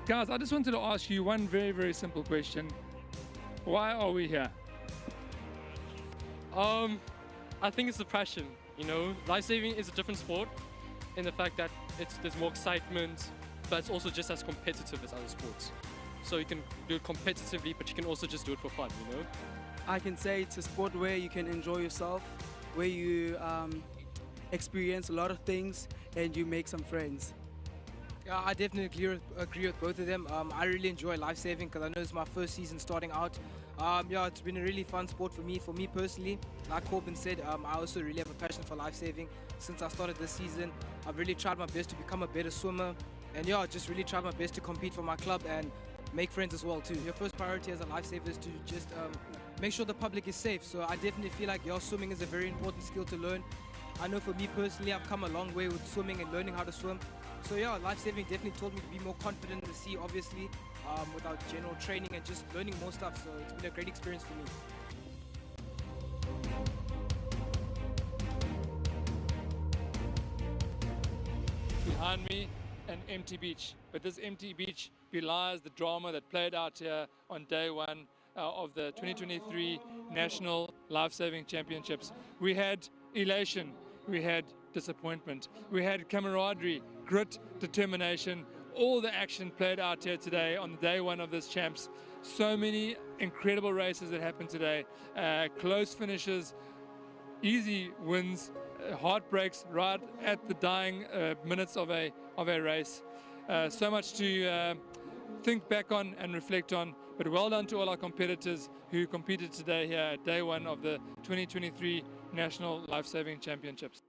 Guys, I just wanted to ask you one very, very simple question. Why are we here? I think it's the passion. You know, lifesaving is a different sport in the fact that there's more excitement, but it's also just as competitive as other sports. So you can do it competitively, but you can also just do it for fun, you know? I can say it's a sport where you can enjoy yourself, where you experience a lot of things and you make some friends. Yeah, I definitely agree with both of them. I really enjoy lifesaving because I know it's my first season starting out. Yeah, it's been a really fun sport for me. For me personally, like Corbin said, I also really have a passion for lifesaving. Since I started this season, I've really tried my best to become a better swimmer. And yeah, just really tried my best to compete for my club and make friends as well too. Your first priority as a lifesaver is to just make sure the public is safe. So I definitely feel like swimming is a very important skill to learn. I know for me personally, I've come a long way with swimming and learning how to swim. So yeah, lifesaving definitely taught me to be more confident in the sea, obviously, without general training and just learning more stuff. So it's been a great experience for me. Behind me, an empty beach. But this empty beach belies the drama that played out here on day one of the 2023 National Lifesaving Championships. We had elation, we had disappointment, we had camaraderie, grit, determination. All the action played out here today on the day one of this champs. So many incredible races that happened today. Close finishes, easy wins, heartbreaks right at the dying minutes of a race. So much to think back on and reflect on. But well done to all our competitors who competed today here at day one of the 2023 National Lifesaving Championships.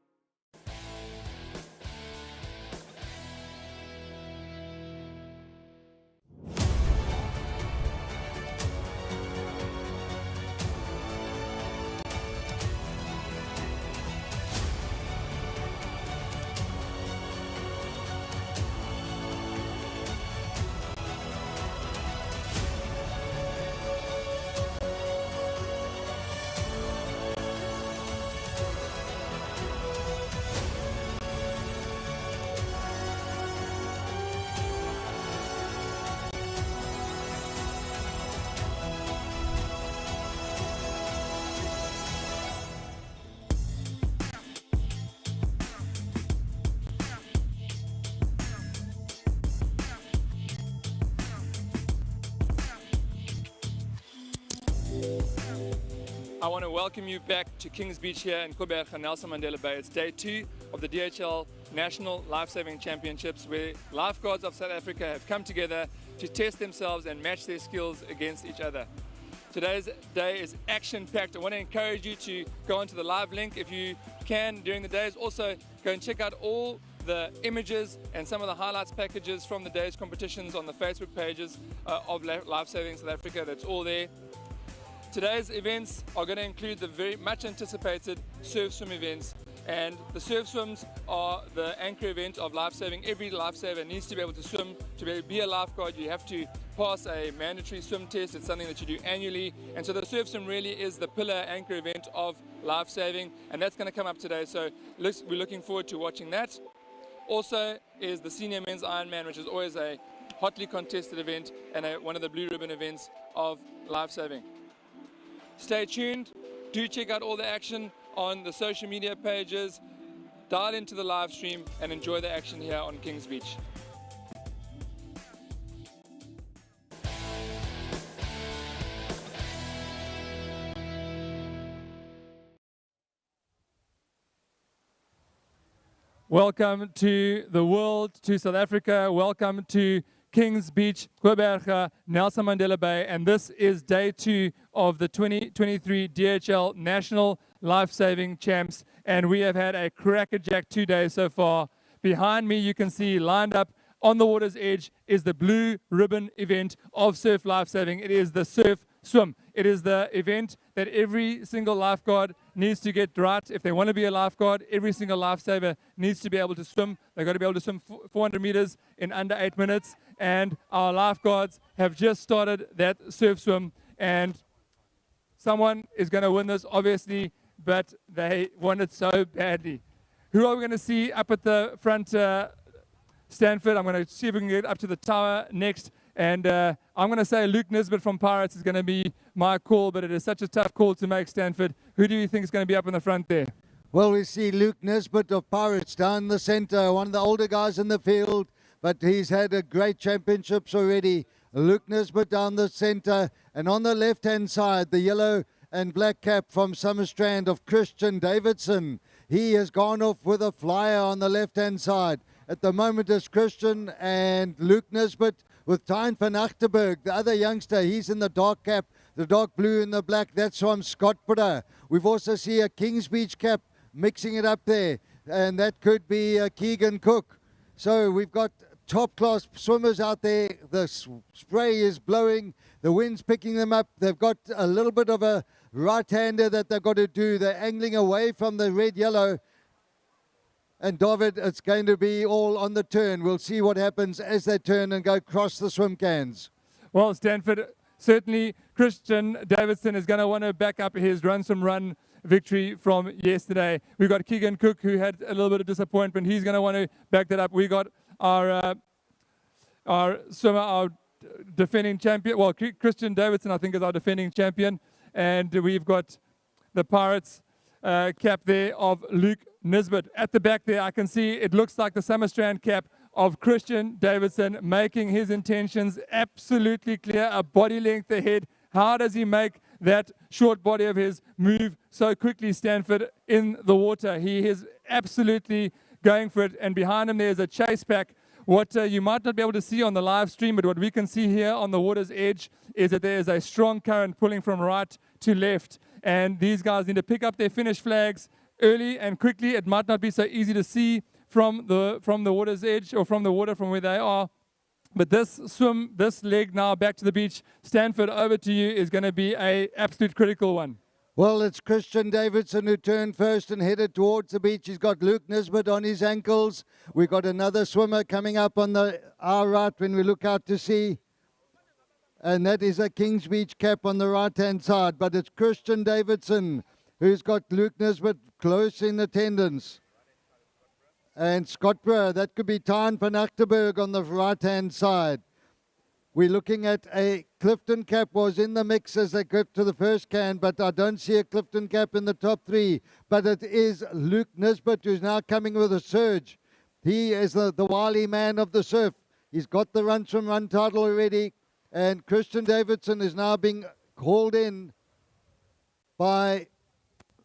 I want to welcome you back to Kings Beach here in Gqeberha, Nelson Mandela Bay. It's day 2 of the DHL National Lifesaving Championships, where lifeguards of South Africa have come together to test themselves and match their skills against each other. Today's day is action-packed. I want to encourage you to go onto the live link if you can during the days. Also, go and check out all the images and some of the highlights packages from the day's competitions on the Facebook pages of Lifesaving South Africa. That's all there. Today's events are going to include the very much anticipated surf swim events, and the surf swims are the anchor event of lifesaving. Every lifesaver needs to be able to swim. To be a lifeguard, you have to pass a mandatory swim test. It's something that you do annually, and so the surf swim really is the pillar anchor event of lifesaving, and that's going to come up today, so we're looking forward to watching that. Also is the senior men's Ironman, which is always a hotly contested event and one of the blue ribbon events of lifesaving. Stay tuned, do check out all the action on the social media pages, dial into the live stream and enjoy the action here on Kings Beach. Welcome to the world, to South Africa. Welcome to Kings Beach, Gqeberha, Nelson Mandela Bay, and this is day 2 of the 2023 DHL National Lifesaving Champs, and we have had a crackerjack 2 days so far. Behind me, you can see lined up on the water's edge is the blue ribbon event of surf lifesaving. It is the surf swim. It is the event that every single lifeguard needs to get right. If they want to be a lifeguard, every single lifesaver needs to be able to swim. They've got to be able to swim 400 meters in under 8 minutes. And our lifeguards have just started that surf swim. And someone is going to win this, obviously, but they want it so badly. Who are we going to see up at the front Stanford. I'm going to see if we can get up to the tower next. And I'm going to say Luke Nisbet from Pirates is going to be my call, but it is such a tough call to make, Stanford. Who do you think is going to be up in the front there? Well, we see Luke Nisbet of Pirates down the center, one of the older guys in the field, but he's had a great championships already. Luke Nisbet down the center, and on the left-hand side, the yellow and black cap from Summerstrand of Christian Davidson. He has gone off with a flyer on the left-hand side. At the moment, it's Christian and Luke Nisbet with Tyne van Achterberg, the other youngster. He's in the dark cap, the dark blue and the black. That's from Scottborough. We've also seen a Kings Beach cap mixing it up there, and that could be Keegan Cook. So we've got top-class swimmers out there. The spray is blowing, the wind's picking them up. They've got a little bit of a right-hander that they've got to do. They're angling away from the red-yellow. And David, it's going to be all on the turn. We'll see what happens as they turn and go across the swim cans. Well, Stanford, certainly Christian Davidson is going to want to back up his run victory from yesterday. We've got Keegan Cook, who had a little bit of disappointment. He's going to want to back that up. We got our swimmer, our defending champion. Well, Christian Davidson, I think, is our defending champion. And we've got the Pirates cap there of Luke Nisbet. At the back there, I can see it looks like the Summerstrand cap of Christian Davidson, making his intentions absolutely clear, a body length ahead. How does he make that short body of his move so quickly, Stanford, in the water? He is absolutely going for it, and behind him there's a chase pack. What you might not be able to see on the live stream, but what we can see here on the water's edge is that there is a strong current pulling from right to left, and these guys need to pick up their finish flags early and quickly. It might not be so easy to see from the water's edge or from the water from where they are. But this swim, this leg now back to the beach, Stanford, over to you, is going to be an absolute critical one. Well, it's Christian Davidson who turned first and headed towards the beach. He's got Luke Nisbet on his ankles. We've got another swimmer coming up on our right when we look out to sea. And that is a Kings Beach cap on the right-hand side. But it's Christian Davidson who's got Luke Nisbet close in attendance. And Scottborough, that could be Tyne van Achterberg on the right-hand side. We're looking at a Clifton cap was in the mix as they got to the first can, but I don't see a Clifton cap in the top three. But it is Luke Nisbet who's now coming with a surge. He is the wily man of the surf. He's got the run swim run title already, and Christian Davidson is now being called in by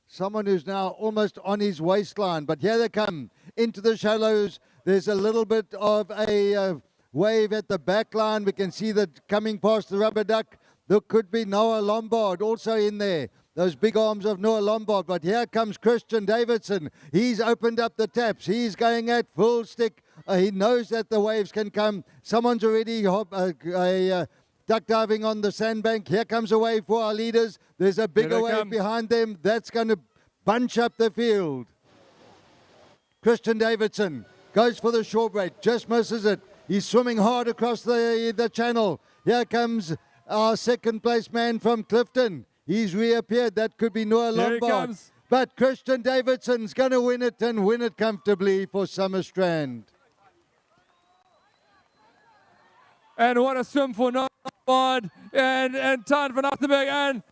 someone who's now almost on his waistline. But here they come into the shallows. There's a little bit of a wave at the back line. We can see that coming past the rubber duck. There could be Noah Lombard also in there. Those big arms of Noah Lombard. But here comes Christian Davidson. He's opened up the taps. He's going at full stick. He knows that the waves can come. Someone's already duck diving on the sandbank. Here comes a wave for our leaders. There's a bigger wave behind them. That's going to bunch up the field. Christian Davidson goes for the shore break. Just misses it. He's swimming hard across the channel. Here comes our second place man from Clifton. He's reappeared. That could be Noah Lombard. But Christian Davidson's going to win it and win it comfortably for Summerstrand. And what a swim for Noah Lombard and Tyne van Achterberg and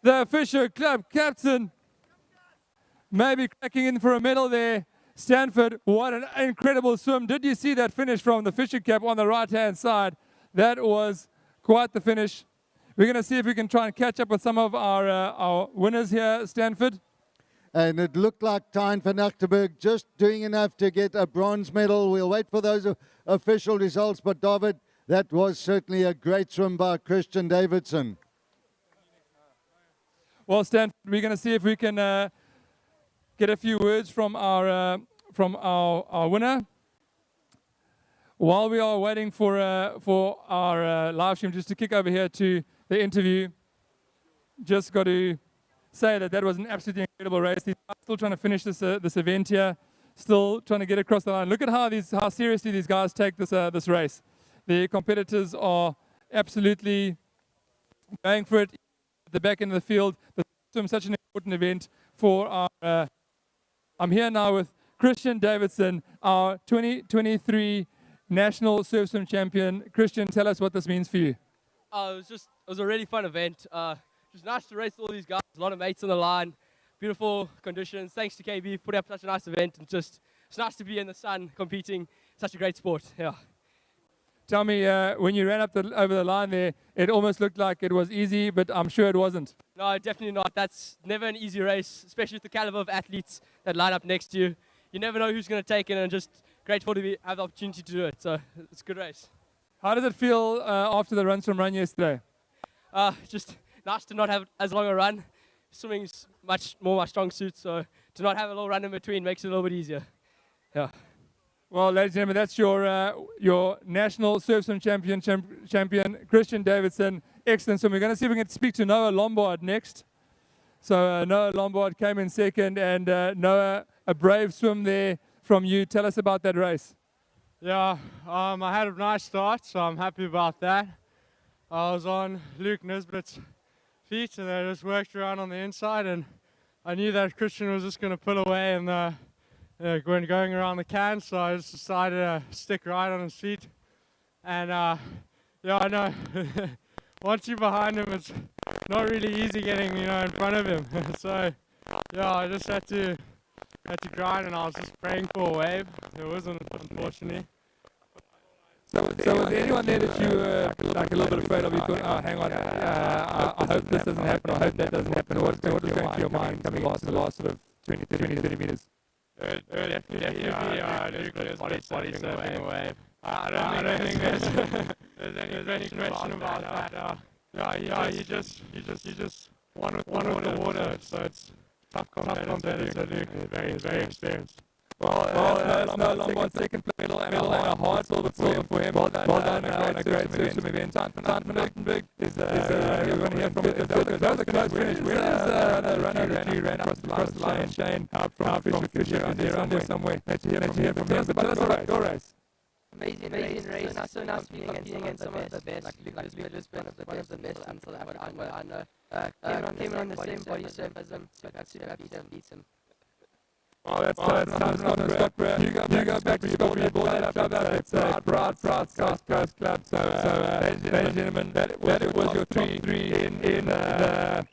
the Fisher Club captain maybe cracking in for a medal there. Stanford, what an incredible swim. Did you see that finish from the Fisher cap on the right-hand side? That was quite the finish. We're going to see if we can try and catch up with some of our winners here, Stanford. And it looked like Tyne van Achterberg just doing enough to get a bronze medal. We'll wait for those official results. But, David, that was certainly a great swim by Christian Davidson. Well, Stanford, we're going to see if we can get a few words from our winner. While we are waiting for our live stream, just to kick over here to the interview, just got to say that was an absolutely incredible race. They're still trying to finish this event here, still trying to get across the line. Look at how seriously these guys take this race. The competitors are absolutely going for it at the back end of the field. The swim, such an important event for our. I'm here now with Christian Davidson, our 2023 National Surf Swim Champion. Christian, tell us what this means for you. It was a really fun event. Just nice to race with all these guys, a lot of mates on the line, beautiful conditions. Thanks to KB for putting up such a nice event, and just it's nice to be in the sun competing. Such a great sport. Yeah. Tell me, when you ran up over the line there, it almost looked like it was easy, but I'm sure it wasn't. No, definitely not. That's never an easy race, especially with the caliber of athletes that line up next to you. You never know who's going to take it, and just grateful to have the opportunity to do it. So it's a good race. How does it feel after the runs from run yesterday? Just nice to not have as long a run. Swimming's much more my strong suit, so to not have a little run in between makes it a little bit easier. Yeah. Well, ladies and gentlemen, that's your National Surf Swim champion, Christian Davidson. Excellent swim. We're going to see if we can speak to Noah Lombard next. So Noah Lombard came in second, and Noah, a brave swim there from you. Tell us about that race. Yeah, I had a nice start, so I'm happy about that. I was on Luke Nisbet's feet, and they just worked around on the inside, and I knew that Christian was just going to pull away and when going around the can, so I just decided to stick right on his feet. And yeah, I know, once you're behind him, it's not really easy getting, in front of him. So yeah, I just had to grind, and I was just praying for a wave. There wasn't, unfortunately. So was there anyone there that you were like a little bit afraid of? You thought, oh, hang on, I hope this doesn't happen, I hope that doesn't happen. What was going through your mind coming into the last sort of 20, 30 meters? Definitely, Luke body surfing a wave. I don't think there's any question about that. Yeah, you just one with the water, so it's tough competitor, Luke. Very experienced. Well, that's no Lombard second medal and a hard silver for him. Well done, a great surf swim event. Time for Nottenburg. You're going to hear from that was a close finish. Where is the runner that you ran across the line? Shane out from Fisher around there somewhere. Let's hear from him. Tell us about your race. Amazing race. So nice competing against some of the best. Like Lisbon, one of the best until that one. I know. Came on the same body surf as him. Super beats him. Oh, that's time for Nottenburg. You go back to Scott, you brought that up. It's Proud South Coast Club. So, ladies and gentlemen, that was your top three in the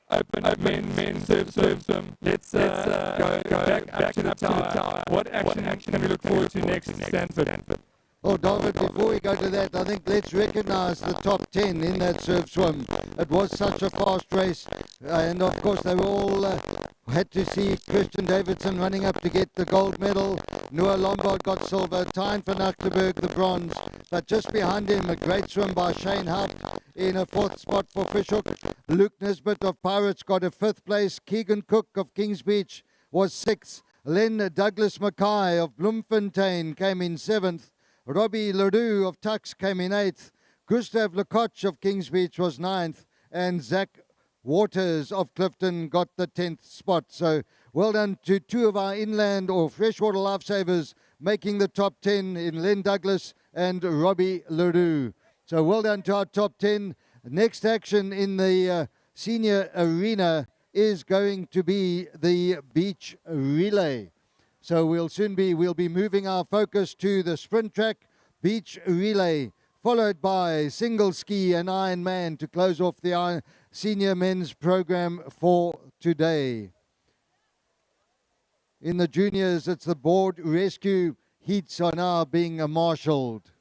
open men's surf swim. Let's go back to the tower. What action can we look forward to next in Stanford? Oh, David, before we go to that, I think let's recognize the top 10 in that surf swim. It was such a fast race, and of course they were all had to see Christian Davidson running up to get the gold medal. Noah Lombard got silver, Tyne van Achterberg the bronze, but just behind him a great swim by Shane Haupt in a fourth spot for Fishhook. Luke Nisbet of Pirates got a fifth place. Keegan Cook of Kings Beach was sixth. Len Douglas Mackay of Bloemfontein came in seventh. Robbie Leroux of Tux came in 8th. Gustav Lecoq of Kings Beach was 9th. And Zach Waters of Clifton got the 10th spot. So well done to two of our inland or freshwater lifesavers making the top 10 in Len Douglas and Robbie Leroux. So well done to our top 10. Next action in the senior arena is going to be the beach relay. So we'll be moving our focus to the sprint track, beach relay, followed by single ski and Ironman to close off the senior men's program for today. In the juniors, it's the board rescue heats are now being marshaled.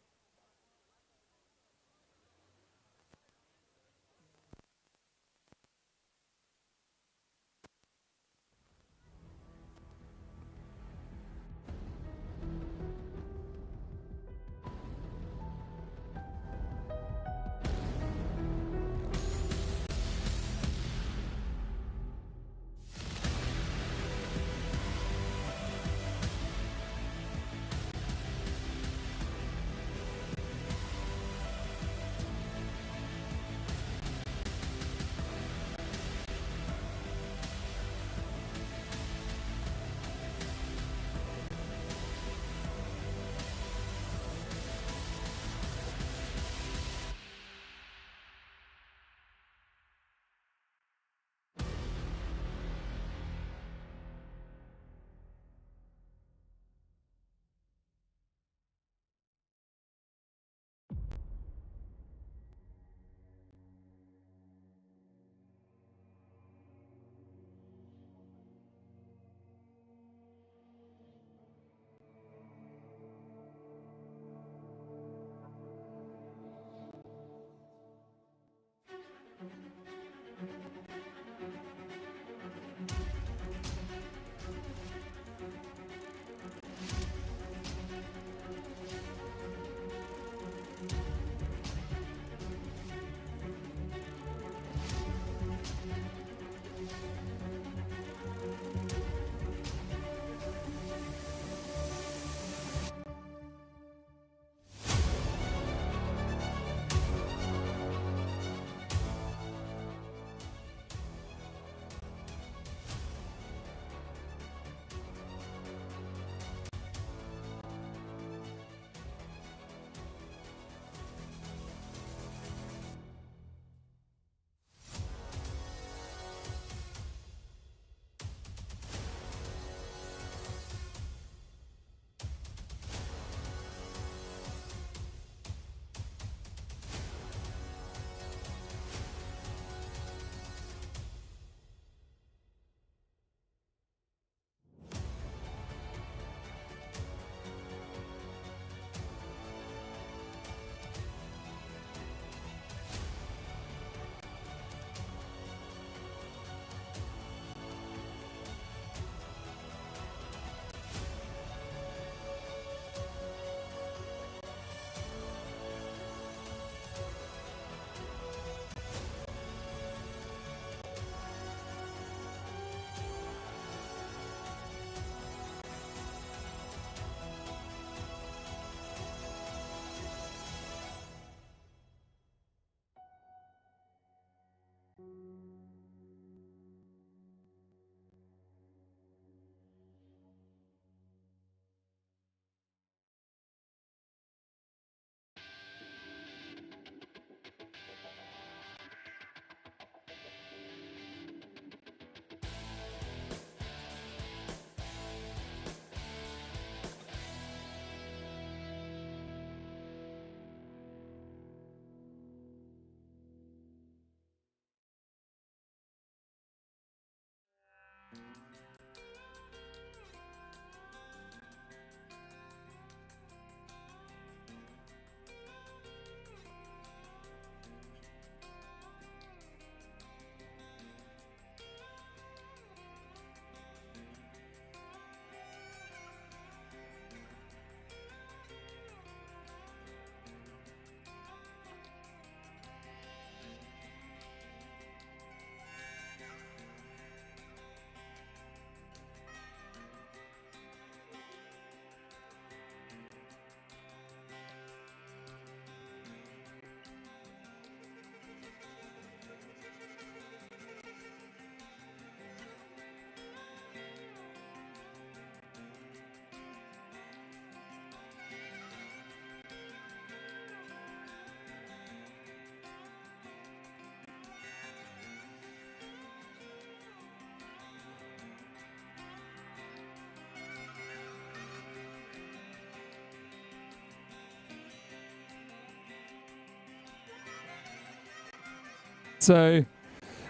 So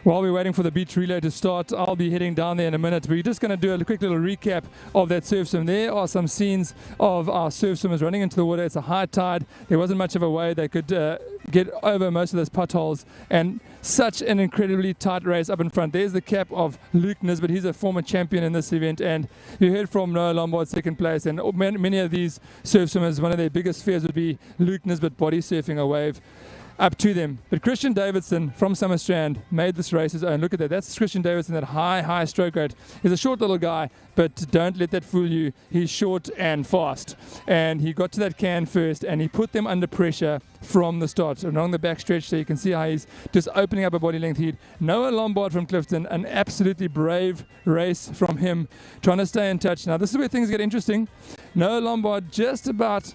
while we're waiting for the beach relay to start, I'll be heading down there in a minute. We're just going to do a quick little recap of that surf swim. There are some scenes of our surf swimmers running into the water. It's a high tide. There wasn't much of a way they could get over most of those potholes, and such an incredibly tight race up in front. There's the cap of Luke Nisbet. He's a former champion in this event, and you heard from Noah Lombard, second place, and many of these surf swimmers, one of their biggest fears would be Luke Nisbet body surfing a wave up to them. But Christian Davidson from Summerstrand made this race his own. Look at that. That's Christian Davidson, that high stroke rate. He's a short little guy, but don't let that fool you. He's short and fast. And he got to that can first, and he put them under pressure from the start. Along the back stretch, so you can see how he's just opening up a body length heat. Noah Lombard from Clifton, an absolutely brave race from him, trying to stay in touch. Now, this is where things get interesting. Noah Lombard just about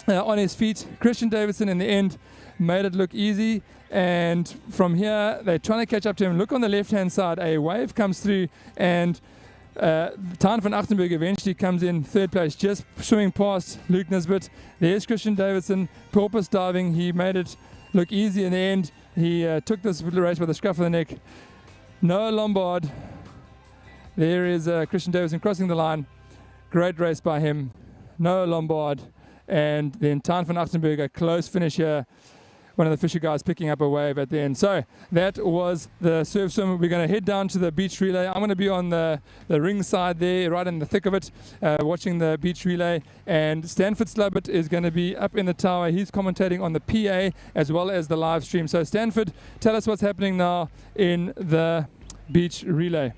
on his feet. Christian Davidson in the end made it look easy, and from here they're trying to catch up to him. Look on the left hand side, a wave comes through, and Tijn van Achtenberg eventually comes in third place, just swimming past Luke Nisbet. There's Christian Davidson, porpoise diving. He made it look easy in the end. He took this race by the scruff of the neck. Noah Lombard, there is Christian Davidson crossing the line. Great race by him. Noah Lombard, and then Tijn van Achtenberg, a close finish here. One of the Fisher guys picking up a wave at the end. So that was the surf swim. We're going to head down to the beach relay. I'm going to be on the ring side there, right in the thick of it, watching the beach relay. And Stanford Slubbert is going to be up in the tower. He's commentating on the PA as well as the live stream. So Stanford, tell us what's happening now in the beach relay.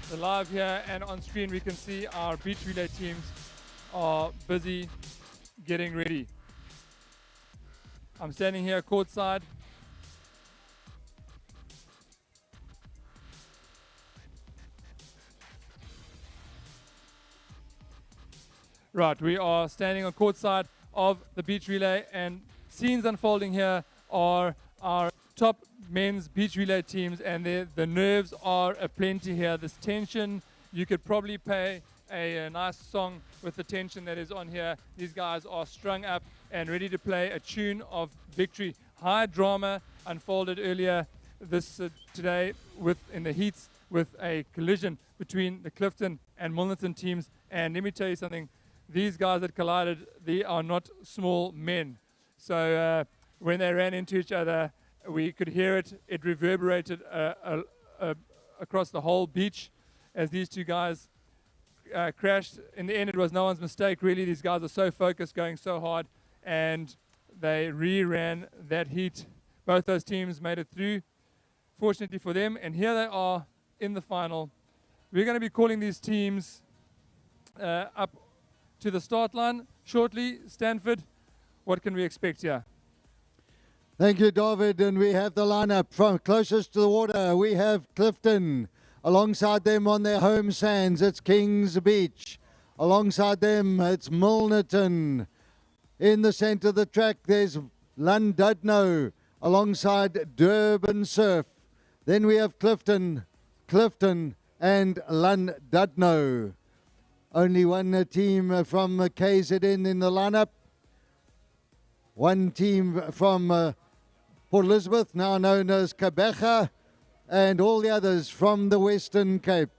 the live here and on screen, we can see our beach relay teams are busy getting ready. I'm standing here courtside. Right, we are standing on courtside of the beach relay, and scenes unfolding here are our top men's beach relay teams, and the nerves are aplenty here. This tension, you could probably play a nice song with the tension that is on here. These guys are strung up and ready to play a tune of victory. High drama unfolded earlier today in the heats with a collision between the Clifton and Milnerton teams. And let me tell you something, these guys that collided, they are not small men. So when they ran into each other, we could hear it. It reverberated across the whole beach as these two guys crashed. In the end, it was no one's mistake, really. These guys are so focused, going so hard, and they re-ran that heat. Both those teams made it through, fortunately for them, and here they are in the final. We're going to be calling these teams up to the start line shortly. Stanford, what can we expect here? Thank you, David. And we have the lineup from closest to the water. We have Clifton. Alongside them on their home sands, it's Kings Beach. Alongside them, it's Milnerton. In the centre of the track, there's Llandudno alongside Durban Surf. Then we have Clifton, and Llandudno. Only one team from KZN in the lineup. One team from Port Elizabeth, now known as Kabeja, and all the others from the Western Cape.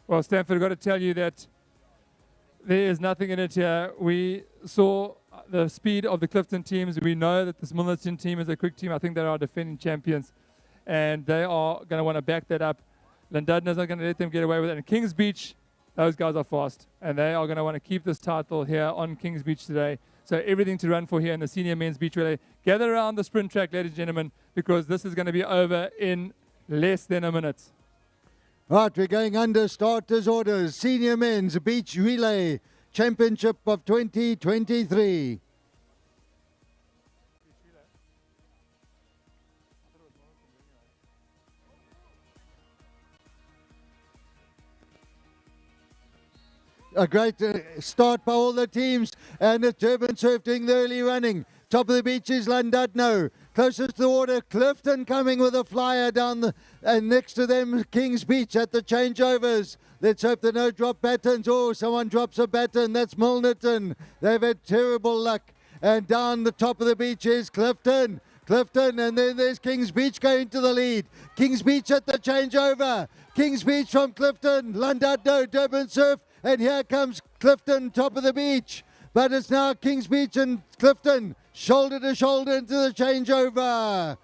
Well, Stanford, I've got to tell you that there is nothing in it here. We saw the speed of the Clifton teams. We know that this Milnerton team is a quick team. I think they are defending champions, and they are going to want to back that up. Llandudno's not going to let them get away with it. And Kings Beach, those guys are fast, and they are going to want to keep this title here on Kings Beach today. So everything to run for here in the senior men's beach relay. Gather around the sprint track, ladies and gentlemen, because this is going to be over in less than a minute. Right, we're going under starters orders. Senior men's beach relay championship of 2023. A great start by all the teams, and it's Durban Surf doing the early running. Top of the beach is Llandudno. Closest to the water, Clifton coming with a flyer down and next to them, Kings Beach at the changeovers. Let's hope there are no drop battens. Oh, someone drops a baton. That's Milnerton. They've had terrible luck. And down the top of the beach is Clifton, and then there's Kings Beach going to the lead. Kings Beach at the changeover. Kings Beach from Clifton, Llandudno, Durban Surf. And here comes Clifton, top of the beach. But it's now Kings Beach and Clifton, shoulder to shoulder into the changeover.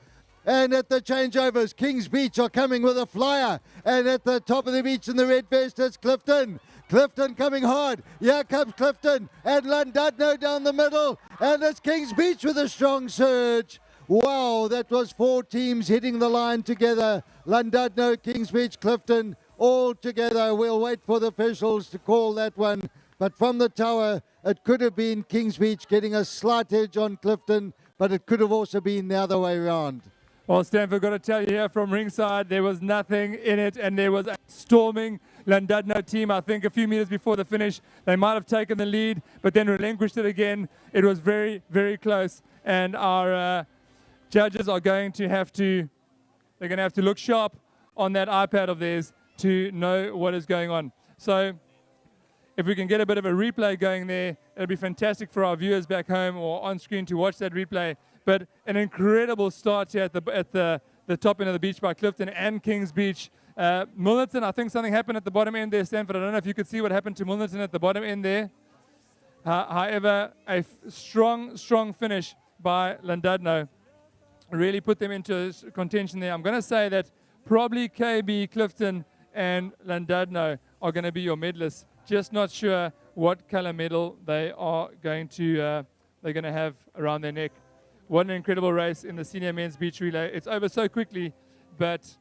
And at the changeovers, Kings Beach are coming with a flyer. And at the top of the beach in the red vest, it's Clifton. Clifton coming hard. Here comes Clifton and Llandudno down the middle. And it's Kings Beach with a strong surge. Wow, that was 4 teams hitting the line together. Llandudno, Kings Beach, Clifton, all together. We'll wait for the officials to call that one. But from the tower, it could have been Kings Beach getting a slight edge on Clifton, but it could have also been the other way around. Well, Stanford, got to tell you here from ringside, there was nothing in it, and there was a storming Llandudno team. I think a few meters before the finish, they might have taken the lead, but then relinquished it again. It was very, very close, and our judges are going to have to look sharp on that iPad of theirs to know what is going on. So if we can get a bit of a replay going there, it'll be fantastic for our viewers back home or on screen to watch that replay. But an incredible start here at the top end of the beach by Clifton and Kings Beach. Milnerton, I think something happened at the bottom end there, Stanford. I don't know if you could see what happened to Milnerton at the bottom end there. However, a strong finish by Llandudno really put them into contention there. I'm going to say that probably KB, Clifton, and Llandudno are going to be your medalists. Just not sure what color medal they are going to have around their neck. What an incredible race in the senior men's beach relay. It's over so quickly, but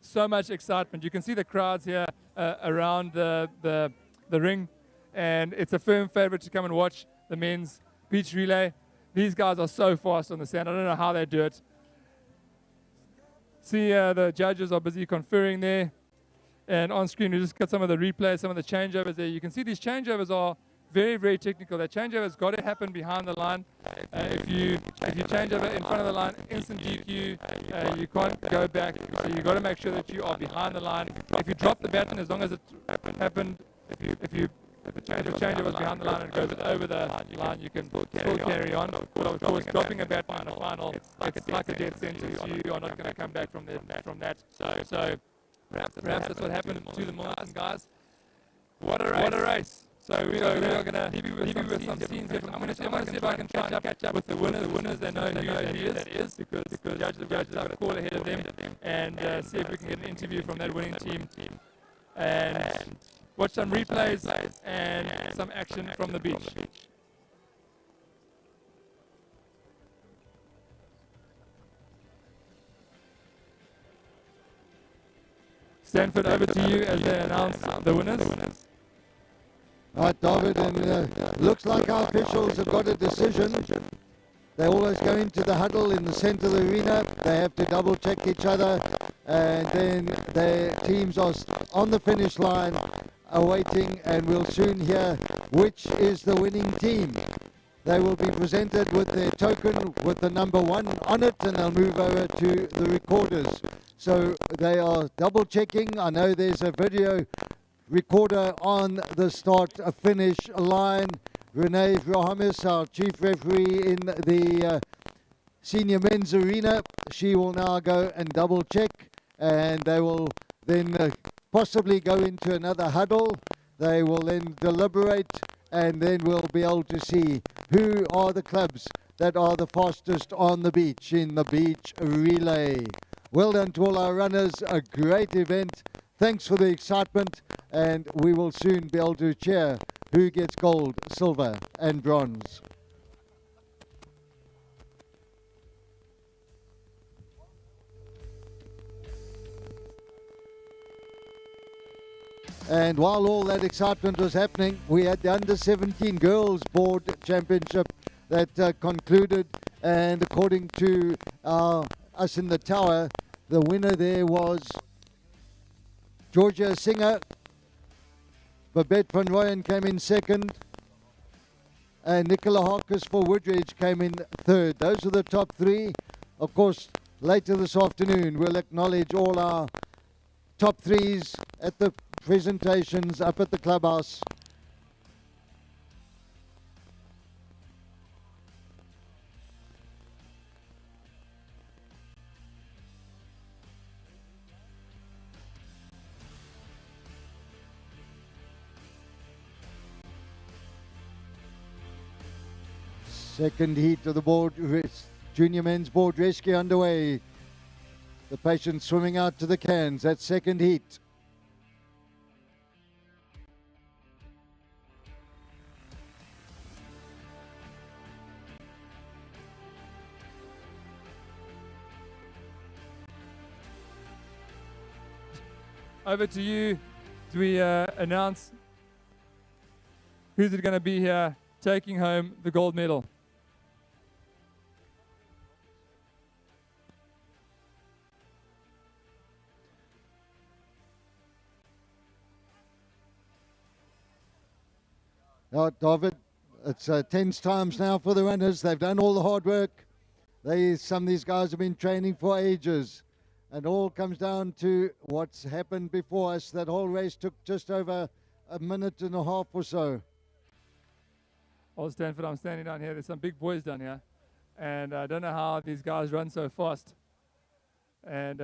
so much excitement. You can see the crowds here around the ring, and it's a firm favorite to come and watch the men's beach relay. These guys are so fast on the sand. I don't know how they do it. See, the judges are busy conferring there. And on screen, we just got some of the replays, some of the changeovers there. You can see these changeovers are very, very technical. That changeover's got to happen behind the line. If you change over in front of the line, instant DQ, you can't go back. So you've got to make sure that you are behind the line. If you drop the baton, as long as it happened, if the changeover was behind the line and goes over the line, you can still carry on. But of course, dropping a baton in the final, it's like a death sentence. You are not going to come back from that. So perhaps that's what happened to the Milton guys. What a race! So we are going to leave you with some scenes here. I'm going to see if I can catch up with the winners. They know who that is because the judges have got a call ahead of them, and see if we can get an interview from that winning team. And watch some replays and some action from the beach. Stanford, over to you as they announce the winners. Right, David, and looks like our officials have got a decision. They always go into the huddle in the center of the arena. They have to double check each other, and then their teams are on the finish line awaiting, and we'll soon hear which is the winning team. They will be presented with their token with the number 1 on it, and they'll move over to the recorders. So they are double checking. I know there's a video recorder on the start-finish line. Renee Vrahamis, our chief referee in the senior men's arena, she will now go and double check, and they will then possibly go into another huddle. They will then deliberate, and then we'll be able to see who are the clubs that are the fastest on the beach in the beach relay. Well done to all our runners, a great event. Thanks for the excitement, and we will soon be able to cheer who gets gold, silver and bronze. And while all that excitement was happening, we had the Under-17 Girls Board Championship that concluded, and according to us in the tower, the winner there was Georgia Singer. Babette van Rooyen came in second, and Nicola Harkis for Woodridge came in third. Those are the top 3. Of course, later this afternoon, we'll acknowledge all our top 3s at the presentations up at the clubhouse. Second heat of the junior men's board rescue underway. The patients swimming out to the cans. That's second heat. Over to you. Do we announce who's it going to be here taking home the gold medal? David, it's tense times now for the runners. They've done all the hard work. Some of these guys have been training for ages. And all comes down to what's happened before us. That whole race took just over a minute and a half or so. Oh, Stanford, I'm standing down here. There's some big boys down here. And I don't know how these guys run so fast. And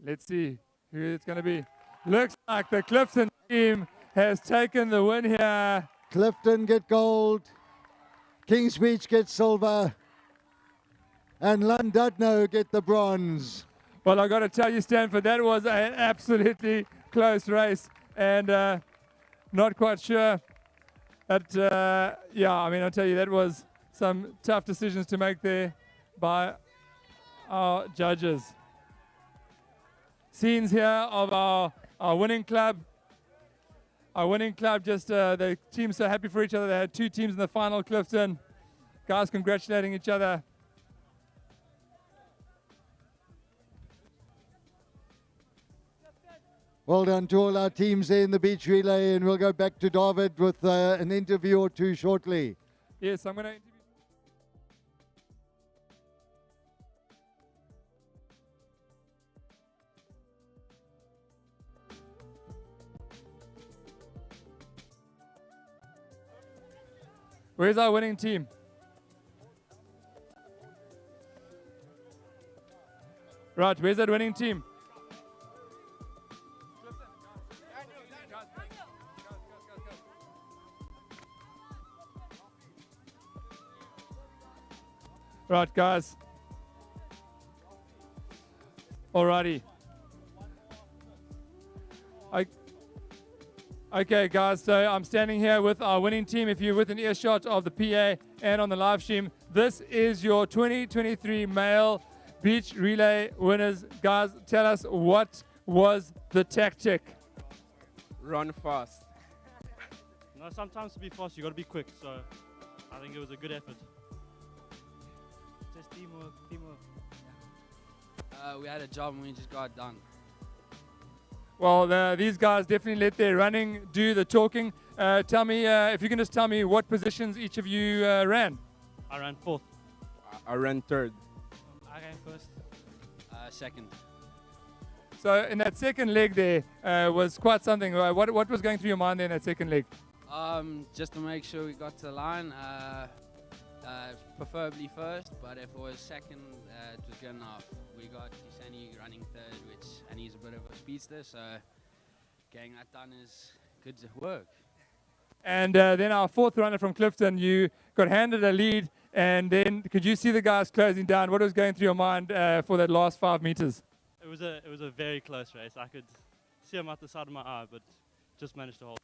let's see who it's going to be. Looks like the Clifton team has taken the win here. Clifton get gold. Kings Beach get silver. And Llandudno get the bronze. Well, I got to tell you, Stanford, that was an absolutely close race. And not quite sure. But, yeah, I mean, I'll tell you, that was some tough decisions to make there by our judges. scenes here of our winning club. Our winning club, just the team's so happy for each other. They had 2 teams in the final, Clifton. Guys congratulating each other. Well done to all our teams there in the beach relay, and we'll go back to David with an interview or two shortly. Yes, I'm going to interview. Where's our winning team? Right, where's that winning team? Right, guys. Alrighty. Okay, guys, so I'm standing here with our winning team. If you're with an earshot of the PA and on the live stream, this is your 2023 male beach relay winners. Guys, tell us, what was the tactic? Run fast. No, sometimes to be fast, you got to be quick. So I think it was a good effort. Just teamwork. We had a job and we just got it done. Well, these guys definitely let their running do the talking. Tell me, if you can just tell me what positions each of you ran. I ran 4th. I ran 3rd. I ran first. 2nd. So in that second leg there was quite something. What was going through your mind there in that second leg? Just to make sure we got to the line, preferably first, but if it was second, it was good enough. We got Kisani running 3rd, and he's a bit of a speedster, so getting that done is good work. And then our 4th runner from Clifton, you got handed a lead, and then could you see the guys closing down? What was going through your mind for that last 5 meters? It was a very close race. I could see him out the side of my eye, but just managed to hold.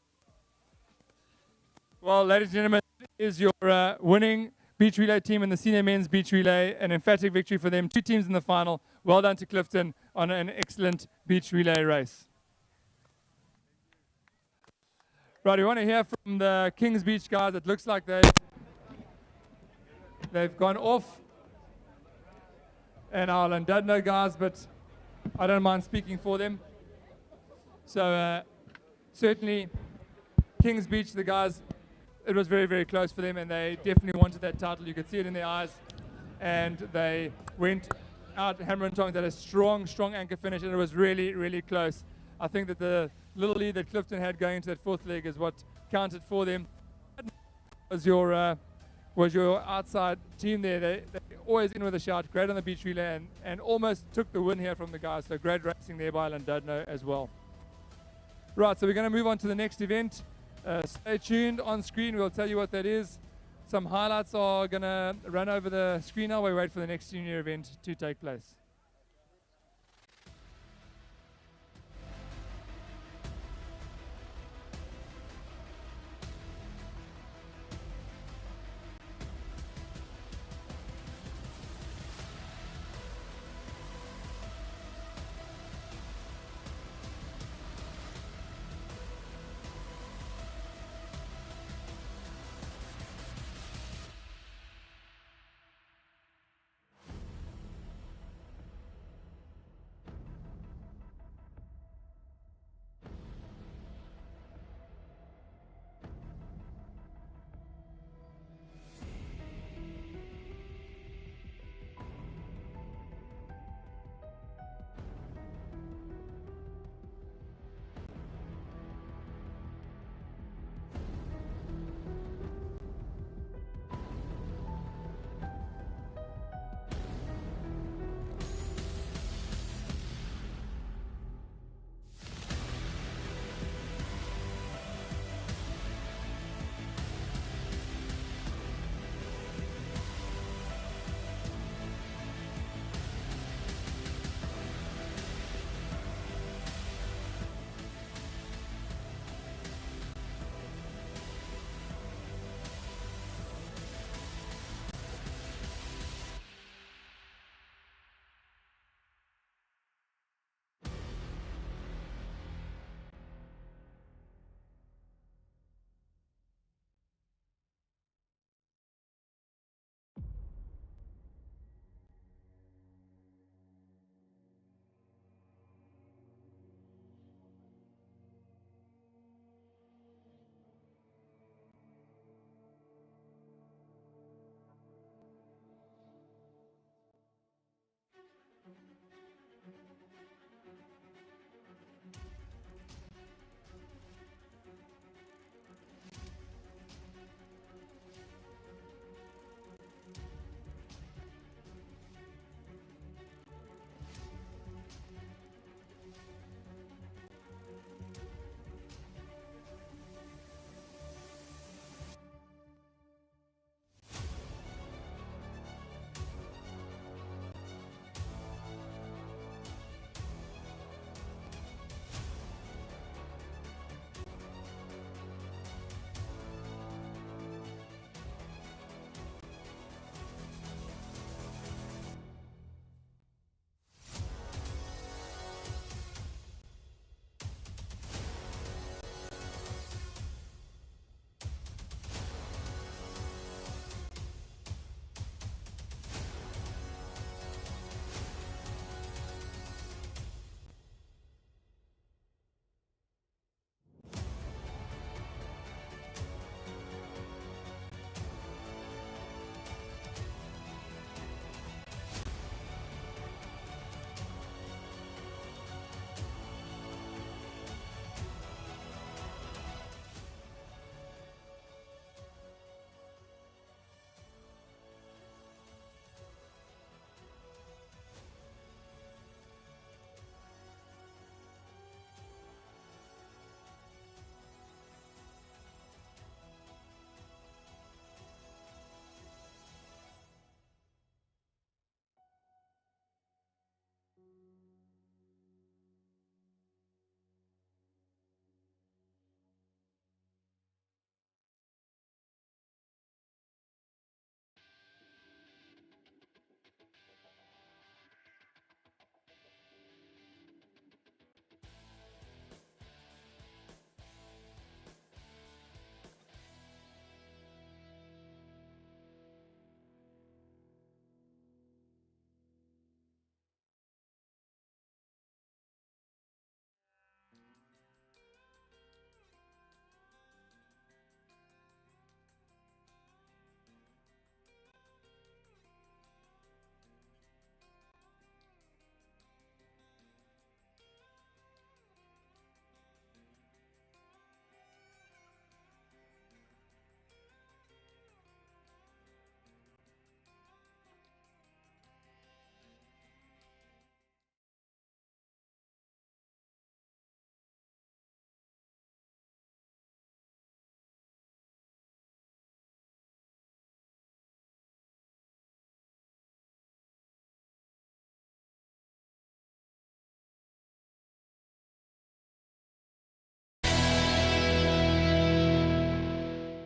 Well, ladies and gentlemen, is your winning beach relay team in the senior men's beach relay. An emphatic victory for them. 2 teams in the final. Well done to Clifton on an excellent beach relay race. Right, we want to hear from the Kings Beach guys. It looks like they've gone off. And our Llandudno guys, but I don't mind speaking for them. So certainly Kings Beach, the guys, it was very, very close for them, and they definitely wanted that title. You could see it in their eyes. And they went out hammer and tongs at a strong, strong anchor finish, and it was really, really close. I think that the little lead that Clifton had going into that 4th leg is what counted for them. Was your outside team there. They always in with a shout. Great on the beach relay, and almost took the win here from the guys. So great racing there by Llandudno as well. Right, so we're going to move on to the next event. Stay tuned on screen. We'll tell you what that is. Some highlights are going to run over the screen now. We wait for the next junior event to take place.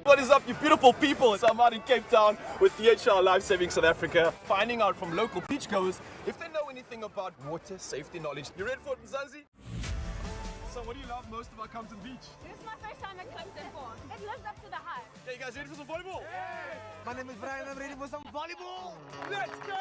What is up, you beautiful people? So I'm out in Cape Town with DHL Lifesaving South Africa, finding out from local beachgoers if they know anything about water safety knowledge. You ready for it, Mzansi? So what do you love most about Compton Beach? This is my first time at Compton 4. It lives up to the hype. Yeah, you guys ready for some volleyball? Yeah. My name is Brian, I'm ready for some volleyball. Let's go!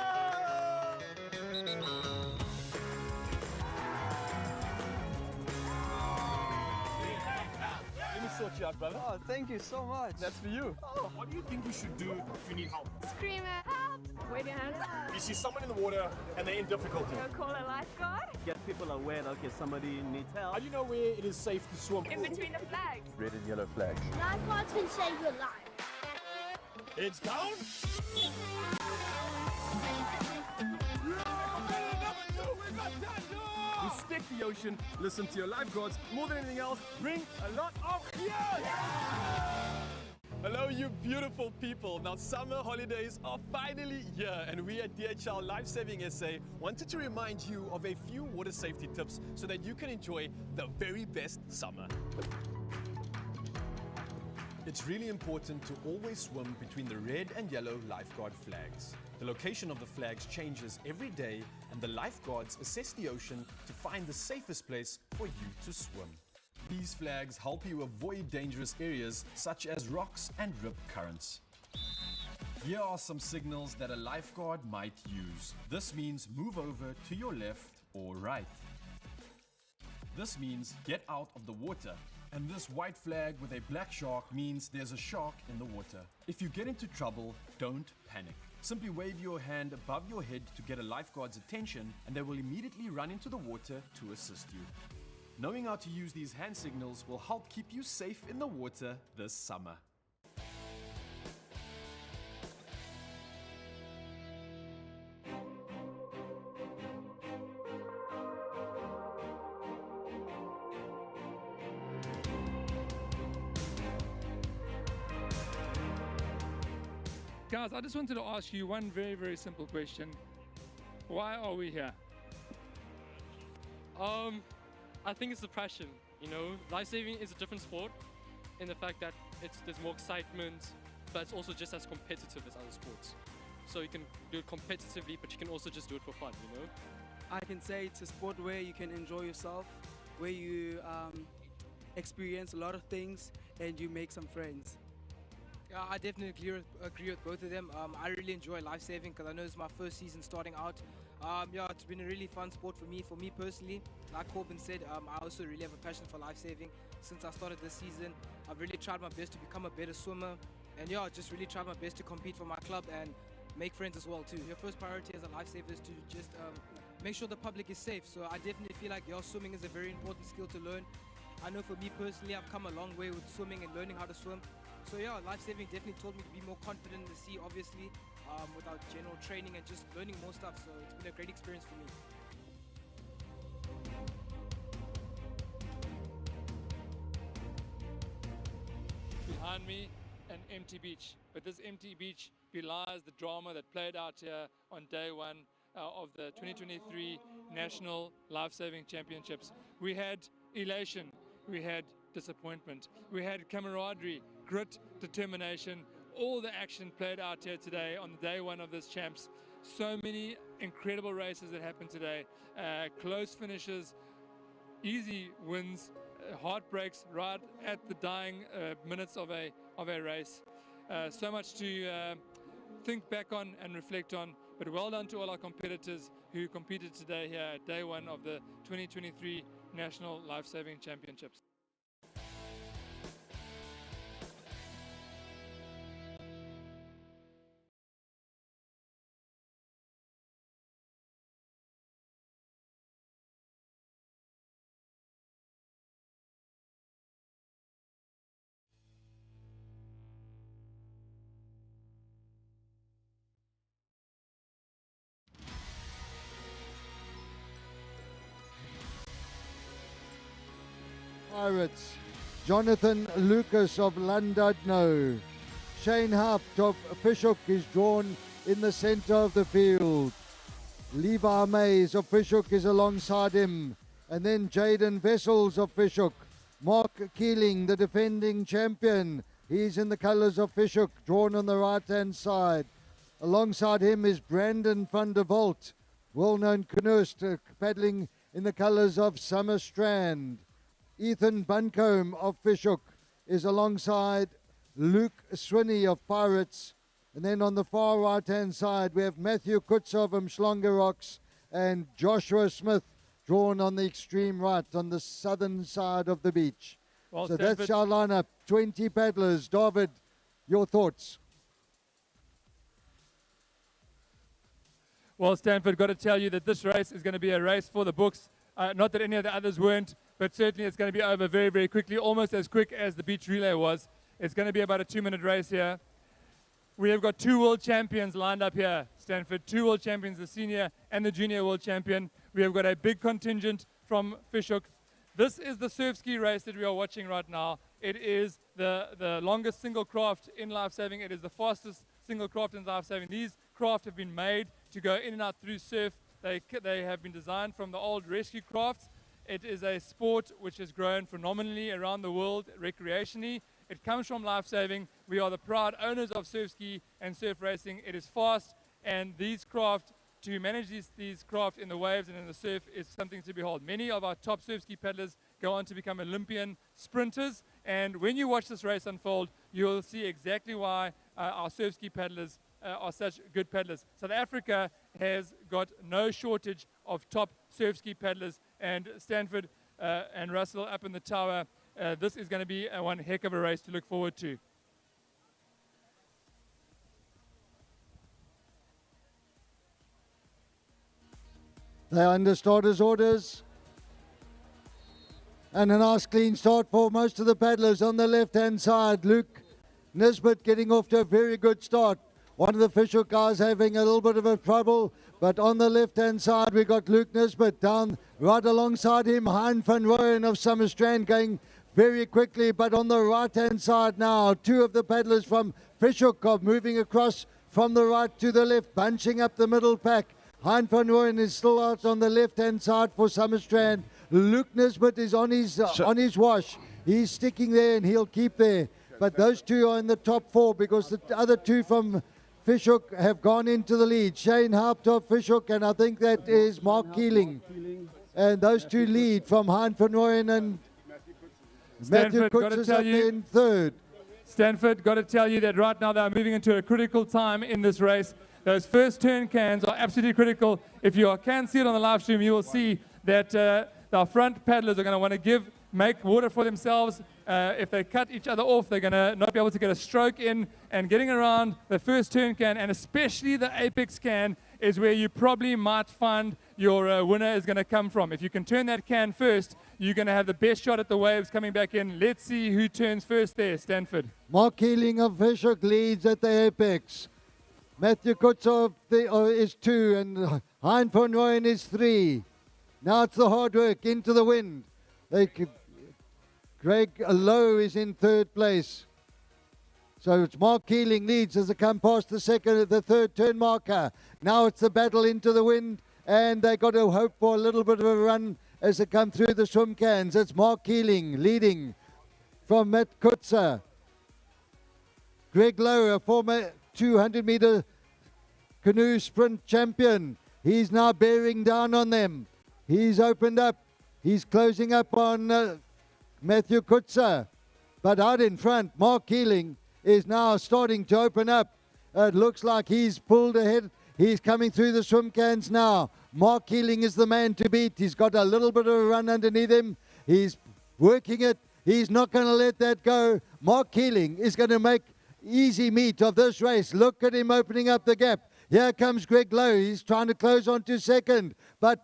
Let me sort you out, brother. Oh, thank you so much. That's for you. Oh, what do you think we should do if you need help? Scream it, help! Wave your hands up. You see someone in the water and they're in difficulty. Go call a lifeguard. Get people aware that, okay, somebody needs help. How do you know where it is safe to swim? In between the flags. Red and yellow flags. Lifeguards can save your life. It's down. Respect the ocean, listen to your lifeguards. More than anything else, bring a lot of gear. Hello, you beautiful people. Now, summer holidays are finally here, and we at DHL Lifesaving SA wanted to remind you of a few water safety tips so that you can enjoy the very best summer. It's really important to always swim between the red and yellow lifeguard flags. The location of the flags changes every day, and the lifeguards assess the ocean to find the safest place for you to swim. These flags help you avoid dangerous areas such as rocks and rip currents. Here are some signals that a lifeguard might use. This means move over to your left or right. This means get out of the water. And this white flag with a black shark means there's a shark in the water. If you get into trouble, don't panic. Simply wave your hand above your head to get a lifeguard's attention, and they will immediately run into the water to assist you. Knowing how to use these hand signals will help keep you safe in the water this summer. Guys, I just wanted to ask you one very, very simple question. Why are we here? I think it's the passion. You know, lifesaving is a different sport in the fact that there's more excitement, but it's also just as competitive as other sports. So you can do it competitively, but you can also just do it for fun, you know? I can say it's a sport where you can enjoy yourself, where you experience a lot of things and you make some friends. Yeah, I definitely agree with both of them. I really enjoy lifesaving because I know it's my first season starting out. Yeah, it's been a really fun sport for me. For me personally, like Corbin said, I also really have a passion for lifesaving. Since I started this season, I've really tried my best to become a better swimmer. And yeah, just really tried my best to compete for my club and make friends as well too. Your first priority as a lifesaver is to just make sure the public is safe. So I definitely feel like swimming is a very important skill to learn. I know for me personally, I've come a long way with swimming and learning how to swim. So yeah, lifesaving definitely taught me to be more confident in the sea, obviously, without general training and just learning more stuff. So it's been a great experience for me. Behind me, an empty beach. But this empty beach belies the drama that played out here on day one of the 2023 National Lifesaving Championships. We had elation, we had disappointment, we had camaraderie, grit, determination. All the action played out here today on day one of this champs. So many incredible races that happened today. Close finishes, easy wins, heartbreaks right at the dying minutes of a race. So much to think back on and reflect on. But well done to all our competitors who competed today here at day one of the 2023 National Lifesaving Championships. Pirates, Jonathan Lucas of Llandudno. Shane Haupt of Fishhook is drawn in the centre of the field. Levi Mays of Fishhook is alongside him. And then Jaden Vessels of Fishhook. Mark Keeling, the defending champion, He's in the colours of Fishhook, drawn on the right-hand side. Alongside him is Brandon van der Volt, well-known canoeist, paddling in the colours of Summer Strand. Ethan Buncombe of Fishhook is alongside Luke Swinney of Pirates. And then on the far right-hand side, we have Matthew Kutz of Umhlanga Rocks and Joshua Smith, drawn on the extreme right, on the southern side of the beach. Well, so Stanford, that's our lineup, 20 paddlers. David, your thoughts? Well, Stanford, got to tell you that this race is going to be a race for the books. Not that any of the others weren't, but certainly it's going to be over very, very quickly, almost as quick as the beach relay was. It's going to be about a 2-minute race here. We have got 2 world champions lined up here, Stanford. 2 world champions, the senior and the junior world champion. We have got a big contingent from Fishhook. This is the surf ski race that we are watching right now. It is the longest single craft in lifesaving. It is the fastest single craft in lifesaving. These craft have been made to go in and out through surf. They have been designed from the old rescue crafts. It is a sport which has grown phenomenally around the world recreationally. It comes from lifesaving. We are the proud owners of surf ski and surf racing. It is fast, and these craft, to manage these craft in the waves and in the surf, is something to behold. Many of our top surf ski paddlers go on to become Olympian sprinters, and when you watch this race unfold, you will see exactly why our surf ski paddlers are such good paddlers. South Africa has got no shortage of top surf ski paddlers, and Stanford and Russell up in the tower, this is going to be one heck of a race to look forward to. They're under starters' orders. And a nice clean start for most of the paddlers on the left-hand side. Luke Nisbet getting off to a very good start. One of the Fishhook guys having a little bit of a trouble, but on the left-hand side we got Luke Nisbet down right alongside him. Hein van Rooyen of Summerstrand going very quickly, but on the right-hand side now, 2 of the paddlers from Fishhook are moving across from the right to the left, bunching up the middle pack. Hein van Rooyen is still out on the left-hand side for Summerstrand. Luke Nisbet is on his wash. He's sticking there and he'll keep there. But those 2 are in the top 4 because the other 2 from Fishhook have gone into the lead. Shane Haupt of Fishhook, and I think that is Mark Keeling. And those 2 lead from Hein van Rooyen and Matthew Kutz is up in third. Stanford, got to tell you that right now they are moving into a critical time in this race. Those first turn cans are absolutely critical. If you can see it on the live stream, you will see that our front paddlers are going to want to make water for themselves. If they cut each other off, they're going to not be able to get a stroke in. And getting around the first turn can, and especially the apex can, is where you probably might find your winner is going to come from. If you can turn that can first, you're going to have the best shot at the waves coming back in. Let's see who turns first there, Stanford. Mark Keeling of Fishhook leads at the apex. Matthew Kutz is 2, and Hein van Rooyen is 3. Now it's the hard work into the wind. Greg Lowe is in 3rd place. So it's Mark Keeling leads as they come past the 3rd turn marker. Now it's the battle into the wind, and they got to hope for a little bit of a run as they come through the swim cans. It's Mark Keeling leading from Matt Kutzer. Greg Lowe, a former 200-meter canoe sprint champion. He's now bearing down on them. He's opened up. He's closing up on Matthew Kutzer. But out in front, Mark Keeling is now starting to open up. It looks like he's pulled ahead. He's coming through the swim cans now. Mark Keeling is the man to beat. He's got a little bit of a run underneath him. He's working it. He's not going to let that go. Mark Keeling is going to make easy meat of this race. Look at him opening up the gap. Here comes Greg Lowe. He's trying to close on to second. But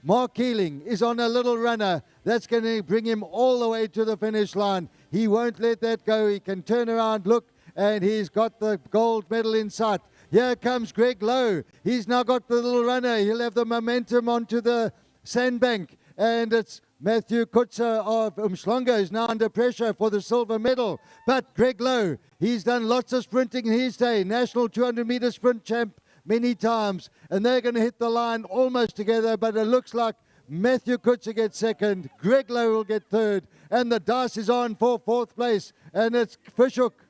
Mark Keeling is on a little runner. That's going to bring him all the way to the finish line. He won't let that go. He can turn around, look, and he's got the gold medal in sight. Here comes Greg Lowe. He's now got the little runner. He'll have the momentum onto the sandbank. And it's Matthew Kutzer of Umhlanga is now under pressure for the silver medal. But Greg Lowe, he's done lots of sprinting in his day. National 200-meter sprint champ many times. And they're going to hit the line almost together. But it looks like Matthew Kutzer gets second. Greg Lowe will get third. And the dice is on for fourth place. And it's Fishhook.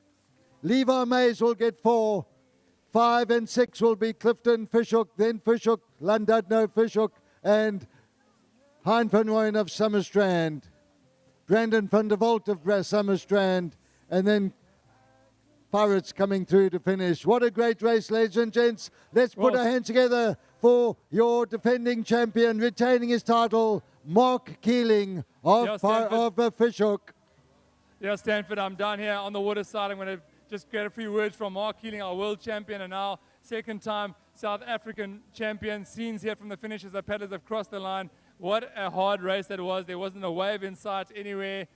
Levi Mays will get 4. 5 and 6 will be Clifton, Fishhook, then Fishhook, Llandudno, Fishhook, and Hein van Rooyen of Summerstrand. Brandon van der Walt of Summerstrand. And then Pirates coming through to finish. What a great race, ladies and gents. Let's put our hands together for your defending champion, retaining his title, Mark Keeling of Fishhook. Yeah, Stanford, I'm down here on the water side. I'm going to just get a few words from Mark Keeling, our world champion and now second-time South African champion. Scenes here from the finish as the paddlers have crossed the line. What a hard race that was. There wasn't a wave in sight anywhere.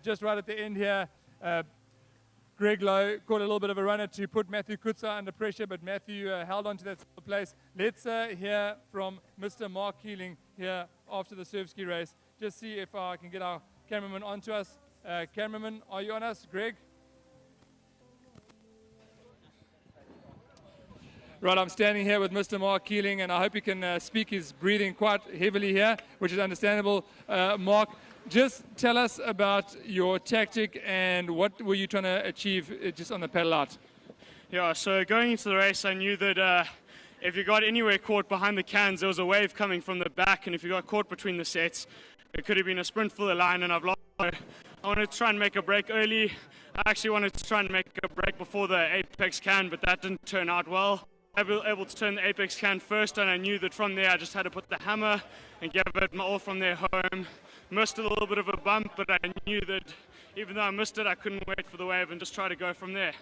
Just right at the end here, Greg Lowe caught a little bit of a runner to put Matthew Kutzer under pressure, but Matthew held on to that place. Let's hear from Mr. Mark Keeling here after the surf ski race. Just see if I can get our cameraman onto us. Cameraman, are you on us? Greg? Right, I'm standing here with Mr. Mark Keeling, and I hope he can speak. He's breathing quite heavily here, which is understandable. Mark, just tell us about your tactic and what were you trying to achieve just on the paddle out? Yeah, so going into the race, I knew that if you got anywhere caught behind the cans, there was a wave coming from the back, and if you got caught between the sets, it could have been a sprint for the line, and I've lost. I wanted to try and make a break early. I actually wanted to try and make a break before the apex can, but that didn't turn out well. I was able to turn the apex can first, and I knew that from there I just had to put the hammer and give it my all from there home. Missed a little bit of a bump, but I knew that even though I missed it, I couldn't wait for the wave and just try to go from there.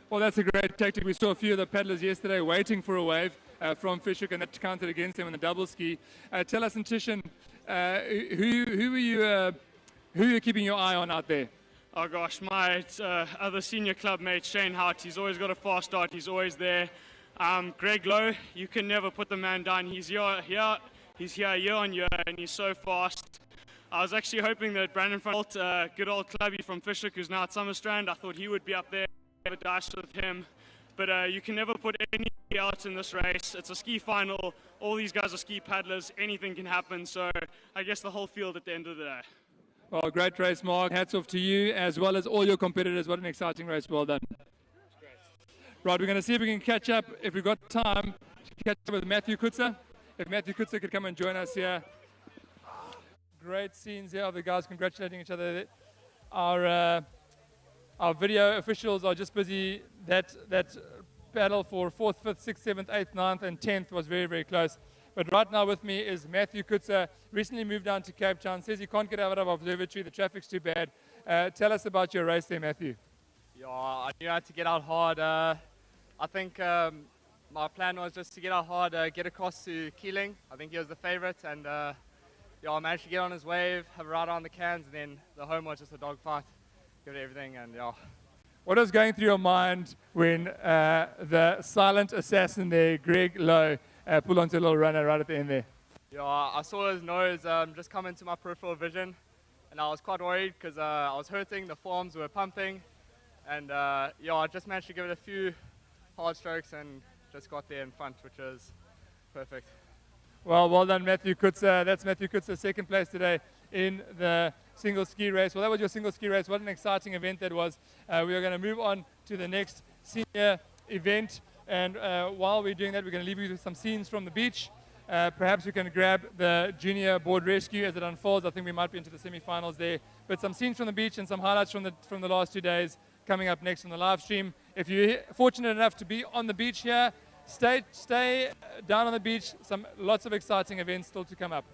Well, that's a great tactic. We saw a few of the paddlers yesterday waiting for a wave from Fishhook, and that counted against them in the double ski. Tell us, Tishan, who are you keeping your eye on out there? Oh gosh, my other senior club mate, Shane Hart, he's always got a fast start, he's always there. Greg Lowe, you can never put the man down. He's here year on year, and he's so fast. I was actually hoping that Brandon van Walt, good old clubby from Fishhook, who's now at Summerstrand, I thought he would be up there, have a dash with him. But you can never put anybody else in this race. It's a ski final. All these guys are ski paddlers. Anything can happen. So I guess the whole field at the end of the day. Well, great race, Mark. Hats off to you as well as all your competitors. What an exciting race. Well done. Right, we're going to see if we can catch up, if we've got time, catch up with Matthew Kutzer. If Matthew Kutzer could come and join us here. Great scenes here of the guys congratulating each other. Our video officials are just busy. That battle for 4th, 5th, 6th, 7th, 8th, 9th, and 10th was very, very close. But right now with me is Matthew Kutzer. Recently moved down to Cape Town. Says he can't get out of observatory. The traffic's too bad. Tell us about your race there, Matthew. Yeah, I knew I had to get out hard. I think my plan was just to get out hard, get across to Keeling. I think he was the favorite, and yeah, I managed to get on his wave, have a ride on the cans, and then the home was just a dogfight. Give it everything, and yeah. What was going through your mind when the silent assassin there, Greg Lowe, pulled onto a little runner right at the end there? Yeah, I saw his nose just come into my peripheral vision, and I was quite worried because I was hurting, the forearms were pumping, and yeah, I just managed to give it a few hard strokes and just got there in front, which was perfect. Well done, Matthew Kutzer. That's Matthew Kutzer, second place today in the single ski race. Well, that was your single ski race. What an exciting event that was. We are going to move on to the next senior event. And while we're doing that, we're going to leave you with some scenes from the beach. Perhaps we can grab the junior board rescue as it unfolds. I think we might be into the semi-finals there. But some scenes from the beach and some highlights from the last 2 days coming up next on the live stream. If you're fortunate enough to be on the beach here, stay down on the beach. Lots of exciting events still to come up.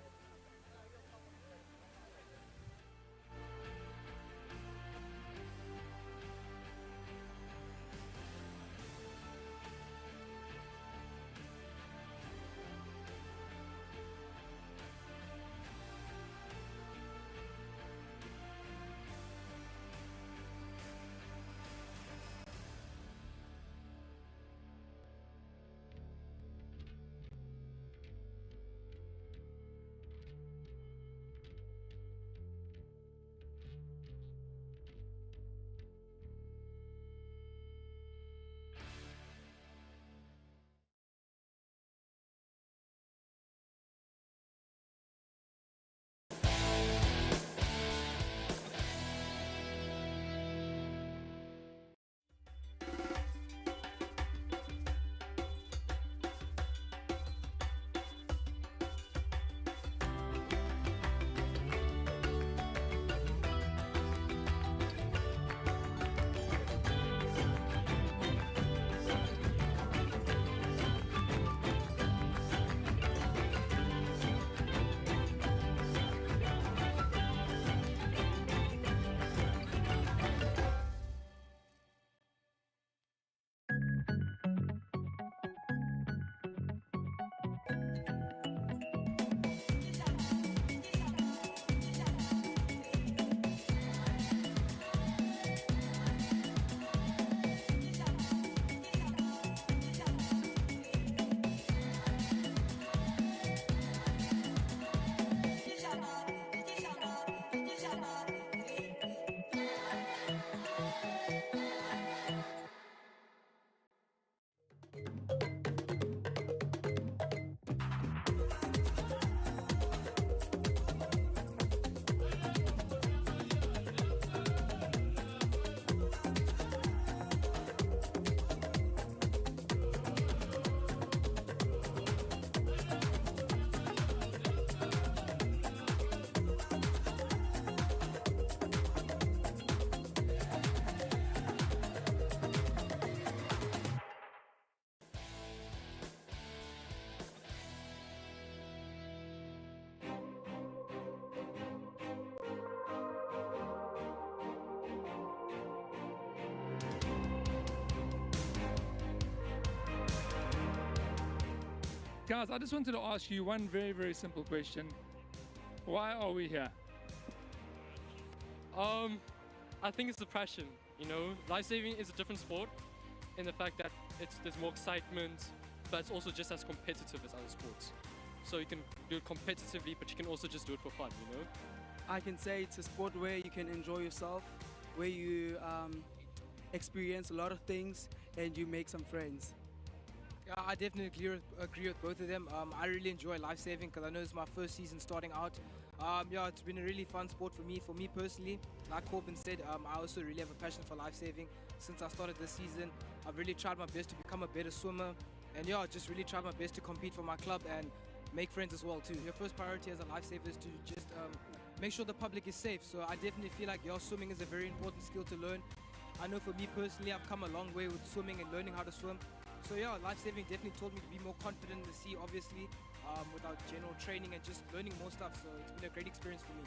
Guys, I just wanted to ask you one very, very simple question. Why are we here? I think it's the passion. You know, lifesaving is a different sport in the fact that there's more excitement, but it's also just as competitive as other sports. So you can do it competitively, but you can also just do it for fun, you know? I can say it's a sport where you can enjoy yourself, where you experience a lot of things and you make some friends. Yeah, I definitely agree with both of them. I really enjoy lifesaving because I know it's my first season starting out. Yeah, it's been a really fun sport for me. For me personally, like Corbin said, I also really have a passion for lifesaving. Since I started this season, I've really tried my best to become a better swimmer. And yeah, just really tried my best to compete for my club and make friends as well too. Your first priority as a lifesaver is to just make sure the public is safe. So I definitely feel like swimming is a very important skill to learn. I know for me personally, I've come a long way with swimming and learning how to swim. So yeah, lifesaving definitely taught me to be more confident in the sea, obviously, without general training and just learning more stuff. So it's been a great experience for me.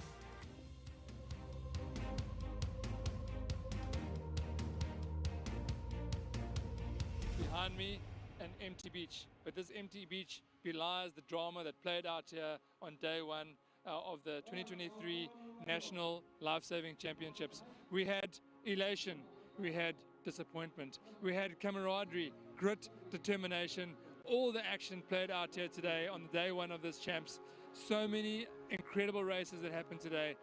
Behind me, an empty beach. But this empty beach belies the drama that played out here on day one of the 2023 National Lifesaving Championships. We had elation, we had disappointment, we had camaraderie, grit, determination. All the action played out here today on day one of this champs. So many incredible races that happened today.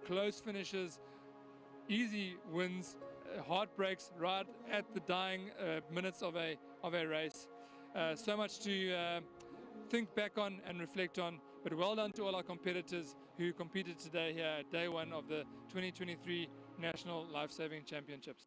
Close finishes, easy wins, heartbreaks right at the dying minutes of a race. So much to think back on and reflect on. But well done to all our competitors who competed today here at day one of the 2023 National Lifesaving Championships.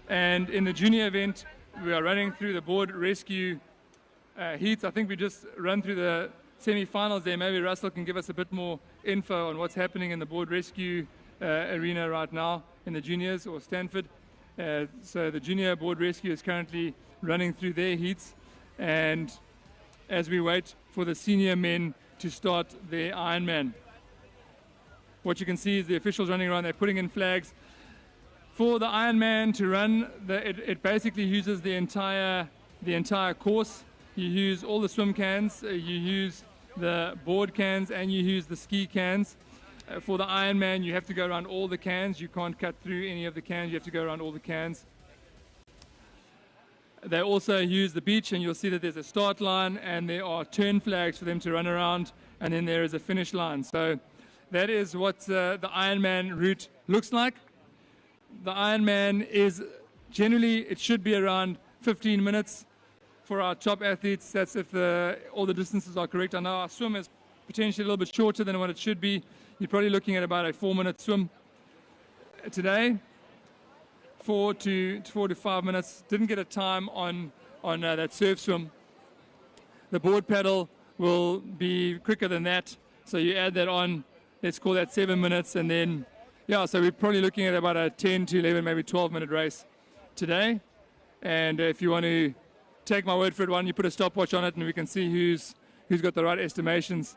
And in the junior event, we are running through the board rescue heats. I think we just run through the semi-finals there. Maybe Russell can give us a bit more info on what's happening in the board rescue arena right now in the juniors, or Stanford. So the junior board rescue is currently running through their heats, and as we wait for the senior men to start their Ironman. What you can see is the officials running around, they're putting in flags. For the Ironman to run, it basically uses the entire course. You use all the swim cans, you use the board cans, and you use the ski cans. For the Ironman, you have to go around all the cans. You can't cut through any of the cans. You have to go around all the cans. They also use the beach, and you'll see that there's a start line, and there are turn flags for them to run around, and then there is a finish line. So that is what the Ironman route looks like. The Ironman is generally, it should be around 15 minutes for our top athletes. That's if all the distances are correct. I know our swim is potentially a little bit shorter than what it should be. You're probably looking at about a 4-minute swim today. 4 to 5 minutes. Didn't get a time on that surf swim. The board paddle will be quicker than that. So you add that on. Let's call that 7 minutes, and then yeah, so we're probably looking at about a 10 to 11, maybe 12-minute race today. And if you want to take my word for it, why don't you put a stopwatch on it and we can see who's got the right estimations.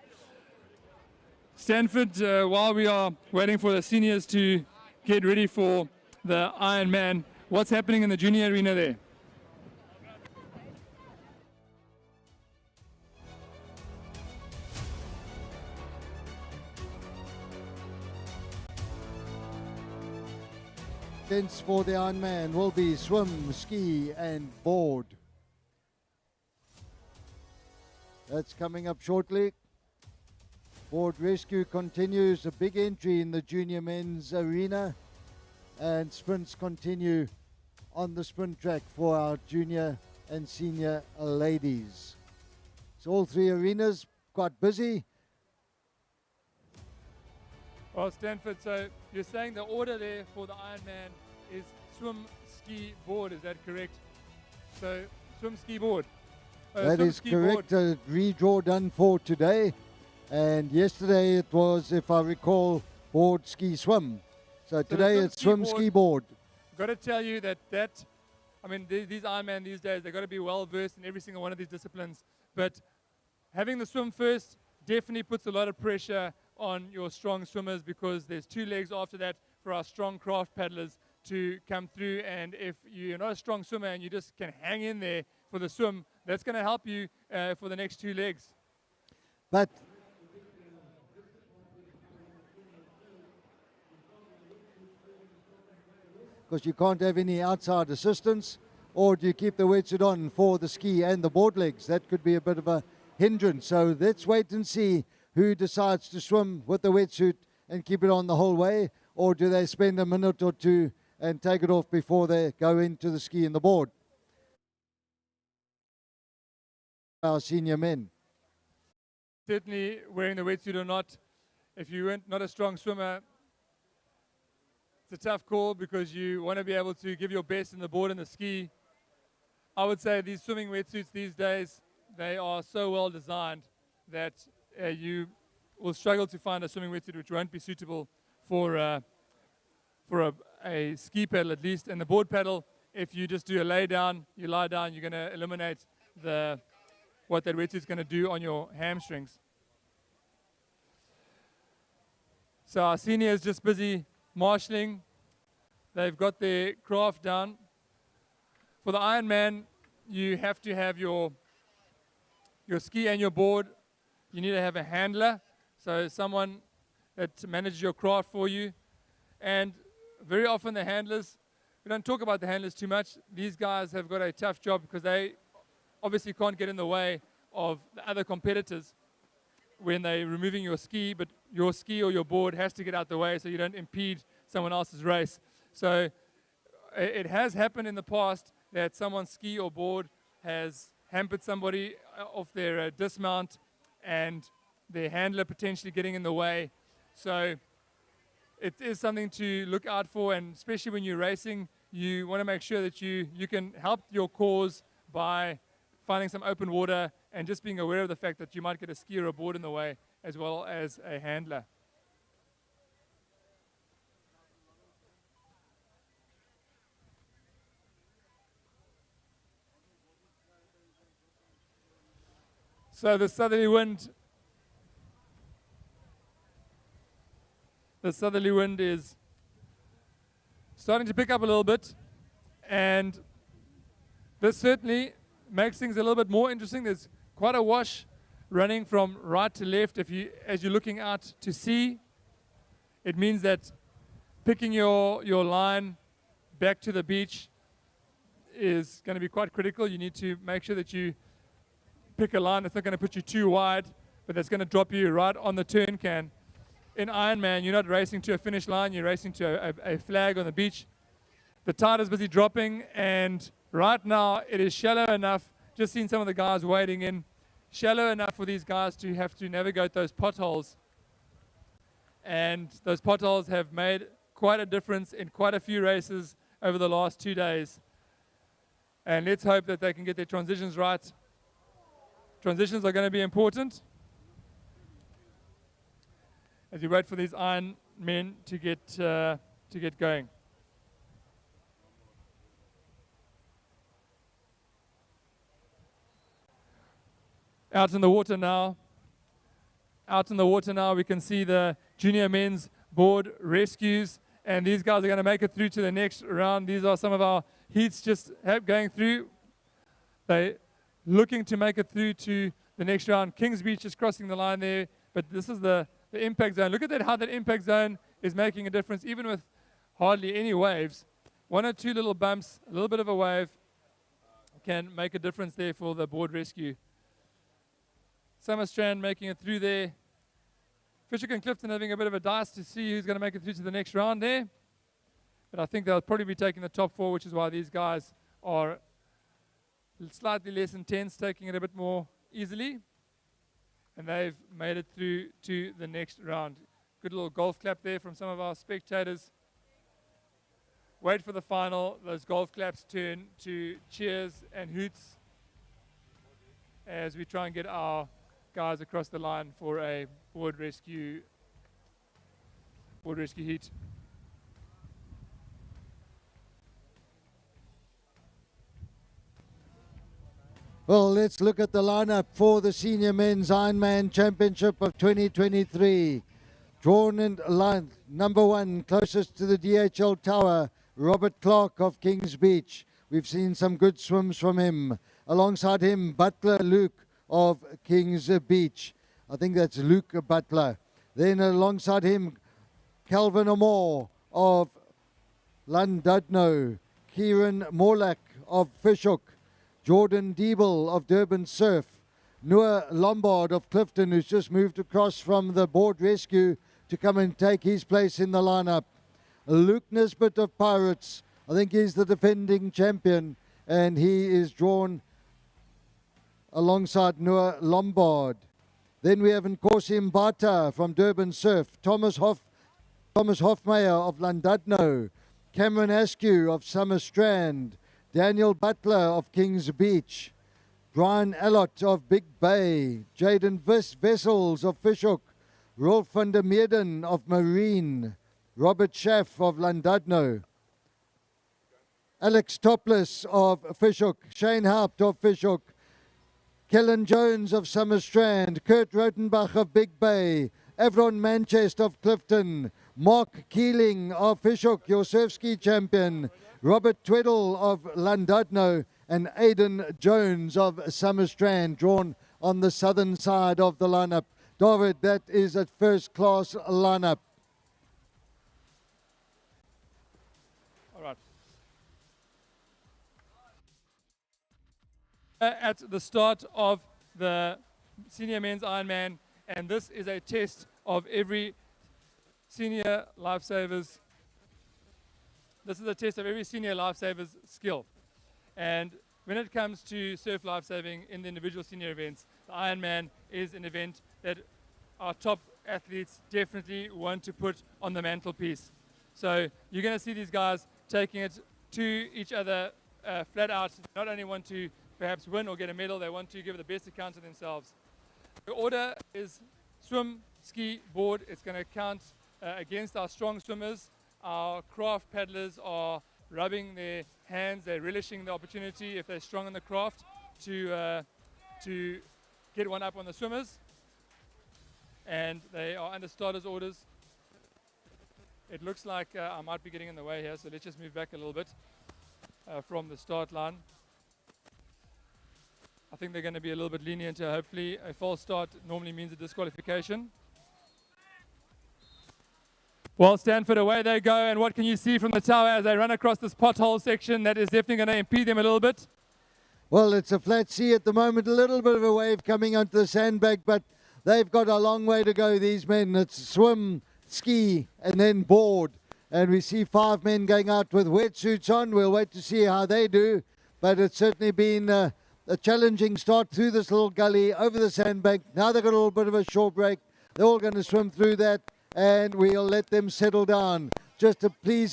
Stanford, while we are waiting for the seniors to get ready for the Ironman, what's happening in the junior arena there? Events for the Ironman will be swim, ski and board. That's coming up shortly. Board rescue continues, a big entry in the junior men's arena. and sprints continue on the sprint track for our junior and senior ladies. So all three arenas quite busy. Well, Stanford, so you're saying the order there for the Ironman is swim, ski, board, is that correct? So swim, ski, board. That swim, is ski, correct. board. A redraw done for today. And yesterday it was, if I recall, board, ski, swim. So today swim, it's ski, swim, board. ski, board. Got to tell you that I mean, these Ironman these days, they've got to be well versed in every single one of these disciplines. But having the swim first definitely puts a lot of pressure on your strong swimmers, because there's 2 legs after that for our strong craft paddlers to come through. And if you're not a strong swimmer and you just can hang in there for the swim, that's going to help you for the next 2 legs. But because you can't have any outside assistance, or do you keep the wetsuit on for the ski and the board legs? That could be a bit of a hindrance. So let's wait and see who decides to swim with the wetsuit and keep it on the whole way, or do they spend a minute or 2 and take it off before they go into the ski and the board? Our senior men. Certainly wearing the wetsuit or not, if you're not a strong swimmer, it's a tough call, because you want to be able to give your best in the board and the ski. I would say these swimming wetsuits these days, they are so well designed that you will struggle to find a swimming wetsuit which won't be suitable for a ski paddle at least. And the board paddle, if you just do a lay down, you lie down, you're going to eliminate what that wetsuit's going to do on your hamstrings. So our seniors just busy marshalling. They've got their craft down. For the Ironman, you have to have your ski and your board. You need to have a handler, so someone that manages your craft for you. And very often the handlers, we don't talk about the handlers too much. These guys have got a tough job, because they obviously can't get in the way of the other competitors when they're removing your ski, but your ski or your board has to get out the way so you don't impede someone else's race. So it has happened in the past that someone's ski or board has hampered somebody off their dismount, and their handler potentially getting in the way. So it is something to look out for, and especially when you're racing, you want to make sure that you can help your cause by finding some open water and just being aware of the fact that you might get a ski or a board in the way, as well as a handler. So the southerly wind is starting to pick up a little bit, and this certainly makes things a little bit more interesting. There's quite a wash running from right to left. As you're looking out to sea, it means that picking your line back to the beach is going to be quite critical. You need to make sure that you pick a line that's not going to put you too wide, but that's going to drop you right on the turn can. In Ironman, you're not racing to a finish line, you're racing to a flag on the beach. The tide is busy dropping, and right now it is shallow enough, just seen some of the guys wading in, shallow enough for these guys to have to navigate those potholes. And those potholes have made quite a difference in quite a few races over the last 2 days. And let's hope that they can get their transitions right. Transitions are going to be important as you wait for these Iron Men to get going. Out in the water now, we can see the junior men's board rescues, and these guys are going to make it through to the next round. These are some of our heats just going through. They looking to make it through to the next round. Kings Beach is crossing the line there, but this is the impact zone. Look at that, how that impact zone is making a difference, even with hardly any waves. 1 or 2 little bumps, a little bit of a wave can make a difference there for the board rescue. Summer Strand making it through there. Fisher and Clifton having a bit of a dice to see who's going to make it through to the next round there. But I think they'll probably be taking the top 4, which is why these guys are slightly less intense, taking it a bit more easily. And they've made it through to the next round. Good little golf clap there from some of our spectators. Wait for the final. Those golf claps turn to cheers and hoots as we try and get our guys across the line for a board rescue heat. Well, let's look at the lineup for the Senior Men's Ironman Championship of 2023. Drawn in line, number 1, closest to the DHL Tower, Robert Clark of Kings Beach. We've seen some good swims from him. Alongside him, Butler Luke of Kings Beach. I think that's Luke Butler. Then alongside him, Calvin Amor of Llandudno, Kieran Morlack of Fishhook, Jordan Diebel of Durban Surf, Noah Lombard of Clifton, who's just moved across from the board rescue to come and take his place in the lineup. Luke Nisbet of Pirates, I think he's the defending champion, and he is drawn alongside Noah Lombard. Then we have Nkosi Mbata from Durban Surf, Thomas Hofmeyer of Llandudno, Cameron Askew of Summer Strand, Daniel Butler of Kings Beach, Brian Allott of Big Bay, Jaden Vessels of Fishhook, Rolf van der Meerden of Marine, Robert Schaff of Llandudno, Alex Topless of Fishhook, Shane Haupt of Fishhook, Kellen Jones of Summer Strand, Kurt Rotenbach of Big Bay, Avron Manchester of Clifton, Mark Keeling of Fishhook, your surf ski champion, Robert Tweddle of Llandudno, and Aidan Jones of Summer Strand, drawn on the southern side of the lineup. David, that is a first-class lineup. All right. At the start of the Senior Men's Ironman, and this is a test of every senior lifesavers. This is a test of every senior lifesaver's skill. And when it comes to surf lifesaving in the individual senior events, the Ironman is an event that our top athletes definitely want to put on the mantelpiece. So you're going to see these guys taking it to each other flat out. Not only want to perhaps win or get a medal, they want to give the best account of themselves. The order is swim, ski, board. It's going to count against our strong swimmers. Our craft paddlers are rubbing their hands. They're relishing the opportunity, if they're strong in the craft, to get one up on the swimmers. And they are under starters orders. It looks like I might be getting in the way here, so let's just move back a little bit from the start line. I think they're going to be a little bit lenient here. Hopefully a false start normally means a disqualification. Well, Stanford, away they go, and what can you see from the tower as they run across this pothole section? That is definitely going to impede them a little bit. Well, it's a flat sea at the moment, a little bit of a wave coming onto the sandbank, but they've got a long way to go, these men. It's swim, ski, and then board. And we see 5 men going out with wetsuits on. We'll wait to see how they do, but it's certainly been a challenging start through this little gully, over the sandbank. Now they've got a little bit of a short break. They're all going to swim through that, and we'll let them settle down. Just a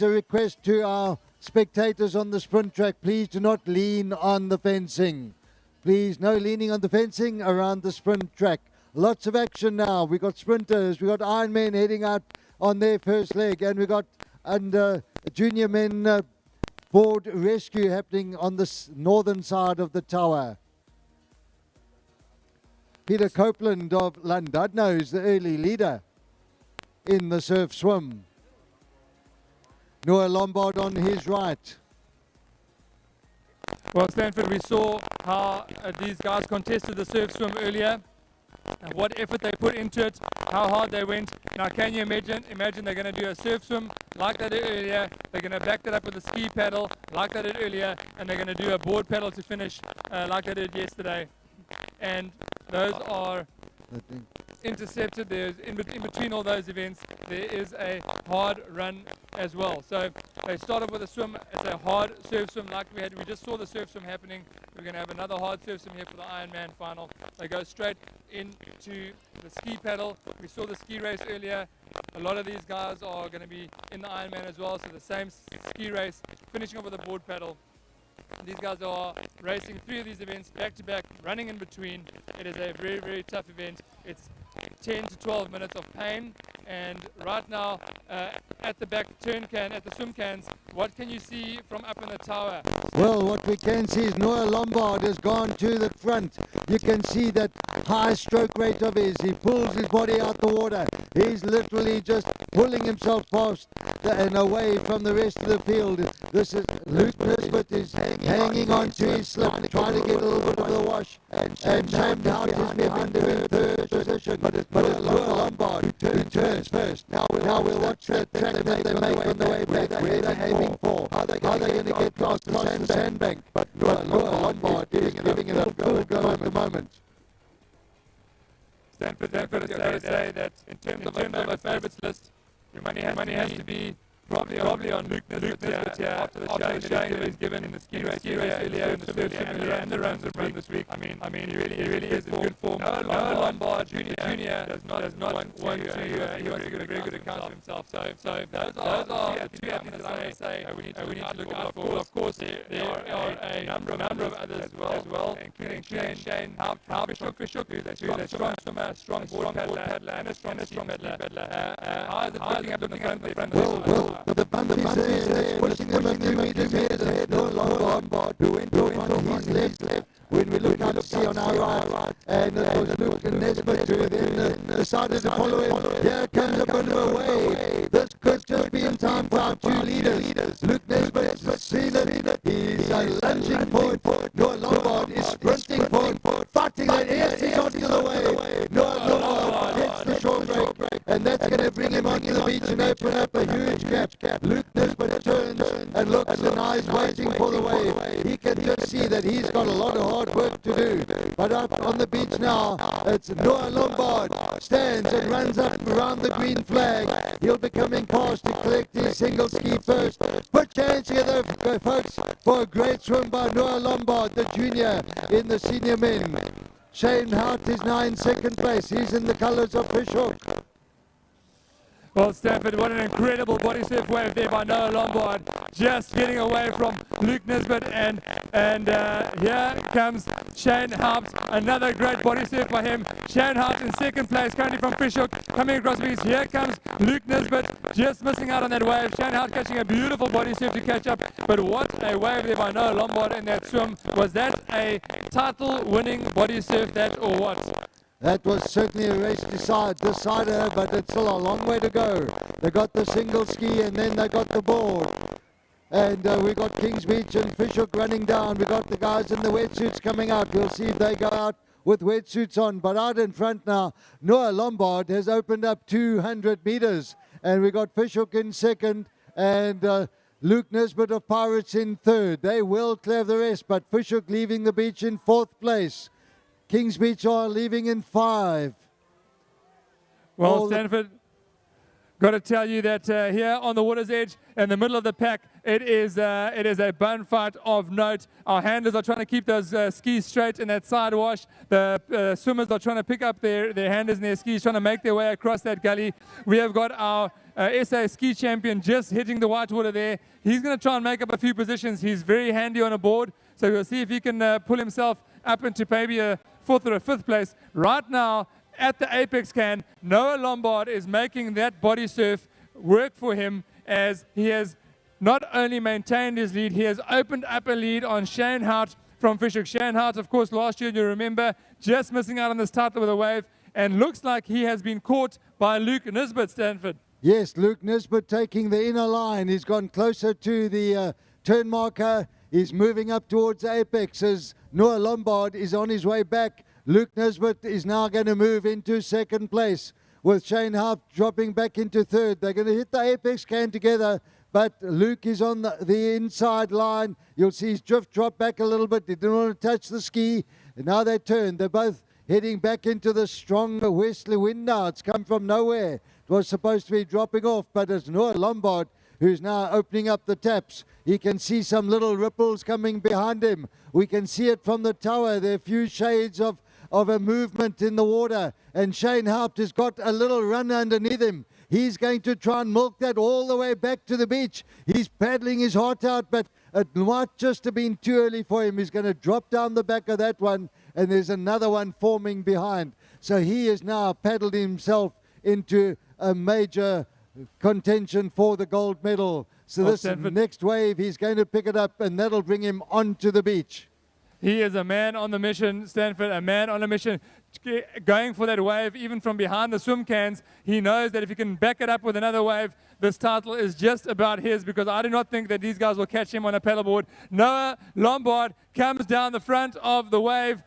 request to our spectators on the sprint track, please do not lean on the fencing. Please, no leaning on the fencing around the sprint track. Lots of action now. We've got sprinters, we've got Ironmen heading out on their first leg, and we've got junior men board rescue happening on the northern side of the tower. Peter Copeland of Llandudno is the early leader in the surf swim. Noah Lombard on his right. Well, Stanford, we saw how these guys contested the surf swim earlier, and what effort they put into it, how hard they went. Now, can you imagine they're going to do a surf swim like they did earlier, they're going to back that up with a ski paddle like they did earlier, and they're going to do a board paddle to finish like they did yesterday. And those are intercepted. There's in between all those events, there is a hard run as well. So They start off with a swim. It's a hard surf swim like we had. We just saw the surf swim happening. We're going to have another hard surf swim here for the Ironman final. They go straight into the ski paddle. We saw the ski race earlier. A lot of these guys are going to be in the Ironman as well. So the same ski race, finishing off with a board paddle. These guys are racing 3 of these events back to back, running in between. It is a very, very tough event. It's 10 to 12 minutes of pain. And right now, at the back at the swim cans, what can you see from up in the tower? Well, what we can see is Noah Lombard has gone to the front. You can see that high stroke rate of his. He pulls his body out the water. He's literally just pulling himself past and away from the rest of the field. This is Luke Nisbet is hanging on to his slip, trying to get a little bit of the wash. And Shane Hart is behind him in third position. But it's Noah Lombard who turns first. Now we'll watch that track that they make on the way back. Where they're aiming for. How they're going to get past the sandbank. But Noah Lombard is giving it a full go at the moment. Stanford is going to say that in terms of a favourites list, your money has to be probably on Luke Nisbet here after the showing that he's given in the ski race earlier in the surf simulator and the runs this week. I mean, he really is in good form. Noah Lombard Junior does not want to. He wants to give a very good account of himself. So those are the 2 athletes that I would say we need to look out for. Of course, there are a number of others as well, including Shane Hart, Fishhook, who's a strong swimmer, strong board paddler, and a strong paddler. How is it looking up in the front? The bumpy is pushing them a few meters ahead of Noah Lombard, who went on his left. When we look out to see on our right, and it was Luke Nisbet who then decided to follow him. Here comes a bit of a wave. This could just be in time for our 2 leaders. Luke Nisbet has seen it. He's lunging forward. Noah Lombard is sprinting forward, fighting that he's onto the wave. Noah Lombard gets the short break, and that's going to bring him onto the beach and open up a huge gap. Luke Nisbet turns and looks, and now he's waiting for the wave. He can just see that he's got a lot of hard work to do. But up on the beach now, it's Noah Lombard stands and runs up around the green flag. He'll be coming past to collect his single ski first. Put your hands together, folks, for a great swim by Noah Lombard, the junior in the senior men. Shane Hart is now in 2nd place. He's in the colours of Fishhook. Well, Stanford, what an incredible body surf wave there by Noah Lombard, just getting away from Luke Nisbet, and here comes Shane Hart, another great body surf by him. Shane Hart in 2nd place, currently from Fishhook, coming across the beach. Here comes Luke Nisbet, just missing out on that wave. Shane Hart catching a beautiful body surf to catch up, but what a wave there by Noah Lombard in that swim. Was that a title-winning body surf, that, or what? That was certainly a race decider, but it's still a long way to go. They got the single ski and then they got the board. And we got Kings Beach and Fishhook running down. We got the guys in the wetsuits coming out. We'll see if they go out with wetsuits on. But out in front now, Noah Lombard has opened up 200 meters. And we got Fishhook in 2nd and Luke Nisbet of Pirates in 3rd. They will clear the rest, but Fishhook leaving the beach in 4th place. Kings Beach are leaving in 5. Well, Stanford, got to tell you that here on the water's edge, in the middle of the pack, it is a bun fight of note. Our handlers are trying to keep those skis straight in that side wash. The swimmers are trying to pick up their handlers and their skis, trying to make their way across that gully. We have got our SA ski champion just hitting the white water there. He's going to try and make up a few positions. He's very handy on a board, so we'll see if he can pull himself up into maybe a 4th or a 5th place. Right now, at the apex can, Noah Lombard is making that body surf work for him, as he has not only maintained his lead, he has opened up a lead on Shane Hart from Fishhook. Shane Hart, of course, last year, you remember, just missing out on this title with a wave, and looks like he has been caught by Luke Nisbet, Stanford. Yes, Luke Nisbet taking the inner line. He's gone closer to the turn marker. He's moving up towards the apex as Noah Lombard is on his way back. Luke Nisbet is now going to move into 2nd place with Shane Hart dropping back into 3rd. They're going to hit the apex can together, but Luke is on the inside line. You'll see his drift drop back a little bit. He didn't want to touch the ski. And now they turn. They're both heading back into the strong westerly wind now. It's come from nowhere. It was supposed to be dropping off, but it's Noah Lombard who's now opening up the taps. He can see some little ripples coming behind him. We can see it from the tower. There are a few shades of a movement in the water. And Shane Haupt has got a little run underneath him. He's going to try and milk that all the way back to the beach. He's paddling his heart out, but it might just have been too early for him. He's going to drop down the back of that one, and there's another one forming behind. So he has now paddled himself into a major contention for the gold medal. So this next wave, he's going to pick it up, and that'll bring him onto the beach. He is a man on the mission, Stanford, a man on a mission, going for that wave, even from behind the swim cans. He knows that if he can back it up with another wave, this title is just about his, because I do not think that these guys will catch him on a paddleboard. Noah Lombard comes down the front of the wave.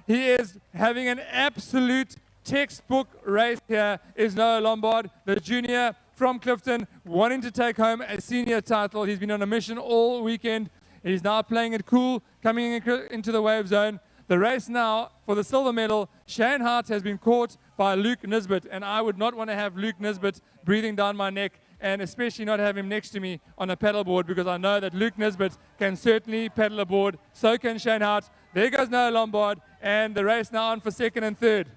He is having an absolute textbook race here, is Noah Lombard, the junior from Clifton, wanting to take home a senior title. He's been on a mission all weekend. He's now playing it cool, coming into the wave zone. The race now for the silver medal, Shane Hart has been caught by Luke Nisbet, and I would not want to have Luke Nisbet breathing down my neck, and especially not have him next to me on a paddleboard, because I know that Luke Nisbet can certainly paddle a board. So can Shane Hart. There goes Noah Lombard, and the race now on for second and third.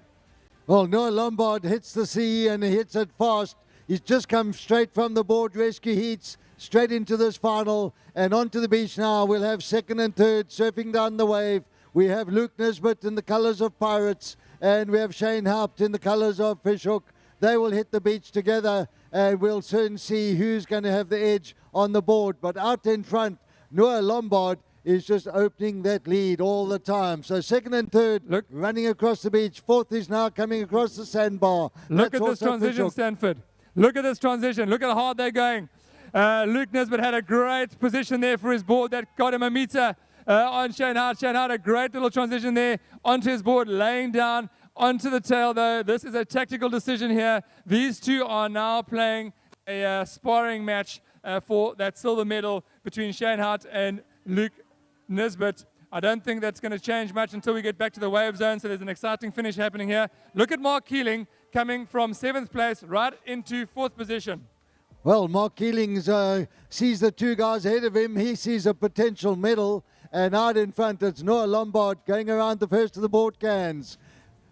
Well, Noah Lombard hits the sea, and he hits it fast. He's just come straight from the board rescue heats, straight into this final, and onto the beach now. We'll have second and third surfing down the wave. We have Luke Nisbet in the colors of Pirates, and we have Shane Haupt in the colors of Fishhook. They will hit the beach together, and we'll soon see who's going to have the edge on the board. But out in front, Noah Lombard is just opening that lead all the time. So second and third, running across the beach. Fourth is now coming across the sandbar. Look at this transition, Stanford. Look at this transition. Look how hard they're going. Luke Nisbet had a great position there for his board that got him a meter on Shane Hart. Shane Hart, a great little transition there onto his board, laying down onto the tail, though. This is a tactical decision here. These two are now playing a sparring match for that silver medal between Shane Hart and Luke Nisbet. I don't think that's going to change much until we get back to the wave zone, so there's an exciting finish happening here. Look at Mark Keeling coming from 7th place right into 4th position. Well, Mark Keeling sees the two guys ahead of him. He sees a potential medal. And out in front, it's Noah Lombard going around the first of the board cans.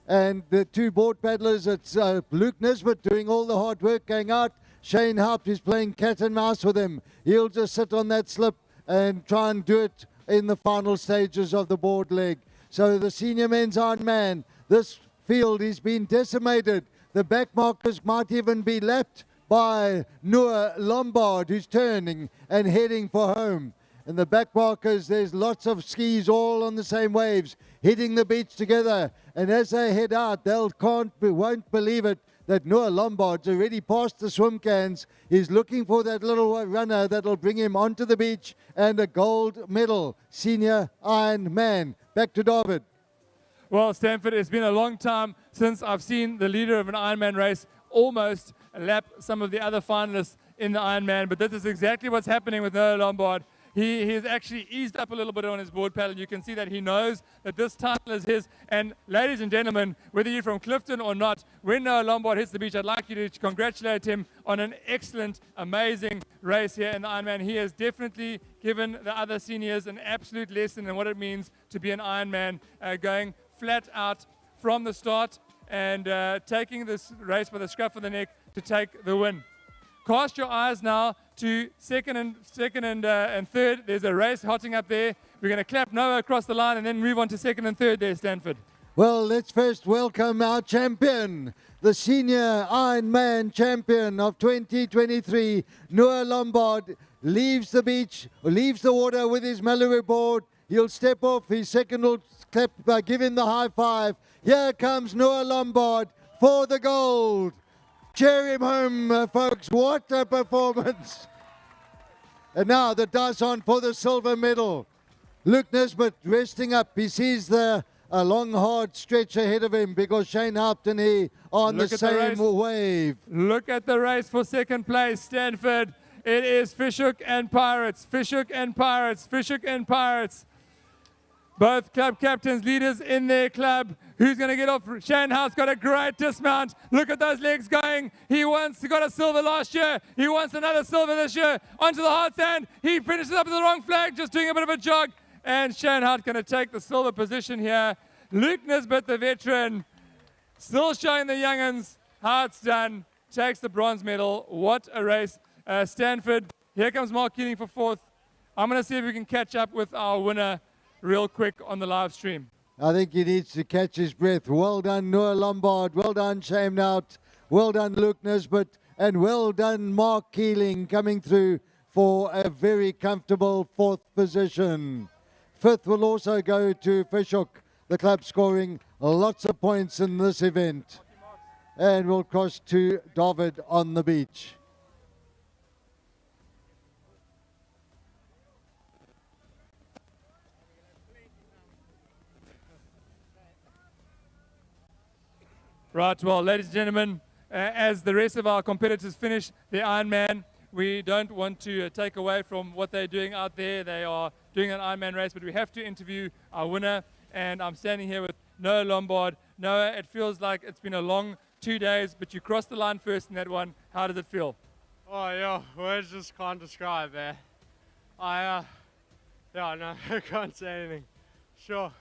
And the two board paddlers, it's Luke Nisbet doing all the hard work going out. Shane Haupt is playing cat and mouse with him. He'll just sit on that slip and try and do it in the final stages of the board leg. So the senior men's Ironman, this field is been decimated. The back markers might even be lapped by Noah Lombard, who's turning and heading for home. And the back markers, there's lots of skis all on the same waves, hitting the beach together. And as they head out, won't believe it that Noah Lombard's already past the swim cans. He's looking for that little runner that'll bring him onto the beach and a gold medal, senior Ironman. Back to David. Well, Stanford, it's been a long time since I've seen the leader of an Ironman race almost lap some of the other finalists in the Ironman, but this is exactly what's happening with Noah Lombard. He has actually eased up a little bit on his board paddle. You can see that he knows that this title is his. And ladies and gentlemen, whether you're from Clifton or not, when Noah Lombard hits the beach, I'd like you to congratulate him on an excellent, amazing race here in the Ironman. He has definitely given the other seniors an absolute lesson in what it means to be an Ironman, going flat out from the start and taking this race by the scruff of the neck to take the win. Cast your eyes now to second and third. There's a race hotting up there. We're going to clap Noah across the line and then move on to second and third there, Stanford. Well, let's first welcome our champion, the senior Ironman champion of 2023, Noah Lombard, leaves the beach, leaves the water with his Mallory board. He'll step off. His second will clap, give him the high five. Here comes Noah Lombard for the gold. Cheer him home, folks. What a performance. And now the dice on for the silver medal. Luke Nisbet resting up. He sees a long, hard stretch ahead of him because Shane Haupt and he are on the same wave. Look at the race for second place, Stanford. It is Fishhook and Pirates. Fishhook and Pirates. Fishhook and Pirates. Both club captains, leaders in their club. Who's going to get off? Shane House got a great dismount. Look at those legs going. He got a silver last year. He wants another silver this year. Onto the hard stand. He finishes up with the wrong flag, just doing a bit of a jog. And Shane Hart going to take the silver position here. Luke Nisbet, the veteran, still showing the young'uns how it's done. Takes the bronze medal. What a race. Stanford, here comes Mark Keeling for fourth. I'm going to see if we can catch up with our winner real quick on the live stream. I think he needs to catch his breath. Well done, Noah Lombard. Well done, Shane Hout. Well done, Luke Nisbet. And well done, Mark Keeling, coming through for a very comfortable fourth position. Fifth will also go to Fishhook, the club scoring lots of points in this event. And we'll cross to David on the beach. Right, well, ladies and gentlemen, as the rest of our competitors finish the Ironman, we don't want to take away from what they're doing out there. They are doing an Ironman race, but we have to interview our winner. And I'm standing here with Noah Lombard. Noah, it feels like it's been a long 2 days, but you crossed the line first in that one. How does it feel? Oh, yeah, words just can't describe that. Yeah, no, I can't say anything. Sure.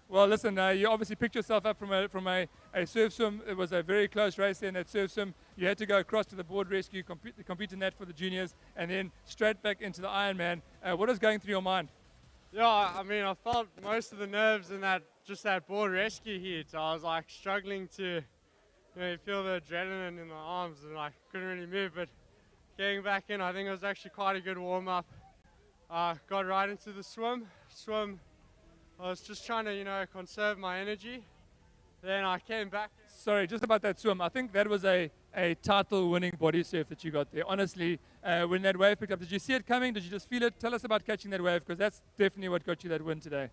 Well, listen, you obviously picked yourself up from a surf swim. It was a very close race there in that surf swim. You had to go across to the board rescue, compete in that for the juniors, and then straight back into the Ironman. What is going through your mind? Yeah, I mean, I felt most of the nerves in that board rescue heat. I was like struggling to, you feel the adrenaline in my arms and like couldn't really move. But getting back in, I think it was actually quite a good warm up. Got right into the swim. I was just trying to, conserve my energy. Then I came back. Sorry, just about that swim. I think that was a title-winning body surf that you got there. Honestly, when that wave picked up, did you see it coming? Did you just feel it? Tell us about catching that wave, because that's definitely what got you that win today.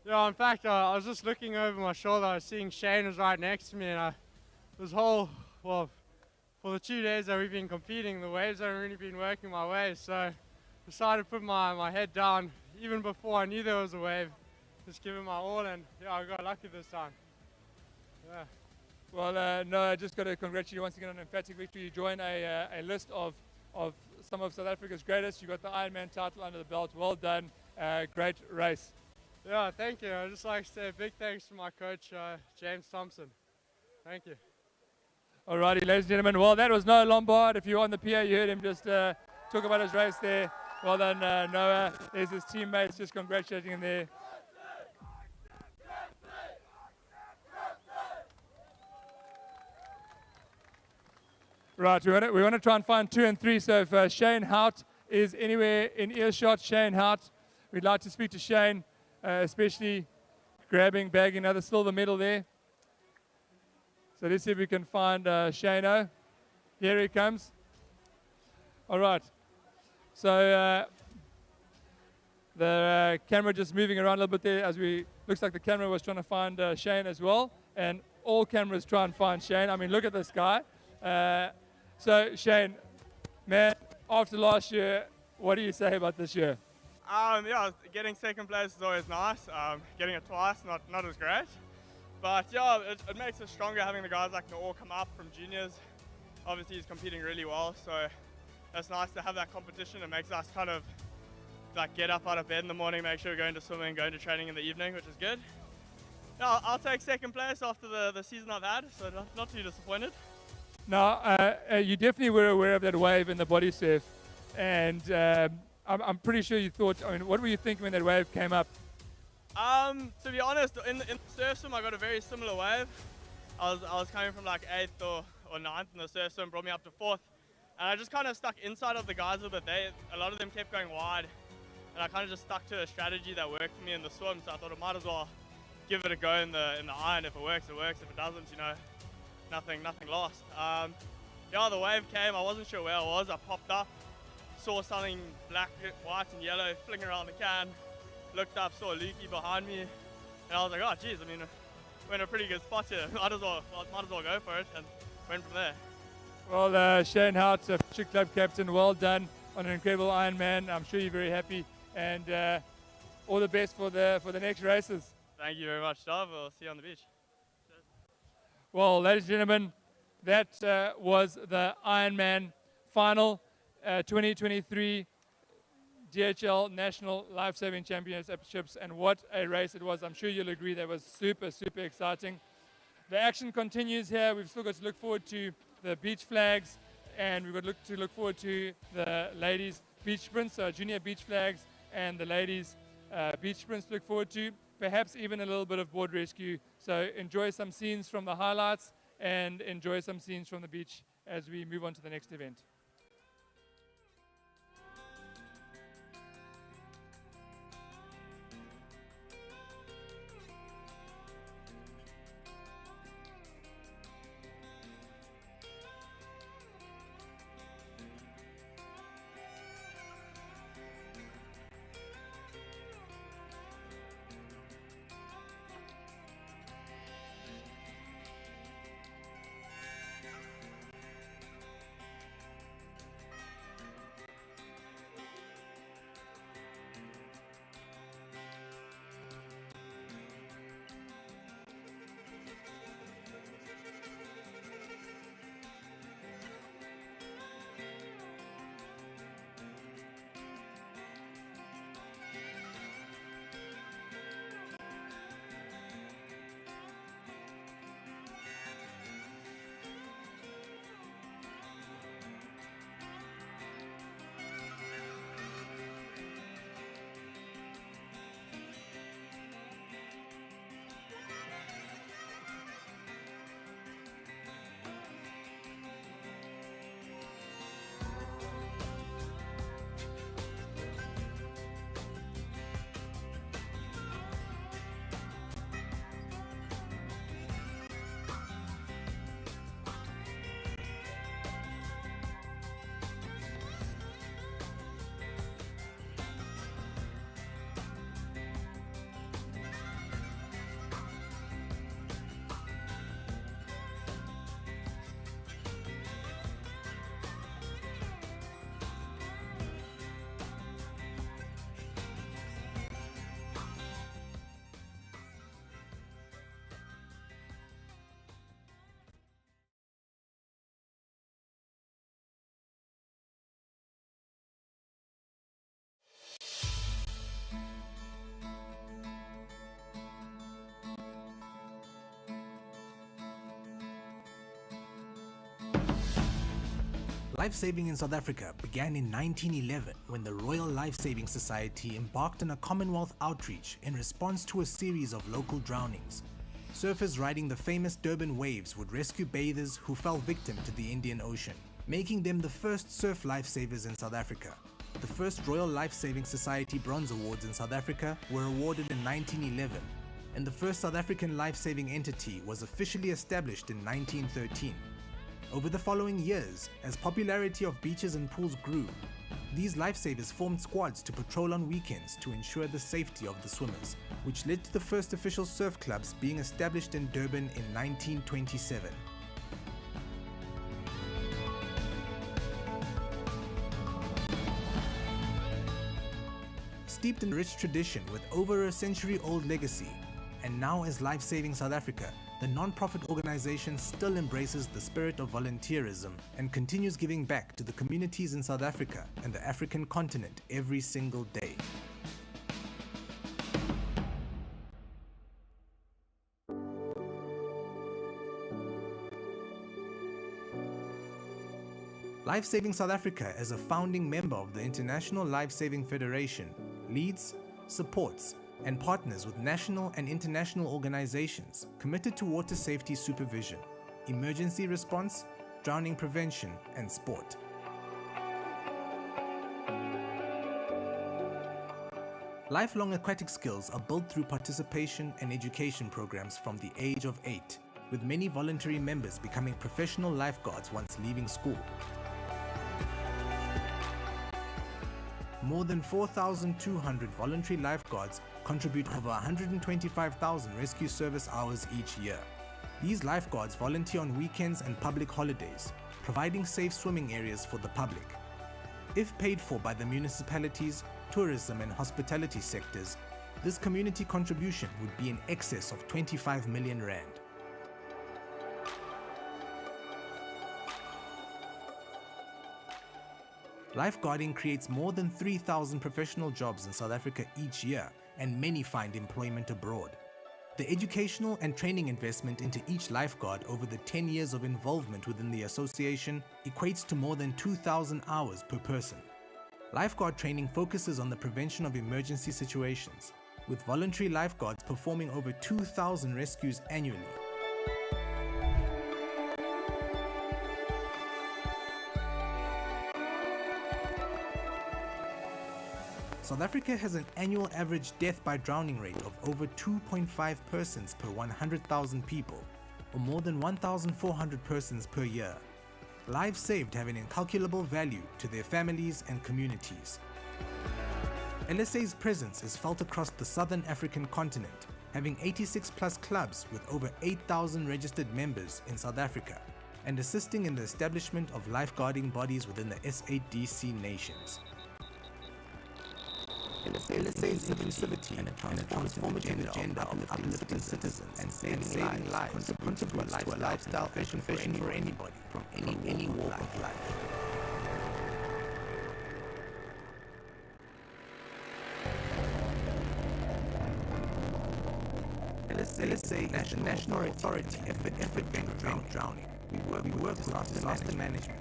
Yeah, in fact, I was just looking over my shoulder. I was seeing Shane was right next to me, and for the 2 days that we've been competing, the waves haven't really been working my way. So I decided to put my head down even before I knew there was a wave. Just giving my all, and yeah, I got lucky this time. Yeah. Well, no, I just got to congratulate you once again on an emphatic victory. You joined a list of some of South Africa's greatest. You got the Ironman title under the belt. Well done. Great race. Yeah, thank you. I'd just like to say a big thanks to my coach, James Thompson. Thank you. Alrighty, ladies and gentlemen. Well, that was Noah Lombard. If you're on the PA, you heard him just talk about his race there. Well done, Noah. There's his teammates just congratulating him there. Right, we want to try and find 2 and 3. So if Shane Hout is anywhere in earshot, Shane Hout, we'd like to speak to Shane, especially bagging another silver medal there. So let's see if we can find Shane-O. Here he comes. All right. So the camera just moving around a little bit there looks like the camera was trying to find Shane as well. And all cameras try and find Shane. I mean, look at this guy. So, Shane, man, after last year, what do you say about this year? Yeah, getting second place is always nice. Getting it twice, not as great. But yeah, it makes us stronger having the guys like Noor come up from juniors. Obviously, he's competing really well, so it's nice to have that competition. It makes us kind of like get up out of bed in the morning, make sure we're going to swimming, going to training in the evening, which is good. Yeah, I'll take second place after the season I've had, so not too disappointed. Now, you definitely were aware of that wave in the body surf, and I'm pretty sure you thought, I mean, what were you thinking when that wave came up? To be honest, in the surf swim I got a very similar wave. I was coming from like 8th or 9th in the surf swim, brought me up to 4th, and I just kind of stuck inside of the guys a bit. A lot of them kept going wide, and I kind of just stuck to a strategy that worked for me in the swim, so I thought I might as well give it a go in the iron. If it works, it works. If it doesn't, nothing lost. Yeah, the wave came. I wasn't sure where I was. I popped up, saw something black, white, and yellow flinging around the can. Looked up, saw Lukey behind me, and I was like, oh, geez. I mean, we're in a pretty good spot here. Might as well go for it, and went from there. Well, Shane Hout, club captain, well done on an incredible Ironman. I'm sure you're very happy, and all the best for the next races. Thank you very much, Dov. We'll see you on the beach. Well, ladies and gentlemen, that was the Ironman final 2023 DHL National Lifesaving Championships, and what a race it was. I'm sure you'll agree that was super, super exciting. The action continues here. We've still got to look forward to the beach flags, and we've got to look forward to the ladies beach sprints, so junior beach flags and the ladies beach sprints to look forward to, perhaps even a little bit of board rescue. So enjoy some scenes from the highlights and enjoy some scenes from the beach as we move on to the next event. Lifesaving in South Africa began in 1911 when the Royal Lifesaving Society embarked on a Commonwealth outreach in response to a series of local drownings. Surfers riding the famous Durban waves would rescue bathers who fell victim to the Indian Ocean, making them the first surf lifesavers in South Africa. The first Royal Lifesaving Society Bronze Awards in South Africa were awarded in 1911, and the first South African lifesaving entity was officially established in 1913. Over the following years, as popularity of beaches and pools grew, these lifesavers formed squads to patrol on weekends to ensure the safety of the swimmers, which led to the first official surf clubs being established in Durban in 1927. Steeped in rich tradition with over a century-old legacy, and now as Lifesaving South Africa, the non-profit organization still embraces the spirit of volunteerism and continues giving back to the communities in South Africa and the African continent every single day. Lifesaving South Africa, as a founding member of the International Lifesaving Federation, leads, supports, and partners with national and international organizations committed to water safety supervision, emergency response, drowning prevention, and sport. Lifelong aquatic skills are built through participation and education programs from the age of 8, with many voluntary members becoming professional lifeguards once leaving school. More than 4,200 voluntary lifeguards contribute over 125,000 rescue service hours each year. These lifeguards volunteer on weekends and public holidays, providing safe swimming areas for the public. If paid for by the municipalities, tourism and hospitality sectors, This community contribution would be in excess of 25 million rand. Lifeguarding creates more than 3,000 professional jobs in South Africa each year, and many find employment abroad. The educational and training investment into each lifeguard over the 10 years of involvement within the association equates to more than 2,000 hours per person. Lifeguard training focuses on the prevention of emergency situations, with voluntary lifeguards performing over 2,000 rescues annually. South Africa has an annual average death by drowning rate of over 2.5 persons per 100,000 people, or more than 1,400 persons per year. Lives saved have an incalculable value to their families and communities. LSA's presence is felt across the southern African continent, having 86 plus clubs with over 8,000 registered members in South Africa, and assisting in the establishment of lifeguarding bodies within the SADC nations. LSA's inclusivity and a transformative agenda of uplifting citizens and saving lives contributes to a lifestyle fashion for anybody from any walk of life. LSA is the national authority for drowning. We work with disaster management,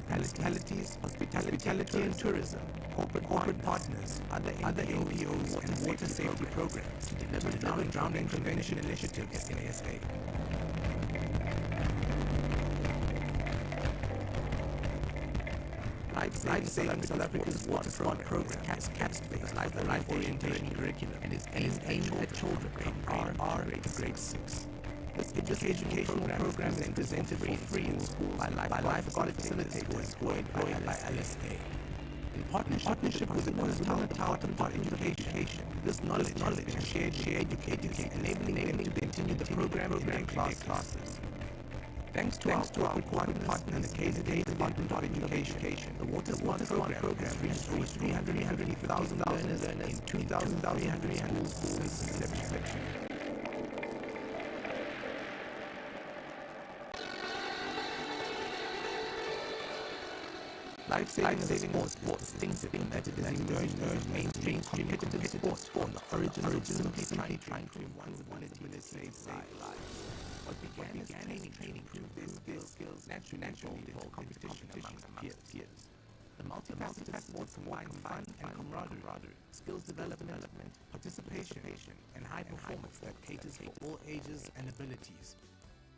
municipalities, hospitality and tourism, corporate partners, other NPOs and water safety programs to deliver drowning prevention initiatives in SA. Lifesaving South Africa's waterfront program has CAPS-based life orientation curriculum and is aimed at children from R to grade 6. This educational program is presented for free in school by lifeguard facilitators employed by LSA. In partnership with the KwaZulu Department of Education, this knowledge has been shared with educators, enabling them to continue the program in their classes. Thanks to our corporate partner in the KZN Department of Education, the Water Smart program has reached 350,000 learners in 2,300 schools since inception. Lifesaving sport is distinctive in that it is emerged mainstream competitive sport from the origin of simply trying to improve ability to save lives. What began as training to improve their skills naturally evolved competition amongst peers. The multifaceted sport combines fun and camaraderie, skills development, participation, and high performance that caters for all ages and abilities.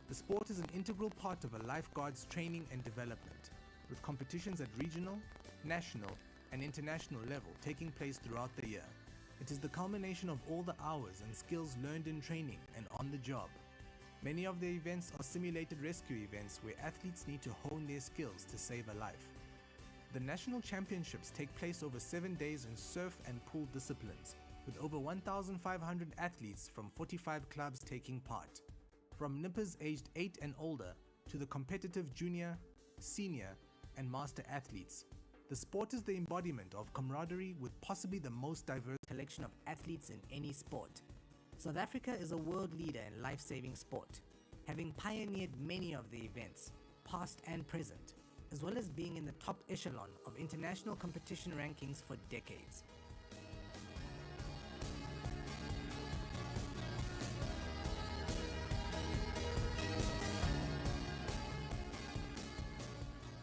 The sport is an integral part of a lifeguard's training and development, with competitions at regional, national, and international level taking place throughout the year. It is the culmination of all the hours and skills learned in training and on the job. Many of the events are simulated rescue events where athletes need to hone their skills to save a life. The national championships take place over 7 days in surf and pool disciplines, with over 1,500 athletes from 45 clubs taking part. From nippers aged 8 and older to the competitive junior, senior, and master athletes. The sport is the embodiment of camaraderie with possibly the most diverse collection of athletes in any sport. South Africa is a world leader in life-saving sport, having pioneered many of the events, past and present, as well as being in the top echelon of international competition rankings for decades.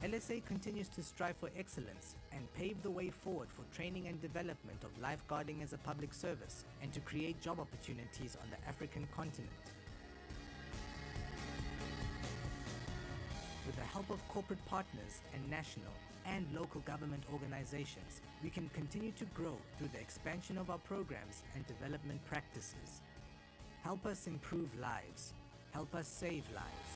LSA continues to strive for excellence and pave the way forward for training and development of lifeguarding as a public service and to create job opportunities on the African continent. With the help of corporate partners and national and local government organizations, we can continue to grow through the expansion of our programs and development practices. Help us improve lives. Help us save lives.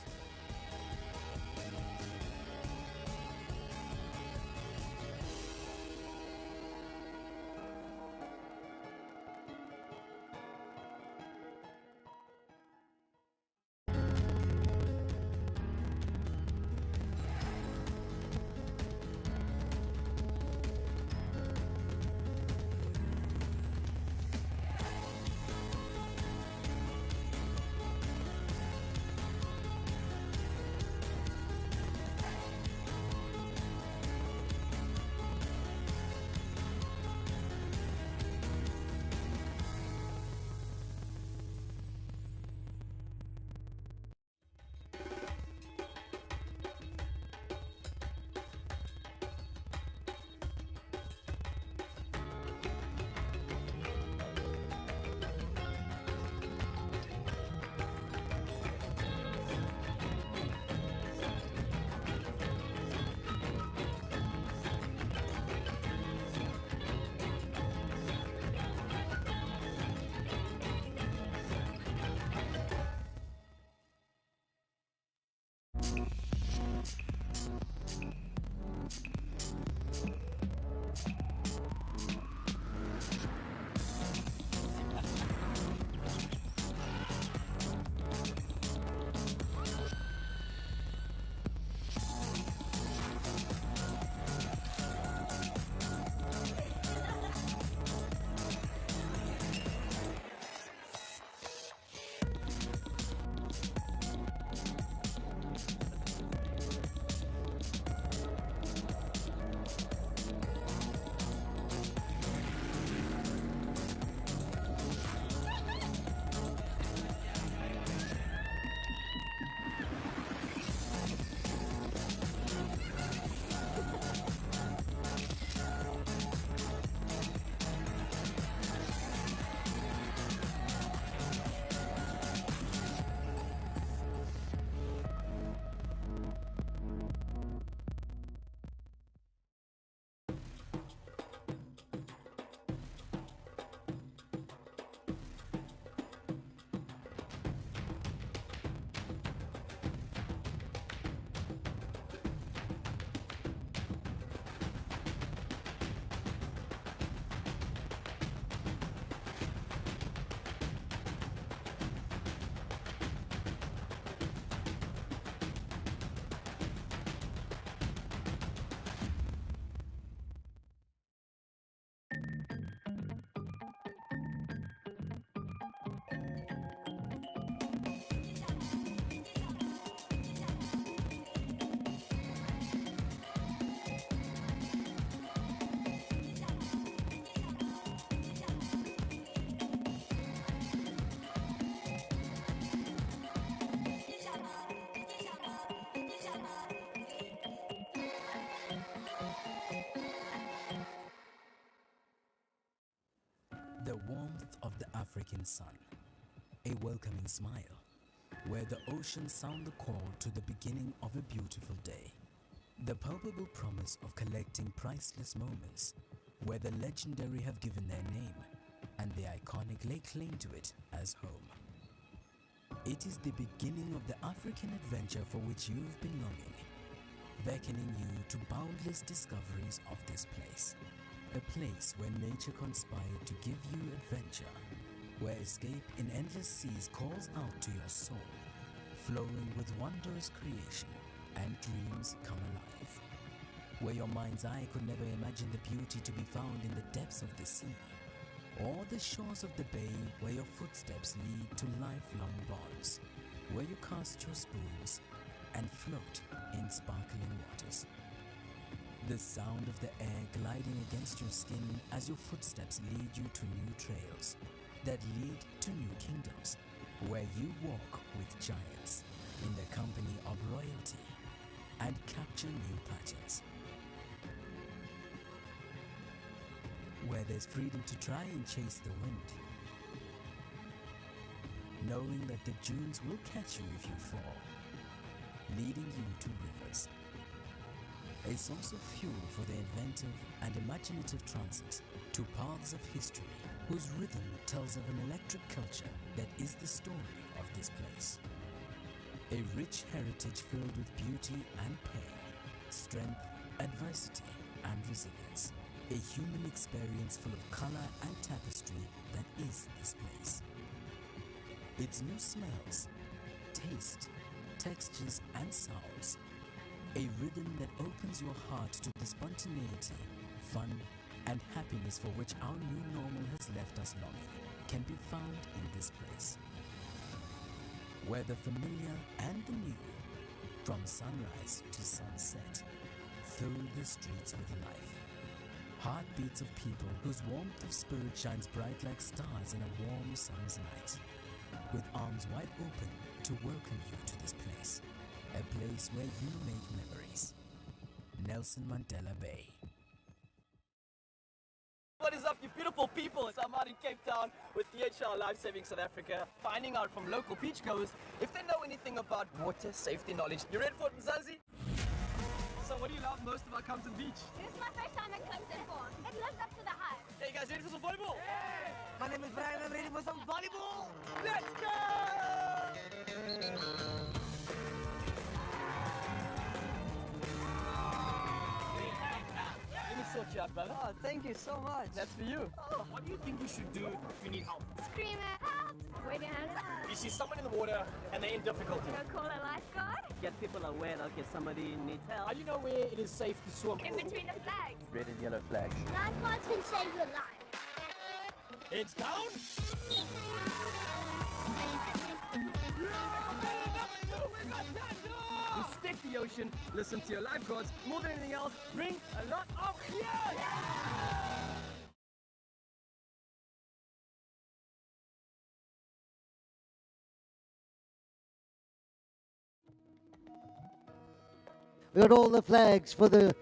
The warmth of the African sun, a welcoming smile, where the oceans sound the call to the beginning of a beautiful day. The palpable promise of collecting priceless moments, where the legendary have given their name, and the iconic lay claim to it as home. It is the beginning of the African adventure for which you've been longing, beckoning you to boundless discoveries of this place. A place where nature conspired to give you adventure, where escape in endless seas calls out to your soul, flowing with wondrous creation and dreams come alive. Where your mind's eye could never imagine the beauty to be found in the depths of the sea, or the shores of the bay where your footsteps lead to lifelong bonds, where you cast your spoons and float in sparkling waters. The sound of the air gliding against your skin as your footsteps lead you to new trails that lead to new kingdoms, where you walk with giants in the company of royalty and capture new patterns. Where there's freedom to try and chase the wind, knowing that the dunes will catch you if you fall, leading you to rivers. A source of fuel for the inventive and imaginative transit to paths of history whose rhythm tells of an electric culture that is the story of this place. A rich heritage filled with beauty and pain, strength, adversity, and resilience. A human experience full of color and tapestry that is this place. Its new smells, taste, textures, and sounds. A rhythm that opens your heart to the spontaneity, fun, and happiness for which our new normal has left us longing can be found in this place. Where the familiar and the new, from sunrise to sunset, fill the streets with life. Heartbeats of people whose warmth of spirit shines bright like stars in a warm summer's night, with arms wide open to welcome you to this place, a place where you make memories. Nelson Mandela Bay. What is up, you beautiful people? So I'm out in Cape Town with DHL Lifesaving South Africa, finding out from local beachgoers if they know anything about water safety knowledge. You ready for it, Mzansi? So what do you love most about Compton Beach? This is my first time at Compton Park. It lives up to the hype. Hey, you guys ready for some volleyball? Hey! My name is Brian, I'm ready for some volleyball. Let's go! Let me sort you out, brother. Oh, thank you so much. That's for you. Oh, what do you think you should do if you need help? Scream it, help! Wave your hands up. You see someone in the water and they're in difficulty. Go call a lifeguard. Get people aware that somebody needs help. How do you know where it is safe to swim? In between the flags. Red and yellow flags. Lifeguards can save your life. It's down. Respect the ocean, listen to your lifeguards. More than anything else, bring a lot of cheers! We got all the flags for the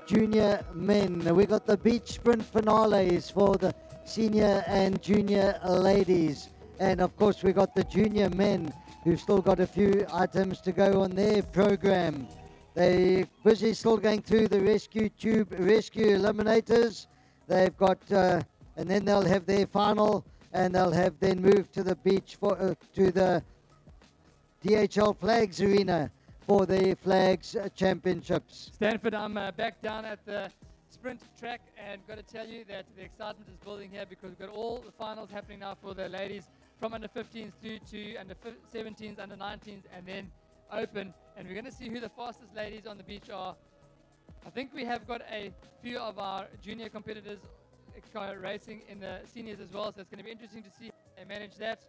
junior men. We got the beach sprint finales for the senior and junior ladies. And of course we got the junior men who've still got a few items to go on their program. They're busy still going through the rescue tube, rescue eliminators. They've got, and then they'll have their final, and they'll have then moved to the beach for to the DHL Flags Arena for the Flags Championships. Stanford, I'm back down at the sprint track, and got to tell you that the excitement is building here because we've got all the finals happening now for the ladies from under 15s through to under 17s, under 19s, and then open. And we're going to see who the fastest ladies on the beach are. I think we have got a few of our junior competitors racing in the seniors as well, so it's going to be interesting to see how they manage that.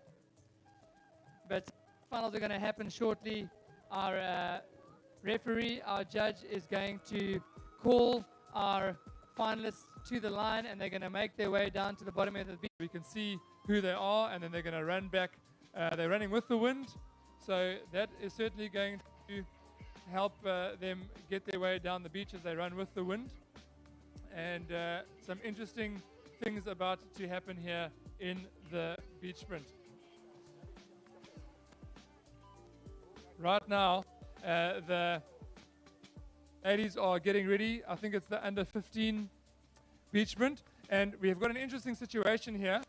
But finals are going to happen shortly. Our referee, our judge, is going to call our finalists to the line, and they're going to make their way down to the bottom of the beach. We can see who they are, and then they're going to run back. They're running with the wind, so that is certainly going to help them get their way down the beach as they run with the wind. And some interesting things about to happen here in the beach sprint. Right now, the ladies are getting ready. I think it's the under 15 beach sprint. And we have got an interesting situation here.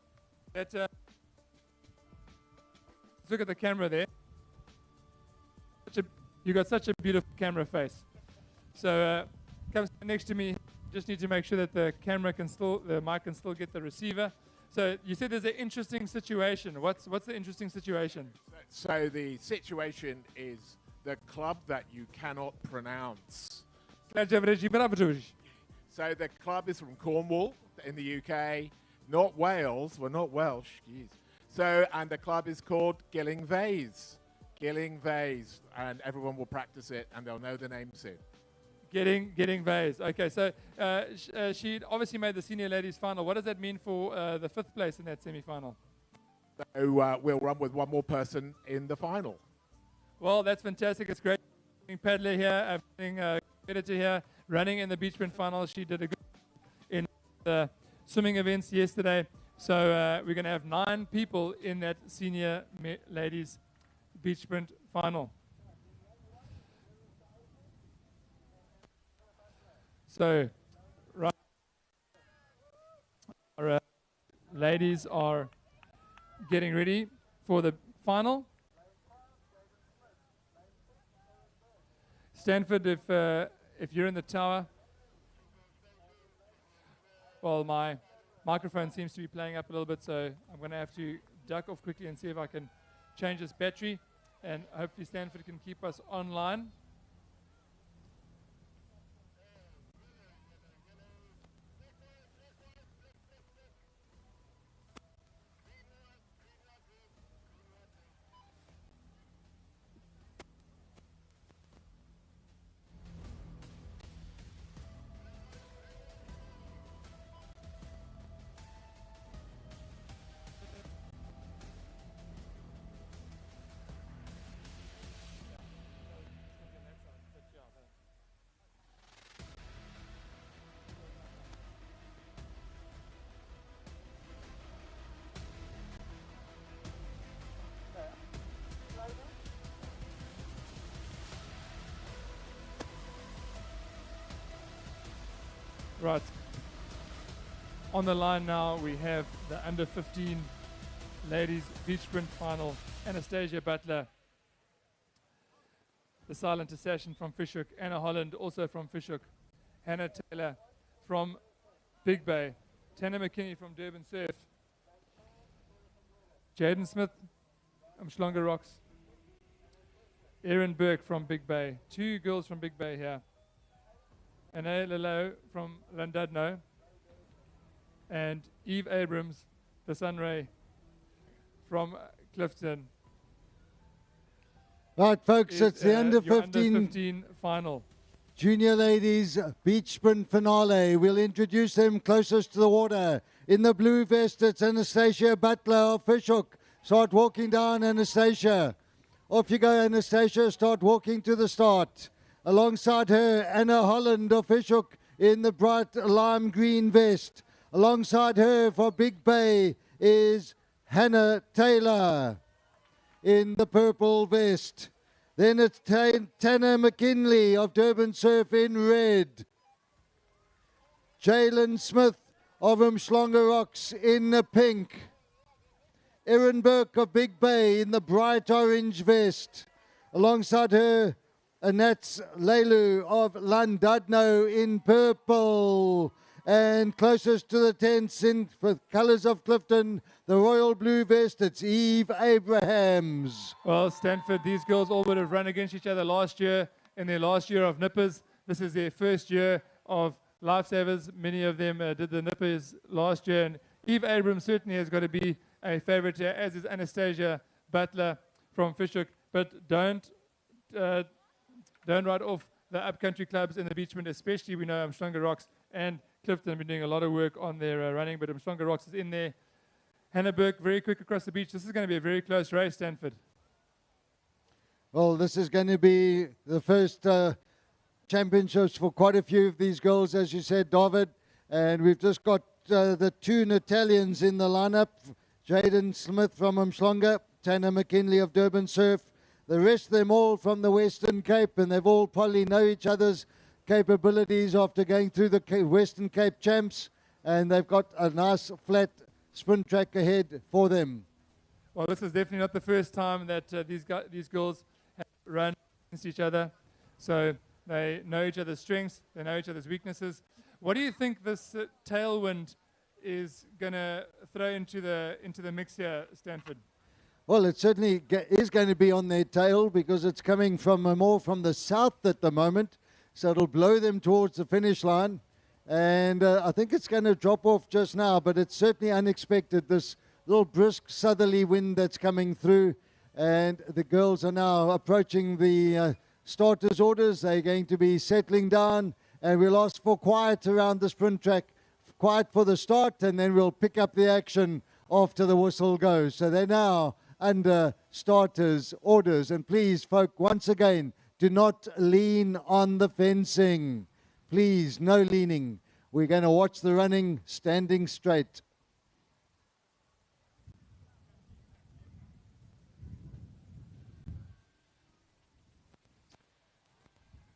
That, let's look at the camera there. You got such a beautiful camera face. So come stand next to me. Just need to make sure that the mic can still get the receiver. So you said there's an interesting situation. What's the interesting situation? So the situation is the club that you cannot pronounce. So the club is from Cornwall in the UK, not Wales. We're not Welsh, jeez. So, and the club is called Gilling Vase. Gilling Vase, and everyone will practice it, and they'll know the name soon. Getting Vase. Okay, so she obviously made the senior ladies final. What does that mean for the 5th place in that semi-final? So we'll run with one more person in the final. Well, that's fantastic. It's great. Paddler here, editor here, running in the beach sprint final. She did a good in the swimming events yesterday. So we're going to have 9 people in that senior ladies beach sprint final. So, right, our ladies are getting ready for the final. Stanford, if you're in the tower, well, my microphone seems to be playing up a little bit, so I'm going to have to duck off quickly and see if I can change this battery, and hopefully Stanford can keep us online. Right. On the line now, we have the under 15 ladies beach sprint final. Anastasia Butler, the silent assassin from Fishhook. Anna Holland, also from Fishhook. Hannah Taylor from Big Bay. Tana McKinney from Durban Surf. Jaden Smith from Schlonga Rocks. Erin Burke from Big Bay. 2 girls from Big Bay here. Anna Lalo from Llandudno, and Eve Abrams, the Sunray, from Clifton. Right, folks, it's the under 15 final. Junior ladies beach sprint finale. We'll introduce them closest to the water. In the blue vest, it's Anastasia Butler of Fishhook. Start walking down, Anastasia. Off you go, Anastasia. Start walking to the start. Alongside her, Anna Holland of Fishhook in the bright lime green vest. Alongside her for Big Bay is Hannah Taylor in the purple vest. Then it's Tana McKinley of Durban Surf in red. Jalen Smith of Umhlanga Rocks in the pink. Erin Burke of Big Bay in the bright orange vest. Alongside her, Anats Leilu of Llandudno in purple. And closest to the tents in the colours of Clifton, the royal blue vest, it's Eve Abrahams. Well, Stanford, these girls all would have run against each other last year, in their last year of nippers. This is their first year of Lifesavers. Many of them did the nippers last year. And Eve Abrahams certainly has got to be a favourite here, as is Anastasia Butler from Fishhook. But don't write off the upcountry clubs in the beach sprint, especially we know Umhlanga Rocks and Clifton have been doing a lot of work on their running, but Umhlanga Rocks is in there. Hannah Burke very quick across the beach. This is going to be a very close race, Stanford. Well, this is going to be the first championships for quite a few of these girls, as you said, David. And we've just got the two Natalians in the lineup, Jaden Smith from Umhlanga, Tanner McKinley of Durban Surf. The rest of them all from the Western Cape, and they've all probably know each other's capabilities after going through the Western Cape champs, and they've got a nice flat sprint track ahead for them. Well, this is definitely not the first time that these girls have run against each other. So they know each other's strengths, they know each other's weaknesses. What do you think this tailwind is going to throw into the mix here, Stanford? Well, it certainly is going to be on their tail because it's coming from more from the south at the moment. So it'll blow them towards the finish line. And I think it's going to drop off just now, but it's certainly unexpected, this little brisk southerly wind that's coming through. And the girls are now approaching the starters' orders. They're going to be settling down, and we'll ask for quiet around the sprint track, quiet for the start, and then we'll pick up the action after the whistle goes. So they're now under starters' orders. And please, folk, once again, do not lean on the fencing. Please, no leaning. We're going to watch the running standing straight.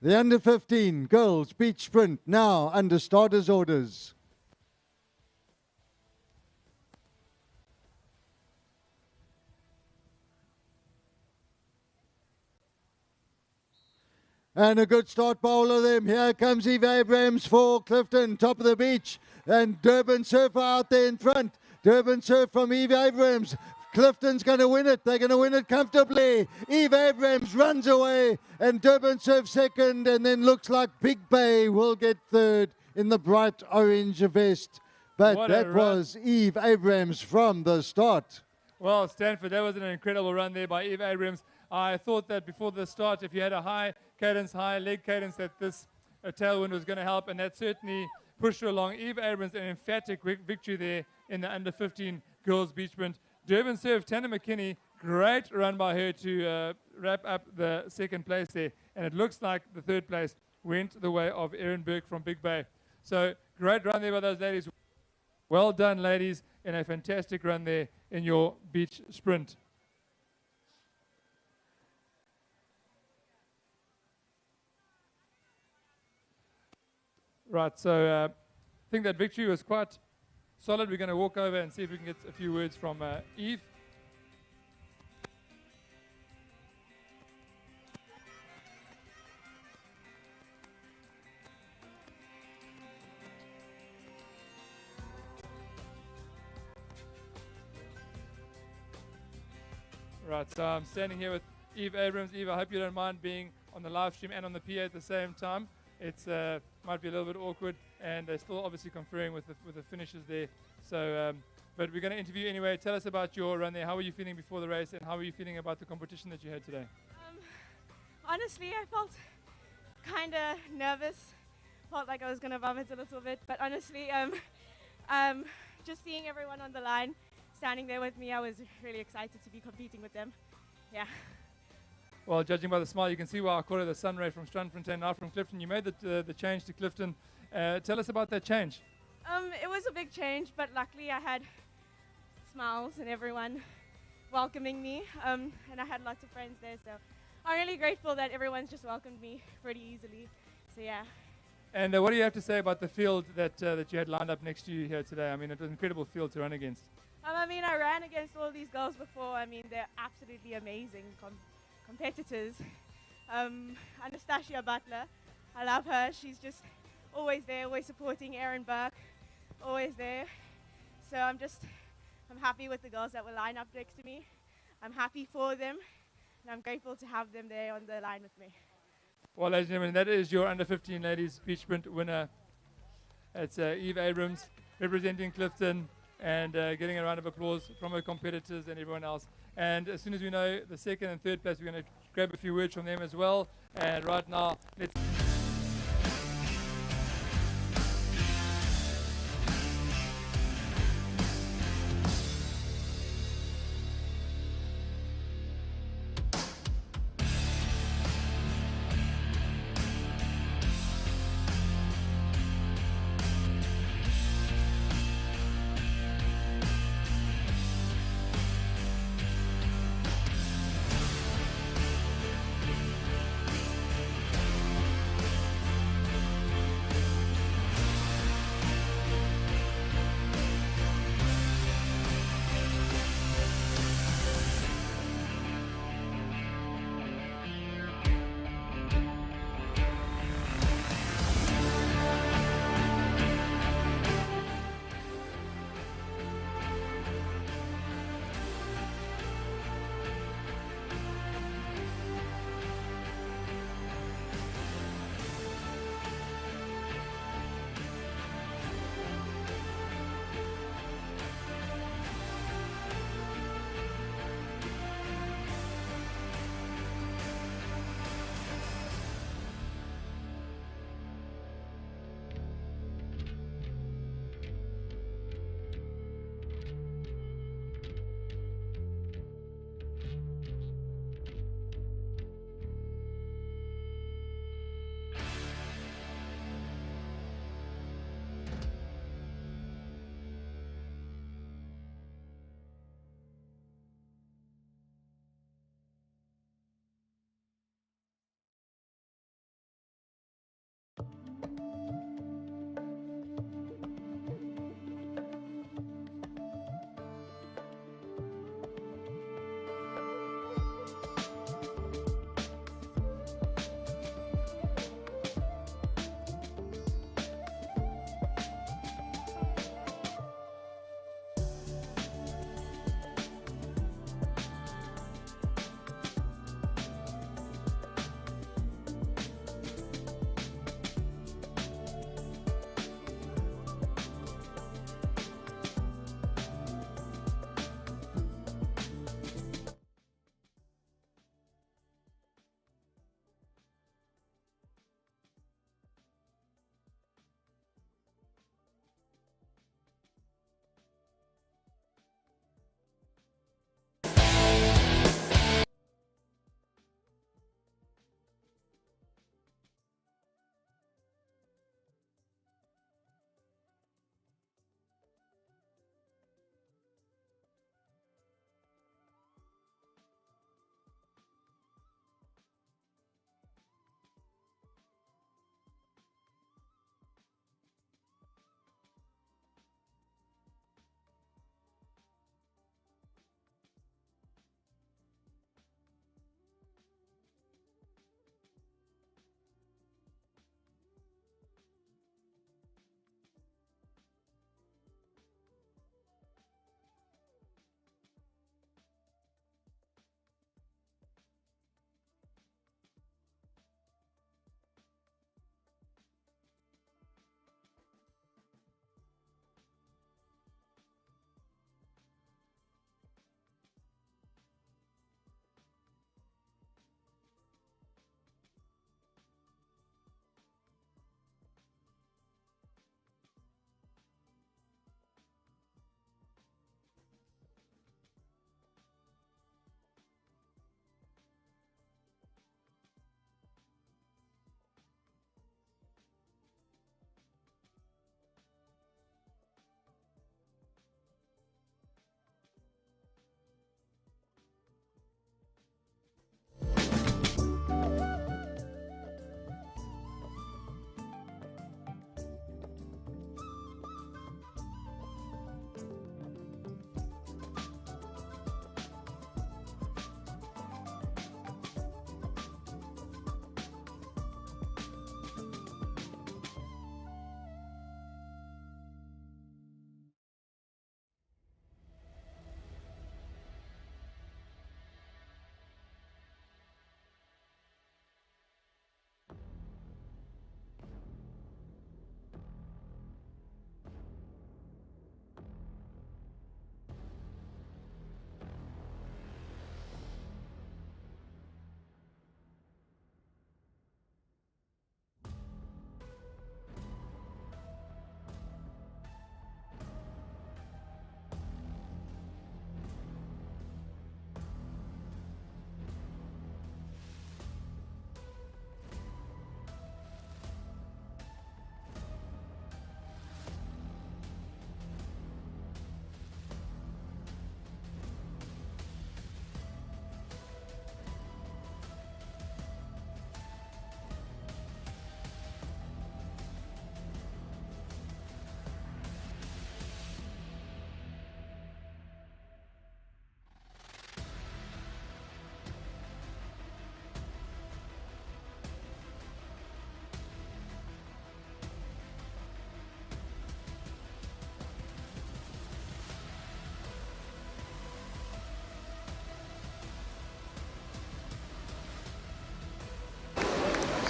The under-15 girls beach sprint now under starters' orders. And a good start by all of them. Here comes Eve Abrams for Clifton, top of the beach. And Durban Surf out there in front. Durban Surf from Eve Abrams. Clifton's going to win it. They're going to win it comfortably. Eve Abrams runs away. And Durban Surf second. And then looks like Big Bay will get third in the bright orange vest. But that was Eve Abrams from the start. Well, Stanford, that was an incredible run there by Eve Abrams. I thought that before the start, if you had a high cadence, high leg cadence, that this tailwind was going to help, and that certainly pushed her along. Eve Abrams, an emphatic victory there in the under-15 girls beach sprint. Durban Surf, Tanner McKinney, great run by her to wrap up the second place there, and it looks like the third place went the way of Erin Burke from Big Bay. So great run there by those ladies. Well done, ladies, and a fantastic run there in your beach sprint. Right, so I think that victory was quite solid. We're going to walk over and see if we can get a few words from Eve. Right, so I'm standing here with Eve Abrams. Eve, I hope you don't mind being on the live stream and on the PA at the same time. It's might be a little bit awkward, and they're still obviously conferring with the finishers there. So, but we're going to interview anyway. Tell us about your run there. How were you feeling before the race, and how were you feeling about the competition that you had today? Honestly, I felt kind of nervous. Felt like I was going to vomit a little bit, but honestly, just seeing everyone on the line, standing there with me, I was really excited to be competing with them. Yeah. Well, judging by the smile, you can see why I call it the Sunray from Strandfontein, now from Clifton. You made the change to Clifton. Tell us about that change. It was a big change, but luckily I had smiles and everyone welcoming me, and I had lots of friends there, so I'm really grateful that everyone's just welcomed me pretty easily. So yeah. And what do you have to say about the field that you had lined up next to you here today? I mean, it was an incredible field to run against. I mean, I ran against all these girls before. I mean, they're absolutely amazing competitors. Anastasia Butler, I love her. She's just always there, always supporting Erin Burke, always there. So I'm happy with the girls that will line up next to me. I'm happy for them, and I'm grateful to have them there on the line with me. Well, ladies and gentlemen, that is your under-15 ladies beach sprint winner. It's Eve Abrams representing Clifton, and getting a round of applause from her competitors and everyone else. And as soon as we know the second and third place, we're going to grab a few words from them as well. And right now, let's...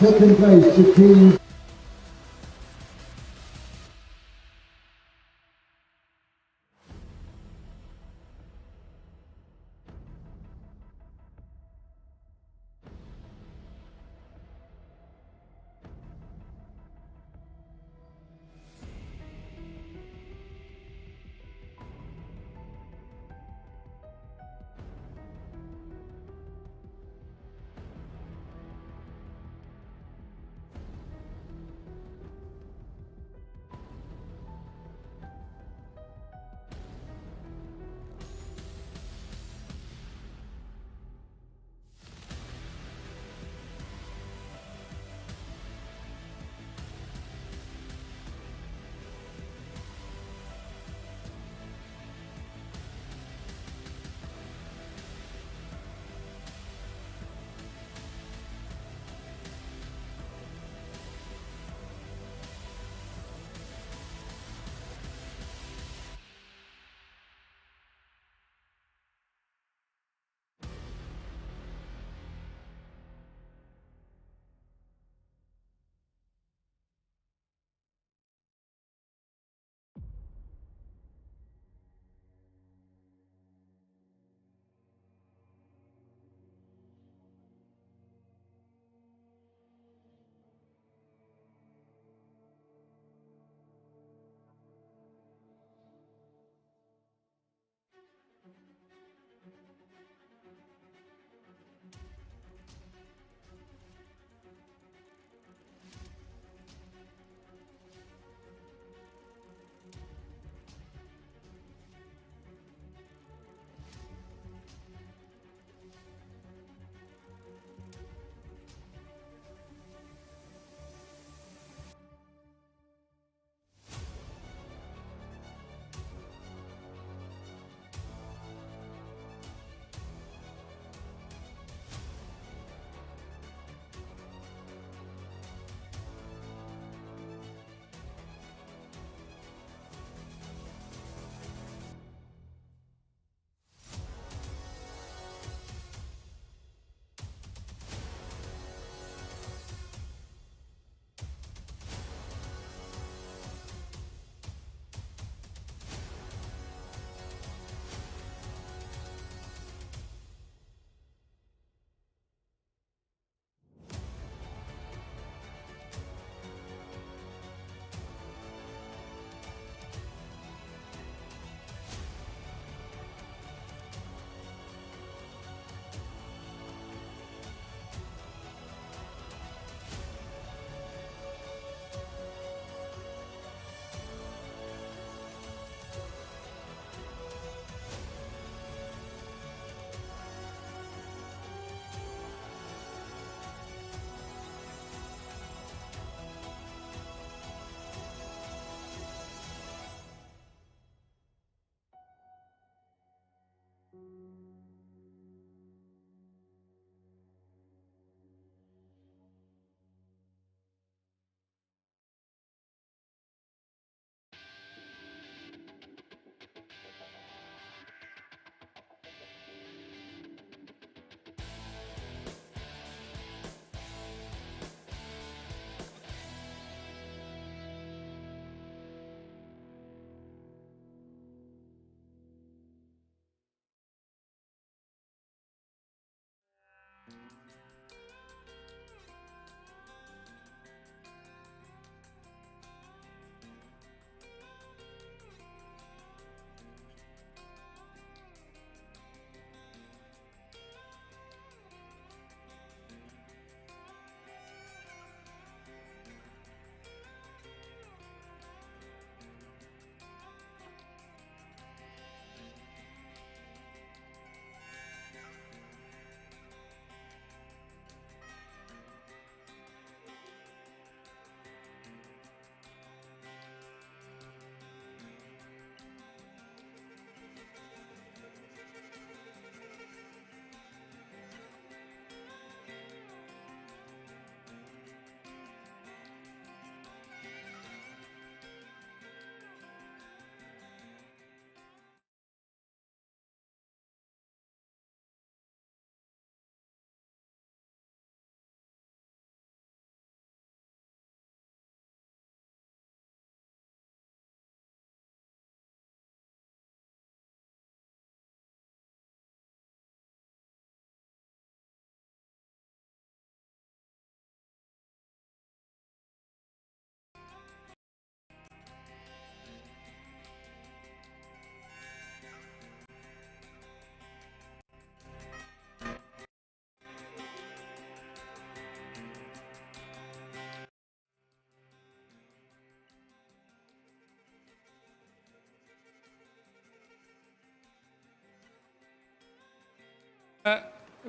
Second place to Team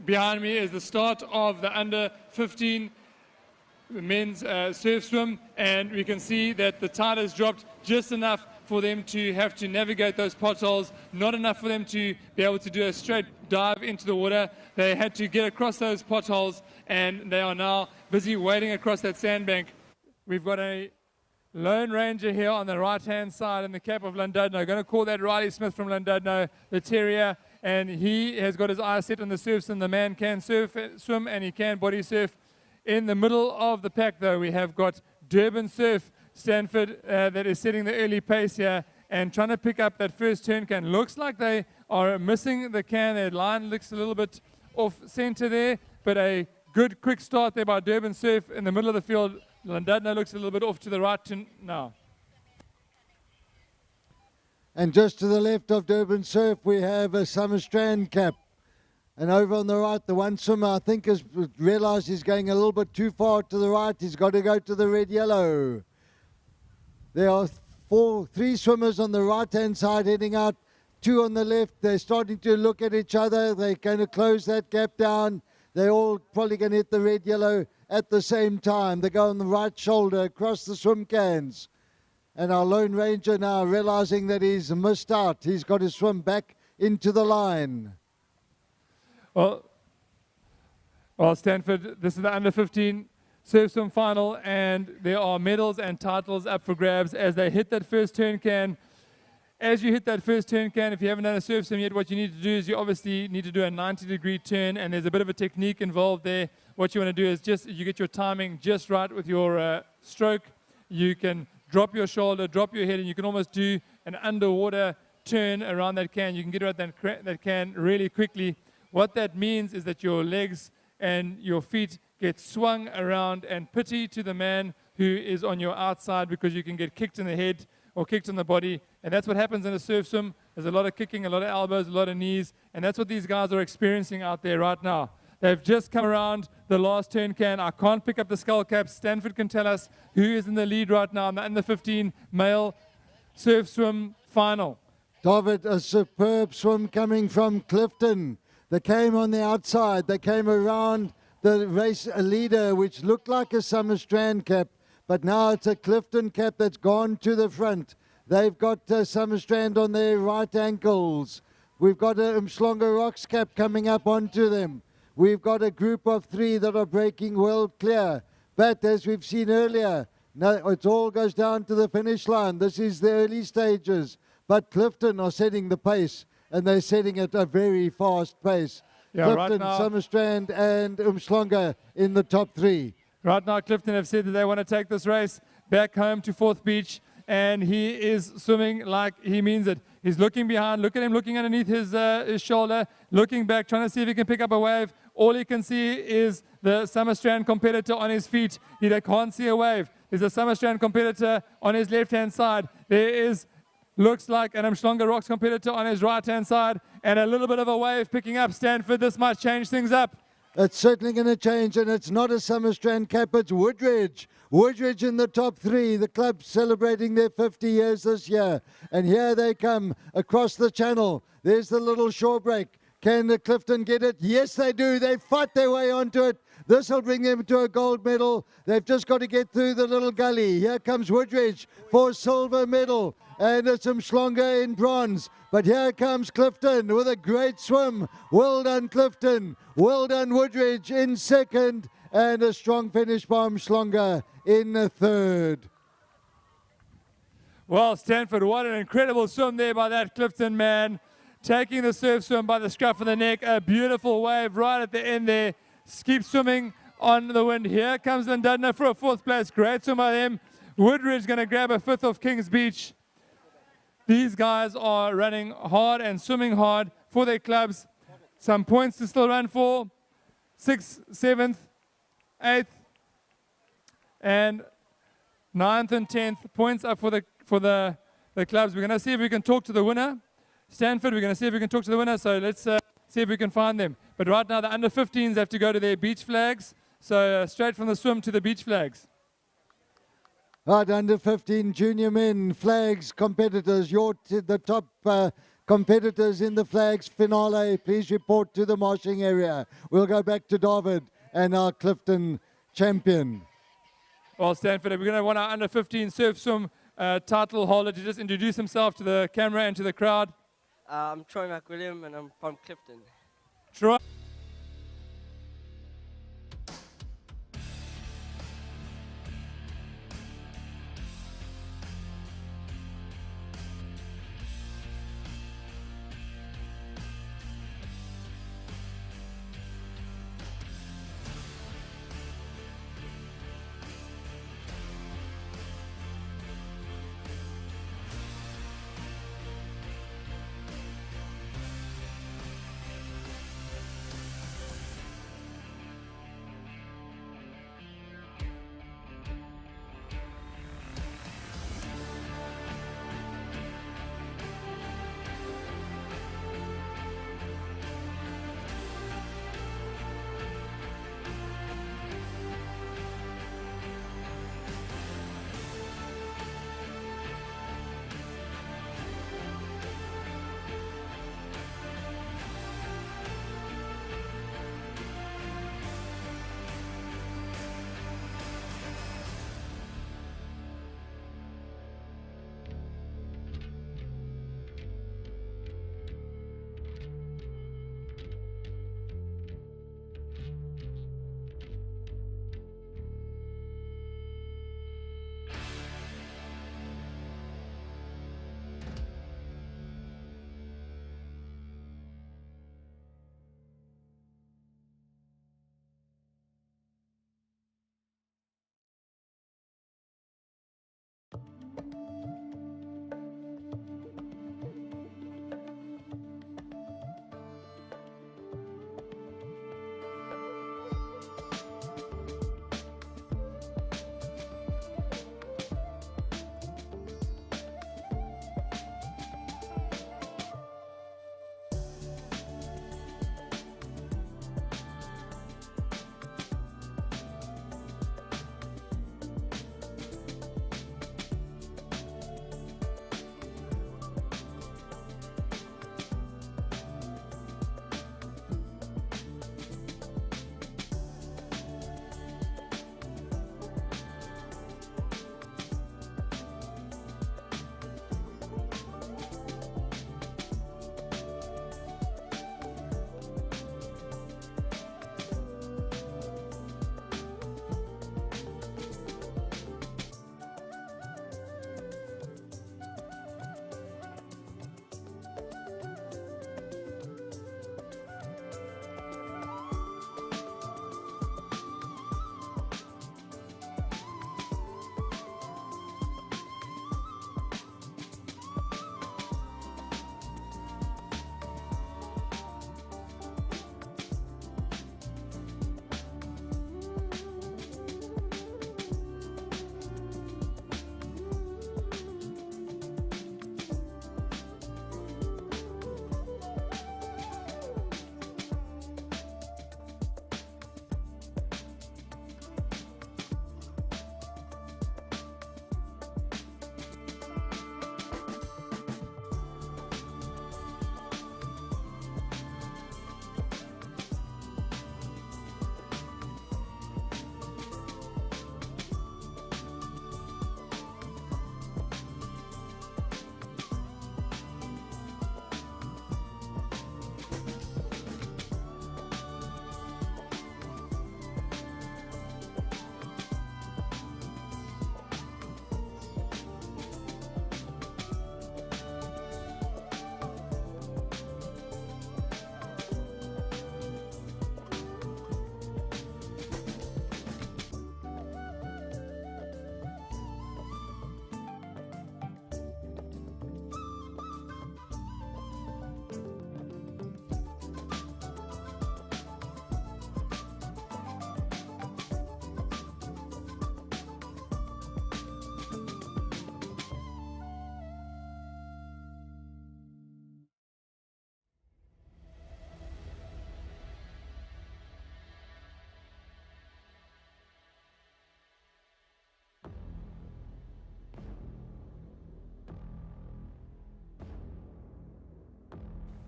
Behind me is the start of the under 15 men's surf swim, and we can see that the tide has dropped just enough for them to have to navigate those potholes, not enough for them to be able to do a straight dive into the water. They had to get across those potholes, and they are now busy wading across that sandbank. We've got a Lone Ranger here on the right-hand side in the cap of Llandudno. I'm going to call that Riley Smith from Llandudno, the terrier, and he has got his eyes set on the surfs, and the man can swim, and he can body surf. In the middle of the pack, though, we have got Durban Surf, Stanford, that is setting the early pace here and trying to pick up that first turn can. Looks like they are missing the can. Their line looks a little bit off center there, but a good quick start there by Durban Surf in the middle of the field. Llandudno looks a little bit off to the right now. And just to the left of Durban Surf, we have a Summer Strand cap. And over on the right, the one swimmer, I think, has realized he's going a little bit too far to the right. He's got to go to the red-yellow. There are three swimmers on the right-hand side heading out, two on the left. They're starting to look at each other. They're going to close that gap down. They're all probably going to hit the red-yellow at the same time. They go on the right shoulder across the swim cans. And our Lone Ranger now realizing that he's missed out. He's got to swim back into the line. Well, Stanford, this is the under 15 surf swim final, and there are medals and titles up for grabs as they hit that first turn can. As you hit that first turn can, if you haven't done a surf swim yet, what you need to do is you obviously need to do a 90-degree turn, and there's a bit of a technique involved there. What you want to do is just, you get your timing just right with your stroke. You can drop your shoulder, drop your head, and you can almost do an underwater turn around that can. You can get around that can really quickly. What that means is that your legs and your feet get swung around, and pity to the man who is on your outside, because you can get kicked in the head or kicked in the body. And that's what happens in a surf swim. There's a lot of kicking, a lot of elbows, a lot of knees, and that's what these guys are experiencing out there right now. They've just come around the last turn can. I can't pick up the skull caps. Stanford can tell us who is in the lead right now in the under 15 male surf swim final. David, a superb swim coming from Clifton. They came on the outside. They came around the race leader, which looked like a Summer Strand cap, but now it's a Clifton cap that's gone to the front. They've got Summer Strand on their right ankles. We've got a Umhlanga Rocks cap coming up onto them. We've got a group of three that are breaking well clear. But as we've seen earlier, now it all goes down to the finish line. This is the early stages. But Clifton are setting the pace, and they're setting at a very fast pace. Yeah, Clifton, right now, Summer Strand, and Umhlanga in the top three. Right now, Clifton have said that they want to take this race back home to Fourth Beach, and he is swimming like he means it. He's looking behind. Look at him looking underneath his shoulder, looking back, trying to see if he can pick up a wave. All he can see is the Summer Strand competitor on his feet. He can't see a wave. There's a Summer Strand competitor on his left-hand side. There is, looks like an Umhlanga Rocks competitor on his right-hand side, and a little bit of a wave picking up. Stanford, this might change things up. It's certainly going to change, and it's not a Summer Strand cap, it's Woodridge. Woodridge in the top three. The club celebrating their 50 years this year. And here they come across the channel. There's the little shore break. Can the Clifton get it? Yes, they do. They fight their way onto it. This will bring them to a gold medal. They've just got to get through the little gully. Here comes Woodridge for silver medal. And it's Umhlanga in bronze. But here comes Clifton with a great swim. Well done, Clifton. Well done, Woodridge in second. And a strong finish by Umhlanga in the third. Well, Stanford, what an incredible swim there by that Clifton man. Taking the surf swim by the scruff of the neck. A beautiful wave right at the end there. Keep swimming on the wind. Here comes Llandudno for a fourth place. Great swim by them. Woodridge going to grab a fifth off Kings Beach. These guys are running hard and swimming hard for their clubs. Some points to still run for. 6th, 7th, 8th, and 9th and 10th. Points up for the clubs. We're going to see if we can talk to the winner. Stanford, we're going to see if we can talk to the winner. So let's see if we can find them. But right now, the under 15s have to go to their beach flags. So straight from the swim to the beach flags. Right, under 15 junior men, flags, competitors. The top competitors in the flags finale, please report to the marshing area. We'll go back to David and our Clifton champion. Well, Stanford, we're going to want our under 15 surf swim title holder to just introduce himself to the camera and to the crowd. I'm Troy McWilliam and I'm from Clifton. Troy.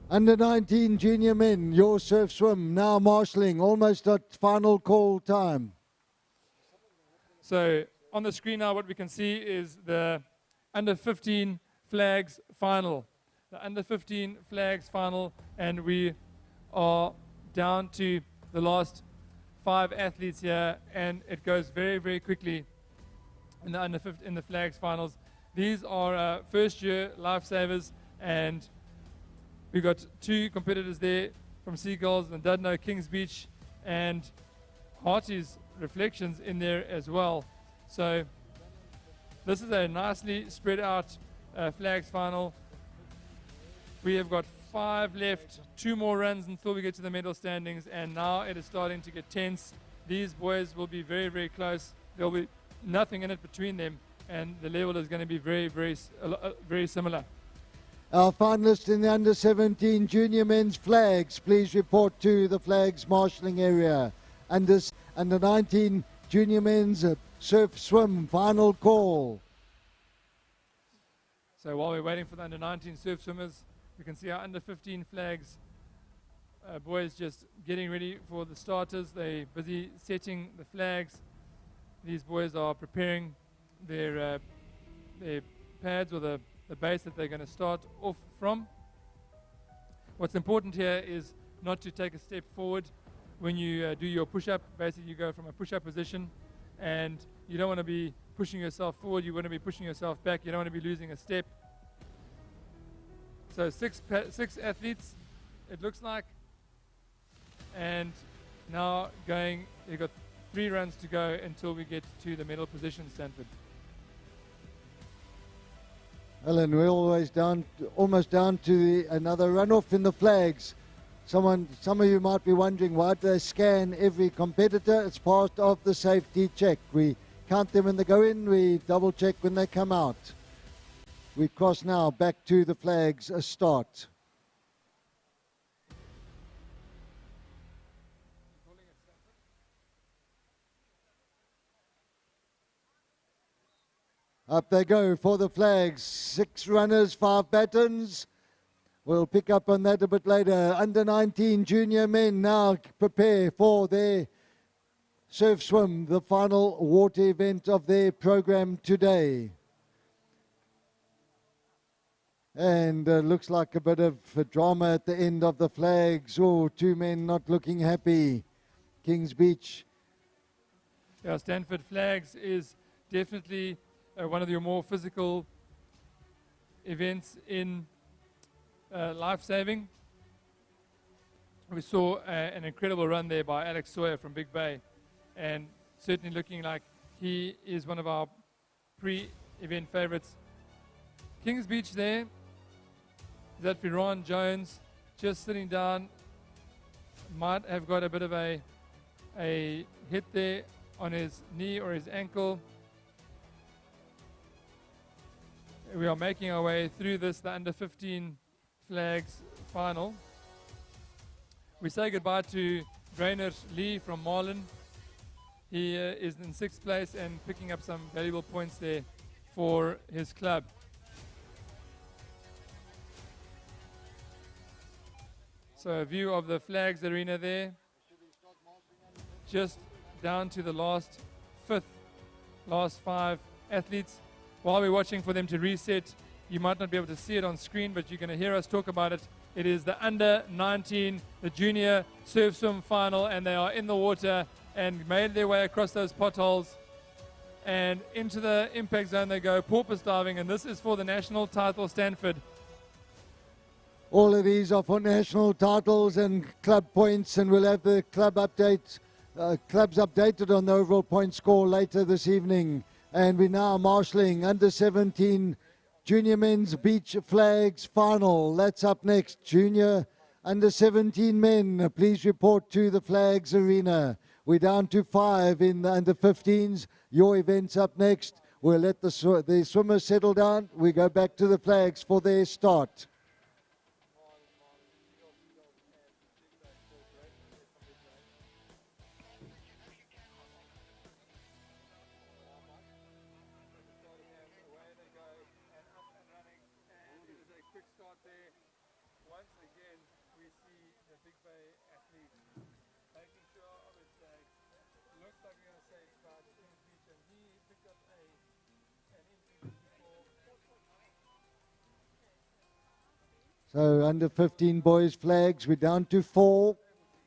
Under 19 junior men, your surf swim now marshalling, almost at final call time. So on the screen now, what we can see is the under 15 flags final. The under 15 flags final, and we are down to the last 5 athletes here, and it goes very, very quickly in the under 15 in the flags finals. These are first-year lifesavers, and we've got 2 competitors there from Seagulls and Dudno, Kings Beach, and Harty's Reflections in there as well. So this is a nicely spread out flags final. We have got 5 left, 2 more runs until we get to the medal standings, and now it is starting to get tense. These boys will be very, very close. There'll be nothing in it between them, and the level is going to be very, very similar. Our finalists in the under 17 junior men's flags, please report to the flags marshalling area. Under 19 junior men's surf swim final call. So while we're waiting for the under 19 surf swimmers, we can see our under 15 flags boys just getting ready for the starters. They're busy setting the flags. These boys are preparing their pads or the base that they're going to start off from. What's important here is not to take a step forward when you do your push-up. Basically, you go from a push-up position, and you don't want to be pushing yourself forward. You want to be pushing yourself back. You don't want to be losing a step. So 6 athletes, it looks like, and now going. You've got 3 runs to go until we get to the medal position, Stanford. Ellen, we're always almost down to another runoff in the flags. Some of you might be wondering, why do they scan every competitor? It's part of the safety check. We count them when they go in, we double check when they come out. We cross now back to the flags, a start. Up they go for the flags. 6 runners, 5 batons. We'll pick up on that a bit later. Under 19 junior men now prepare for their surf swim, the final water event of their program today. And looks like a bit of drama at the end of the flags. Oh, 2 men not looking happy. Kings Beach. Yeah, Stanford flags is definitely one of your more physical events in life-saving. We saw an incredible run there by Alex Sawyer from Big Bay, and certainly looking like he is one of our pre-event favorites. Kings Beach there is that Firon Jones just sitting down, might have got a bit of a hit there on his knee or his ankle. We are making our way through this, the under 15 flags final. We say goodbye to Brainerd Lee from Marlin. He is in 6th place and picking up some valuable points there for his club. So a view of the flags arena there. Just down to the last 5 athletes. While we're watching for them to reset, you might not be able to see it on screen, but you're going to hear us talk about it. It is the under 19, the junior surf swim final, and they are in the water and made their way across those potholes and into the impact zone they go, porpoise diving, and this is for the national title, Stanford. All of these are for national titles and club points, and we'll have the clubs updated on the overall point score later this evening. And we're now marshalling under 17 junior men's beach flags final. That's up next. Junior under 17 men, please report to the flags arena. We're down to 5 in the under 15s. Your event's up next. We'll let the swimmers settle down. We go back to the flags for their start. Once again, So under 15 boys flags, we're down to 4.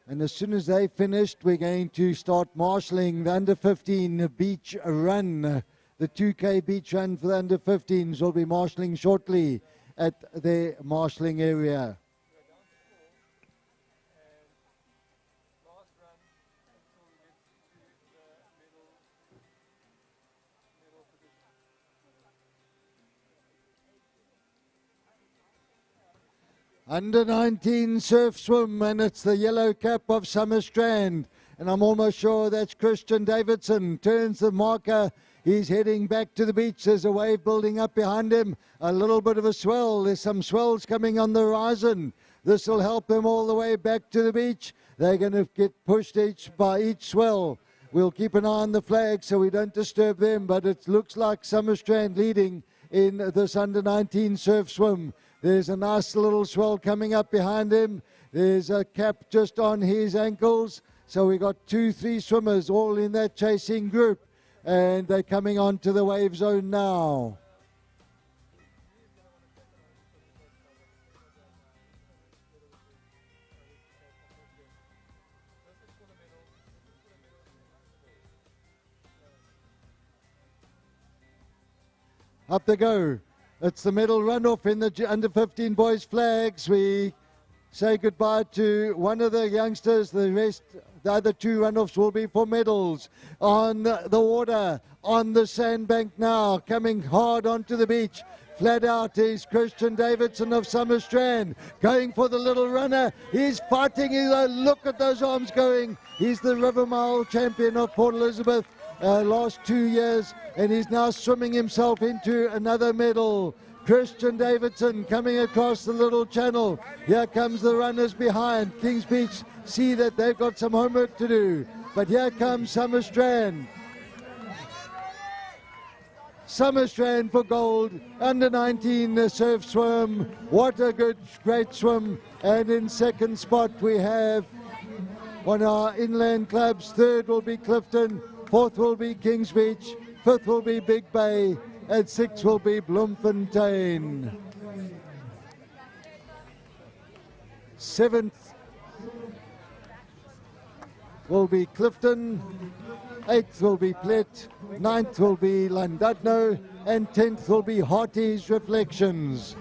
And as soon as they finished, we're going to start marshalling the under 15 beach run. The 2K beach run for the under 15s will be marshalling shortly at their marshalling area. Under 19 surf swim, and it's the yellow cap of Summerstrand. And I'm almost sure that's Christian Davidson. Turns the marker. He's heading back to the beach. There's a wave building up behind him. A little bit of a swell. There's some swells coming on the horizon. This will help them all the way back to the beach. They're going to get pushed by each swell. We'll keep an eye on the flag so we don't disturb them. But it looks like Summerstrand leading in this under 19 surf swim. There's a nice little swell coming up behind him. There's a cap just on his ankles. So we got 2-3 swimmers all in that chasing group. And they're coming onto the wave zone now. Up they go. It's the medal runoff in the under 15 boys flags. We say goodbye to one of the youngsters. The rest, the other 2 runoffs will be for medals. On the water, on the sandbank now, coming hard onto the beach. Flat out is Christian Davidson of Summerstrand, going for the little runner. He's fighting. Look at those arms going. He's the River Mile champion of Port Elizabeth last 2 years, and he's now swimming himself into another medal. Christian Davidson coming across the little channel. Here comes the runners behind. Kings Beach see that they've got some homework to do. But here comes Summerstrand. Summerstrand for gold. Under 19 surf swim. What a great swim. And in second spot we have one of our inland clubs. Third will be Clifton. Fourth will be Kings Beach. Fifth will be Big Bay. And 6 will be Bloemfontein. 7th will be Clifton. 8th will be Plet. 9th will be Llandudno. And 10th will be Harty's Reflections.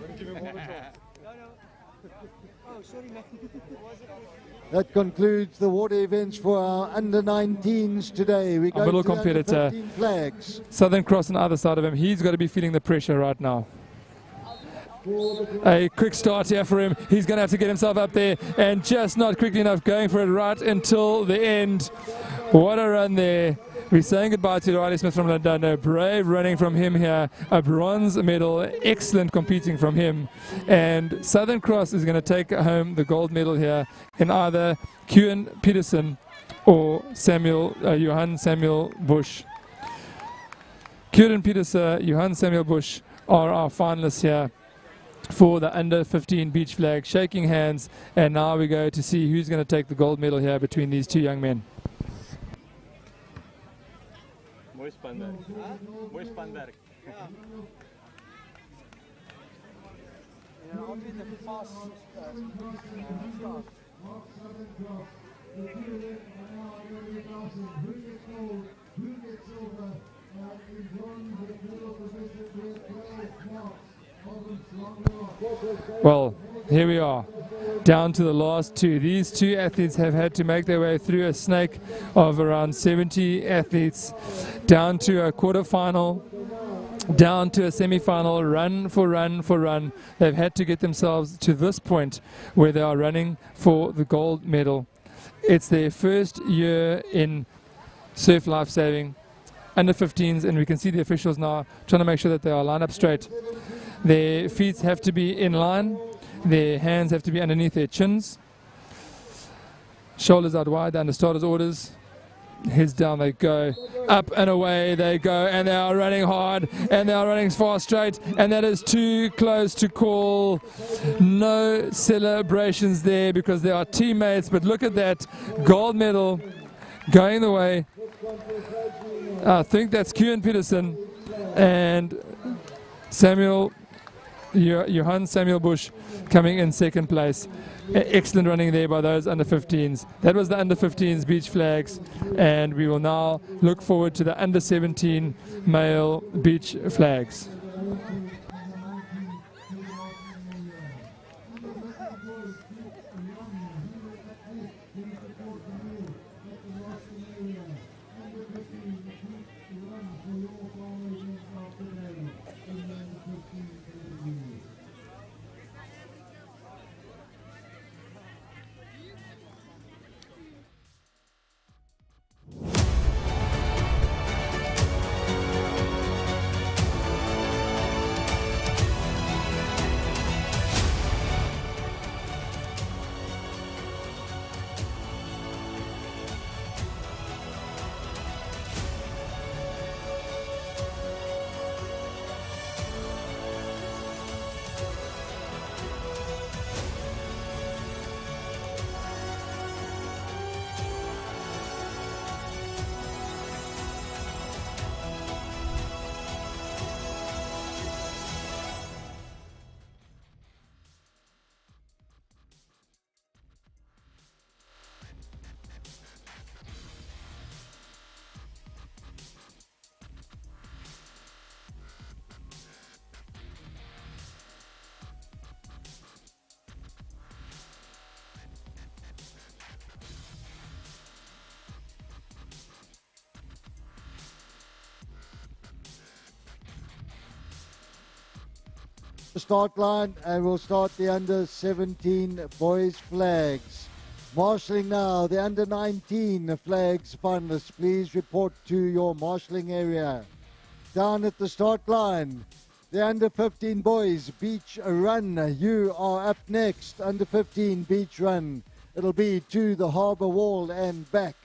That concludes the water events for our under 19s today. We go middle to the competitor, under 15 flags. Southern Cross on the other side of him. He's got to be feeling the pressure right now. A quick start here for him. He's going to have to get himself up there, and just not quickly enough, going for it right until the end. What a run there. We're saying goodbye to Riley Smith from Llandudno. Brave running from him here. A bronze medal. Excellent competing from him. And Southern Cross is going to take home the gold medal here in either Kewan Peterson or Johan Samuel Bush. Kewan Peterson, Johan Samuel Bush are our finalists here for the under 15 beach flag. Shaking hands, and now we go to see who's going to take the gold medal here between these 2 young men. Mooi spanwerk. Mooi spanwerk. Yeah, I'll be the fast start. Well, here we are, down to the last 2. These 2 athletes have had to make their way through a snake of around 70 athletes, down to a quarterfinal, down to a semi-final, run for run for run. They've had to get themselves to this point where they are running for the gold medal. It's their first year in surf lifesaving, under 15s, and we can see the officials now trying to make sure that they are lined up straight. Their feet have to be in line. Their hands have to be underneath their chins. Shoulders out wide under starters orders. Heads down they go. Up and away they go. And they are running hard. And they are running far straight. And that is too close to call. No celebrations there because they are teammates. But look at that. Gold medal going the way. I think that's Kewan Peterson and Samuel Johann Samuel Busch coming in second place. Excellent running there by those under 15s. That was the under 15s beach flags, and we will now look forward to the under 17 male beach flags. Start line, and we'll start the under 17 boys flags. Marshalling now the under 19 flags finalists. Please report to your marshalling area. Down at the start line, the under 15 boys beach run. You are up next. Under 15 beach run. It'll be to the harbour wall and back.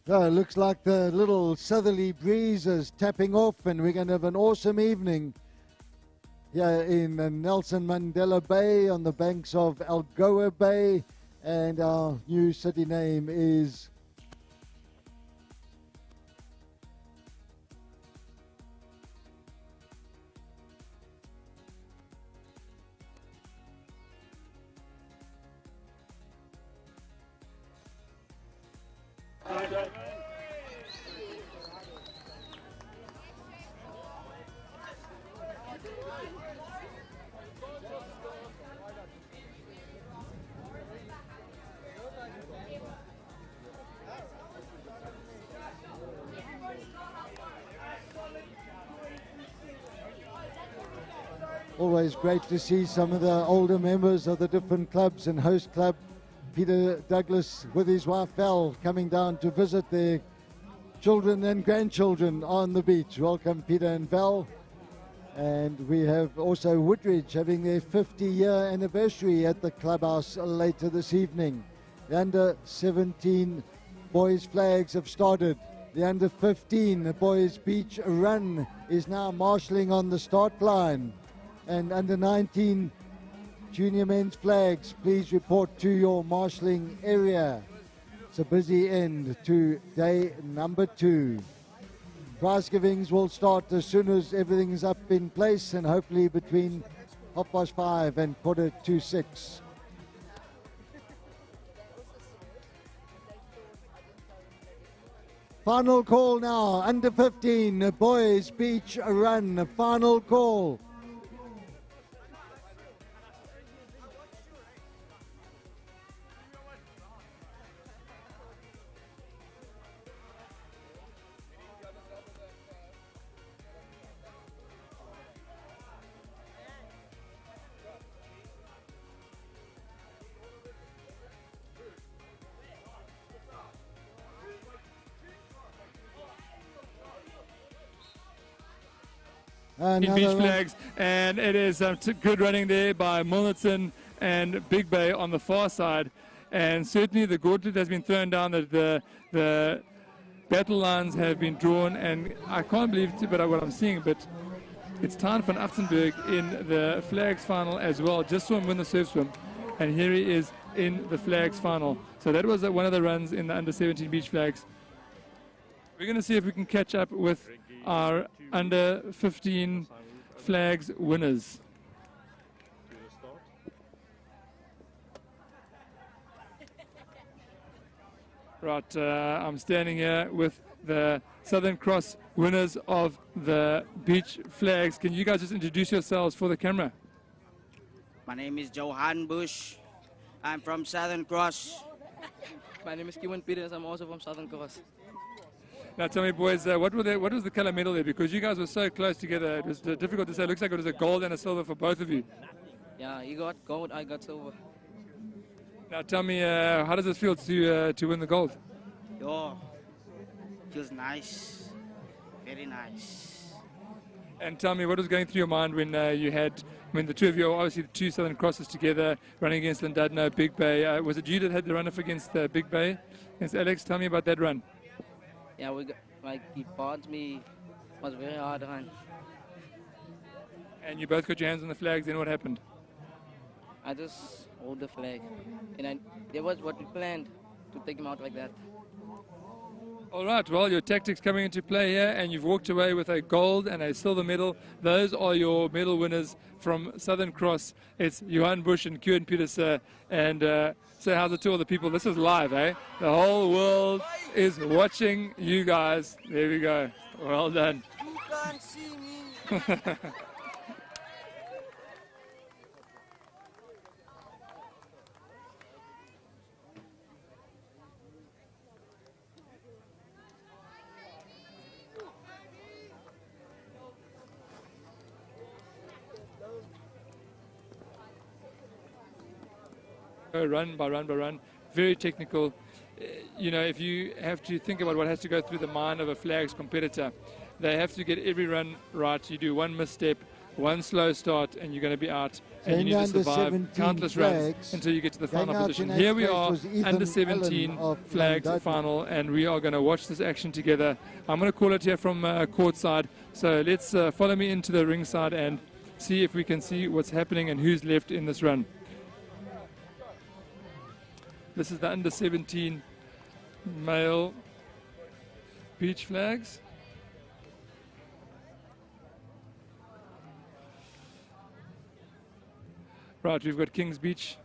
So it looks like the little southerly breeze is tapping off, and we're going to have an awesome evening here in Nelson Mandela Bay on the banks of Algoa Bay, and our new city name is always great to see some of the older members of the different clubs and host club. Peter Douglas with his wife Val coming down to visit their children and grandchildren on the beach. Welcome Peter and Val. And we have also Woodridge having their 50-year anniversary at the clubhouse later this evening. The under 17 boys flags have started. The under 15 boys beach run is now marshalling on the start line. And under 19 junior men's flags, please report to your marshalling area. It's a busy end to day number 2. Prize givings will start as soon as everything's up in place, and hopefully between 5:30 and 5:45. Final call now, under 15 boys beach run, final call. In beach flags, and it is good running there by Milnerton and Big Bay on the far side, and certainly the gauntlet has been thrown down that the battle lines have been drawn, and I can't believe what I'm seeing, but it's Tijn van Achtenberg in the flags final as well. Just saw him win the surf swim, and here he is in the flags final. So that was one of the runs in the under 17 beach flags. We're going to see if we can catch up with our under 15 flags winners. Right, I'm standing here with the Southern Cross winners of the beach flags. Can you guys just introduce yourselves for the camera? My name is Johan Bush. I'm from Southern Cross. My name is Kevin Peters. I'm also from Southern Cross. Now tell me, boys, what was the color medal there? Because you guys were so close together, it was difficult to say. It looks like it was a gold and a silver for both of you. Yeah, you got gold, I got silver. Now tell me, how does it feel to win the gold? Yo, feels nice, very nice. And tell me, what was going through your mind when when the two of you, obviously the two Southern Crosses together, running against Llandudno, Big Bay. Was it you that had the run-off against Big Bay, against Alex? Tell me about that run. Yeah, he passed me. It was a very hard run. And you both got your hands on the flags, then what happened? I just hold the flag. And that was what we planned, to take him out like that. All right, well, your tactics coming into play here, and you've walked away with a gold and a silver medal. Those are your medal winners from Southern Cross. It's Johan Bush and Kevin Peters. And so how's it to all the people? This is live, eh? The whole world is watching you guys. There we go. Well done. You can't see me. Run by run by run, very technical. You know, if you have to think about what has to go through the mind of a flags competitor, they have to get every run right. You do one misstep, one slow start, and you're going to be out. And you need to survive countless runs until you get to the final position. Here we are, under 17 flags final, and we are going to watch this action together. I'm going to call it here from courtside. So let's follow me into the ringside and see if we can see what's happening and who's left in this run. This is the under 17 male beach flags. Right, we've got Kings Beach,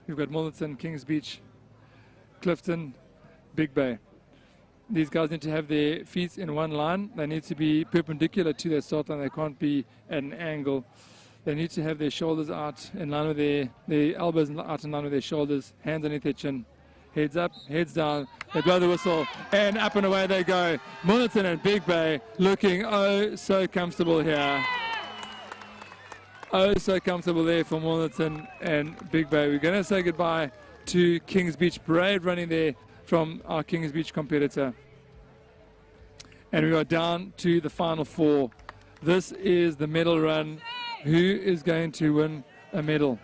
we've got Milnerton, Kings Beach, Clifton, Big Bay. These guys need to have their feet in one line. They need to be perpendicular to their start line. They can't be at an angle. They need to have their shoulders out in line with their elbows out in line with their shoulders, hands underneath their chin, heads up, heads down. They blow the whistle, and up and away they go. Milnerton and Big Bay looking oh so comfortable here. Oh, so comfortable there for Milnerton and Big Bay. We're going to say goodbye to Kings Beach. Brave running there from our Kings Beach competitor. And we are down to the final four. This is the medal run. Who is going to win a medal?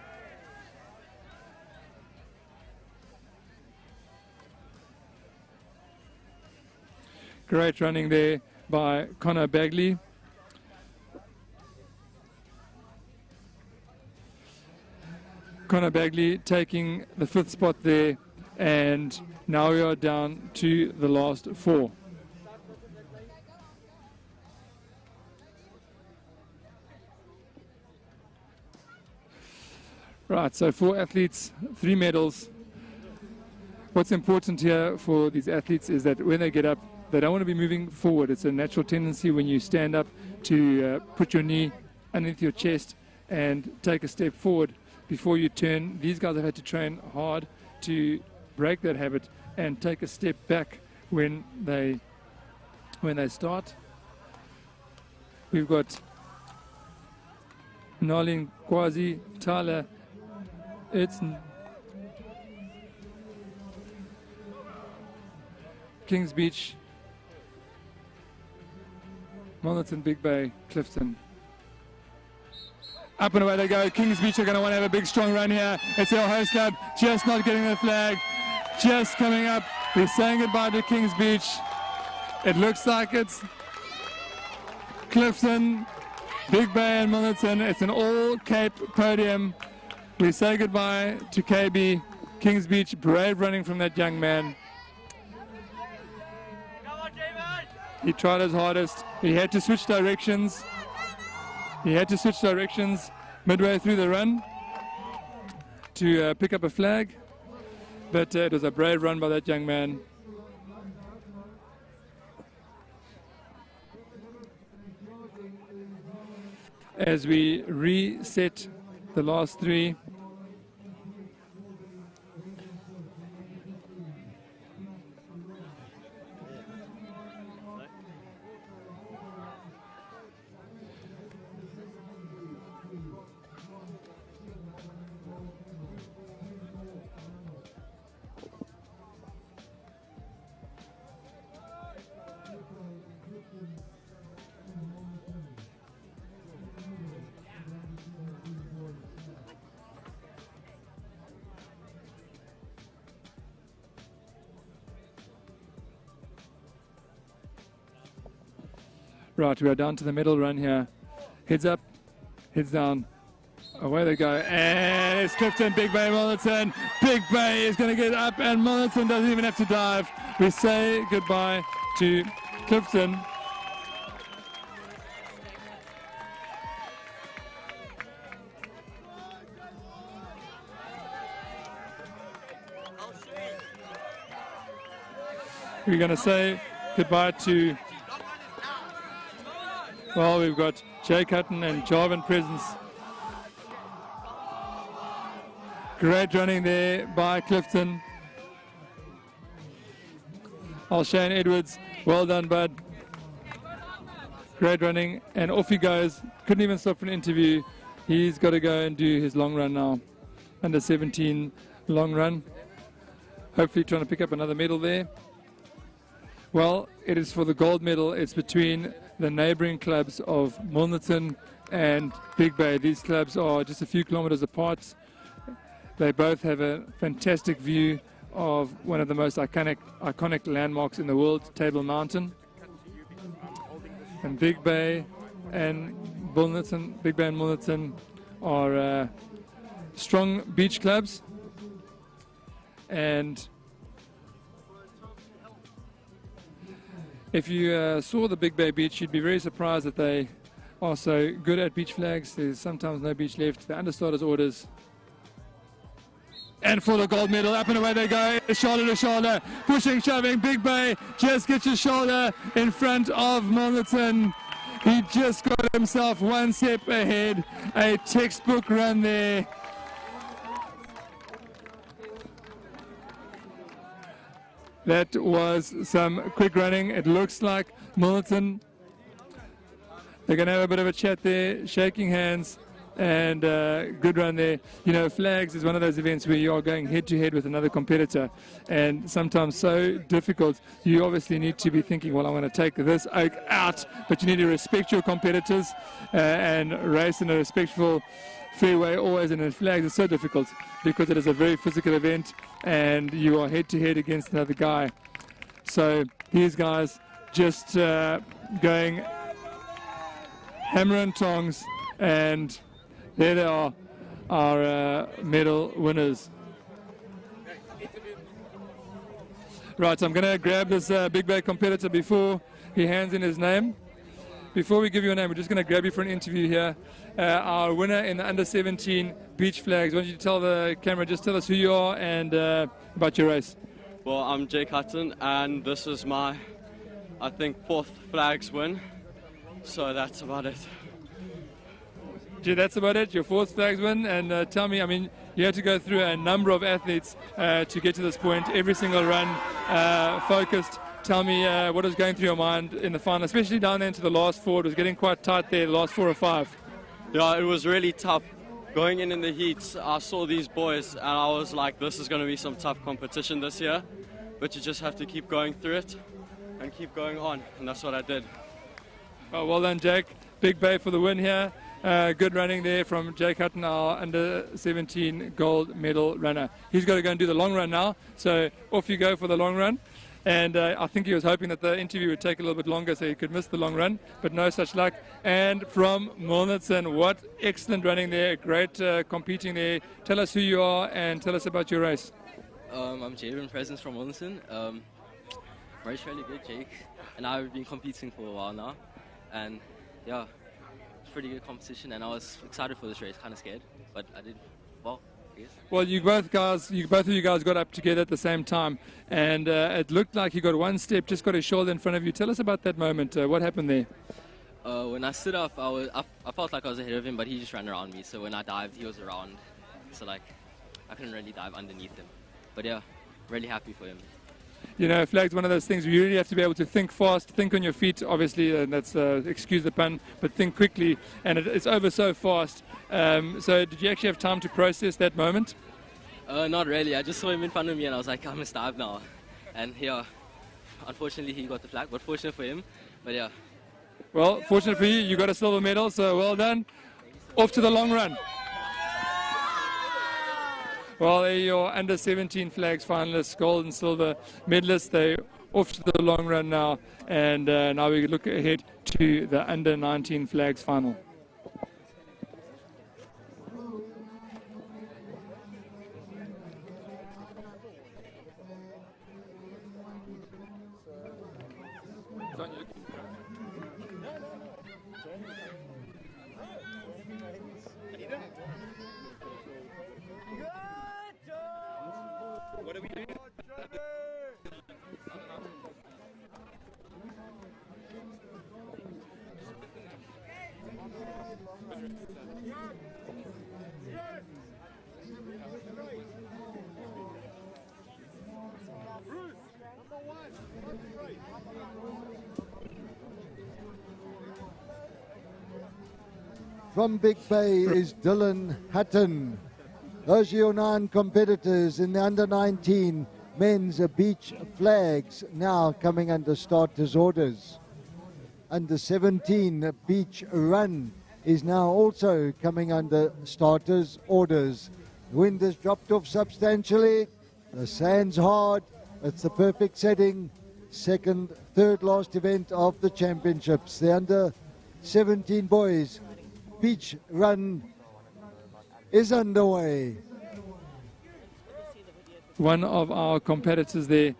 Great running there by Connor Bagley. Connor Bagley taking the 5th spot there, and now we are down to the last four. Right, so 4 athletes, 3 medals. What's important here for these athletes is that when they get up, they don't want to be moving forward. It's a natural tendency when you stand up to put your knee underneath your chest and take a step forward before you turn. These guys have had to train hard to break that habit and take a step back when they start. We've got Nalin Kwazi, Tyler Edson, Kings Beach, Milnerton, Big Bay, Clifton. Up and away they go. Kings Beach are going to want to have a big strong run here. It's our host club just not getting the flag, just coming up. We're saying goodbye to Kings Beach. It looks like it's Clifton, Big Bay and Milnerton. It's an all-Cape podium. We say goodbye to KB, Kings Beach, brave running from that young man. He tried his hardest. He had to switch directions. Midway through the run to pick up a flag. But it was a brave run by that young man. As we reset the last three. Right, we are down to the middle run here. Heads up, heads down. Away they go. And it's Clifton, Big Bay, Milnerton. Big Bay is going to get up, and Milnerton doesn't even have to dive. We say goodbye to Clifton. We're going to say goodbye to, well, we've got Jake Hutton and Jarvin Presence. Great running there by Clifton. Shane Edwards, well done, bud. Great running, and off he goes. Couldn't even stop for an interview. He's got to go and do his long run now. Under 17 long run. Hopefully trying to pick up another medal there. Well, it is for the gold medal. It's between the neighbouring clubs of Milnerton and Big Bay. These clubs are just a few kilometres apart. They both have a fantastic view of one of the most iconic landmarks in the world, Table Mountain. And Big Bay and Milnerton are strong beach clubs. And if you saw the Big Bay beach, you'd be very surprised that they are so good at beach flags. There's sometimes no beach left. The understarters orders. And for the gold medal, up and away they go, shoulder to shoulder, pushing, shoving. Big Bay just gets his shoulder in front of Milnerton. He just got himself one step ahead. A textbook run there. That was some quick running. It looks like Milnerton, they're going to have a bit of a chat there, shaking hands, and good run there. You know, flags is one of those events where you are going head to head with another competitor, and sometimes so difficult. You obviously need to be thinking, well, I'm going to take this oak out, but you need to respect your competitors and race in a respectful, fair way always. And in flags it's so difficult because it is a very physical event and you are head to head against another guy. So these guys just going hammer and tongs, and there they are, our medal winners. Right, so I'm going to grab this Big Bay competitor before he hands in his name. Before we give you a name, we're just going to grab you for an interview here. Our winner in the under-17 beach flags. Why don't you tell the camera, just tell us who you are and about your race. Well, I'm Jake Hutton, and this is my, I think, 4th flags win. So that's about it. Gee, that's about it, your 4th flags win. And tell me, I mean, you had to go through a number of athletes to get to this point. Every single run focused. Tell me what was going through your mind in the final, especially down there into the last 4. It was getting quite tight there, the last 4 or 5. Yeah, it was really tough. Going in the heats, I saw these boys and I was like, this is going to be some tough competition this year. But you just have to keep going through it and keep going on. And that's what I did. Oh, well done, Jake. Big Bay for the win here. Good running there from Jake Hutton, our under-17 gold medal runner. He's got to go and do the long run now. So off you go for the long run. And I think he was hoping that the interview would take a little bit longer so he could miss the long run, but no such luck. And from Milnerton, what excellent running there, great competing there. Tell us who you are and tell us about your race. I'm Jaden Presence from Milnerton. Race really good, Jake. And I've been competing for a while now. And yeah, it's pretty good competition and I was excited for this race, kind of scared, but I did well. Yes. Well, both of you guys got up together at the same time, and it looked like you got one step, just got his shoulder in front of you. Tell us about that moment. What happened there? When I stood up, I felt like I was ahead of him, but he just ran around me. So when I dived, he was around. So like, I couldn't really dive underneath him. But yeah, really happy for him. You know, flag's one of those things where you really have to be able to think fast, think on your feet, obviously, and that's, excuse the pun, but think quickly, and it's over so fast. So did you actually have time to process that moment? Not really. I just saw him in front of me and I was like, I must dive now. And yeah, unfortunately he got the flag, but fortunate for him. But yeah. Well, fortunate for you, you got a silver medal, so well done. Off to the long run. Well, they're your under-17 flags finalists, gold and silver medalists. They're off to the long run now, and now we look ahead to the under-19 flags final. What are we doing? From Big Bay is Dylan Hutton. Those are your 9 competitors in the under-19 men's beach flags now coming under starters' orders. Under-17 beach run is now also coming under starters' orders. The wind has dropped off substantially. The sand's hard. It's the perfect setting. Second, third last event of the championships. The under-17 boys beach run is underway. One of our competitors there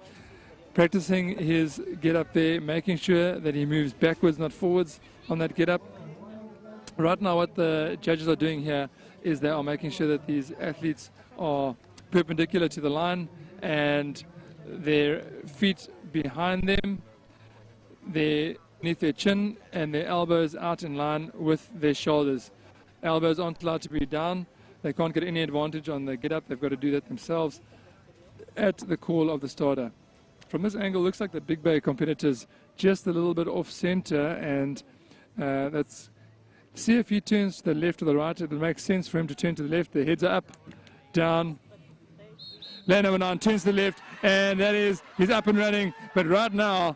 practicing his get up there, making sure that he moves backwards, not forwards on that get up. Right now what the judges are doing here is they are making sure that these athletes are perpendicular to the line and their feet behind them, beneath their chin and their elbows out in line with their shoulders. Elbows aren't allowed to be down. They can't get any advantage on the get up. They've got to do that themselves at the call of the starter. From this angle, looks like the Big Bay competitors just a little bit off center, and that's, see if he turns to the left or the right. It will make sense for him to turn to the left. The heads are up, down. Lane number 9 turns to the left, and that is, he's up and running. But right now,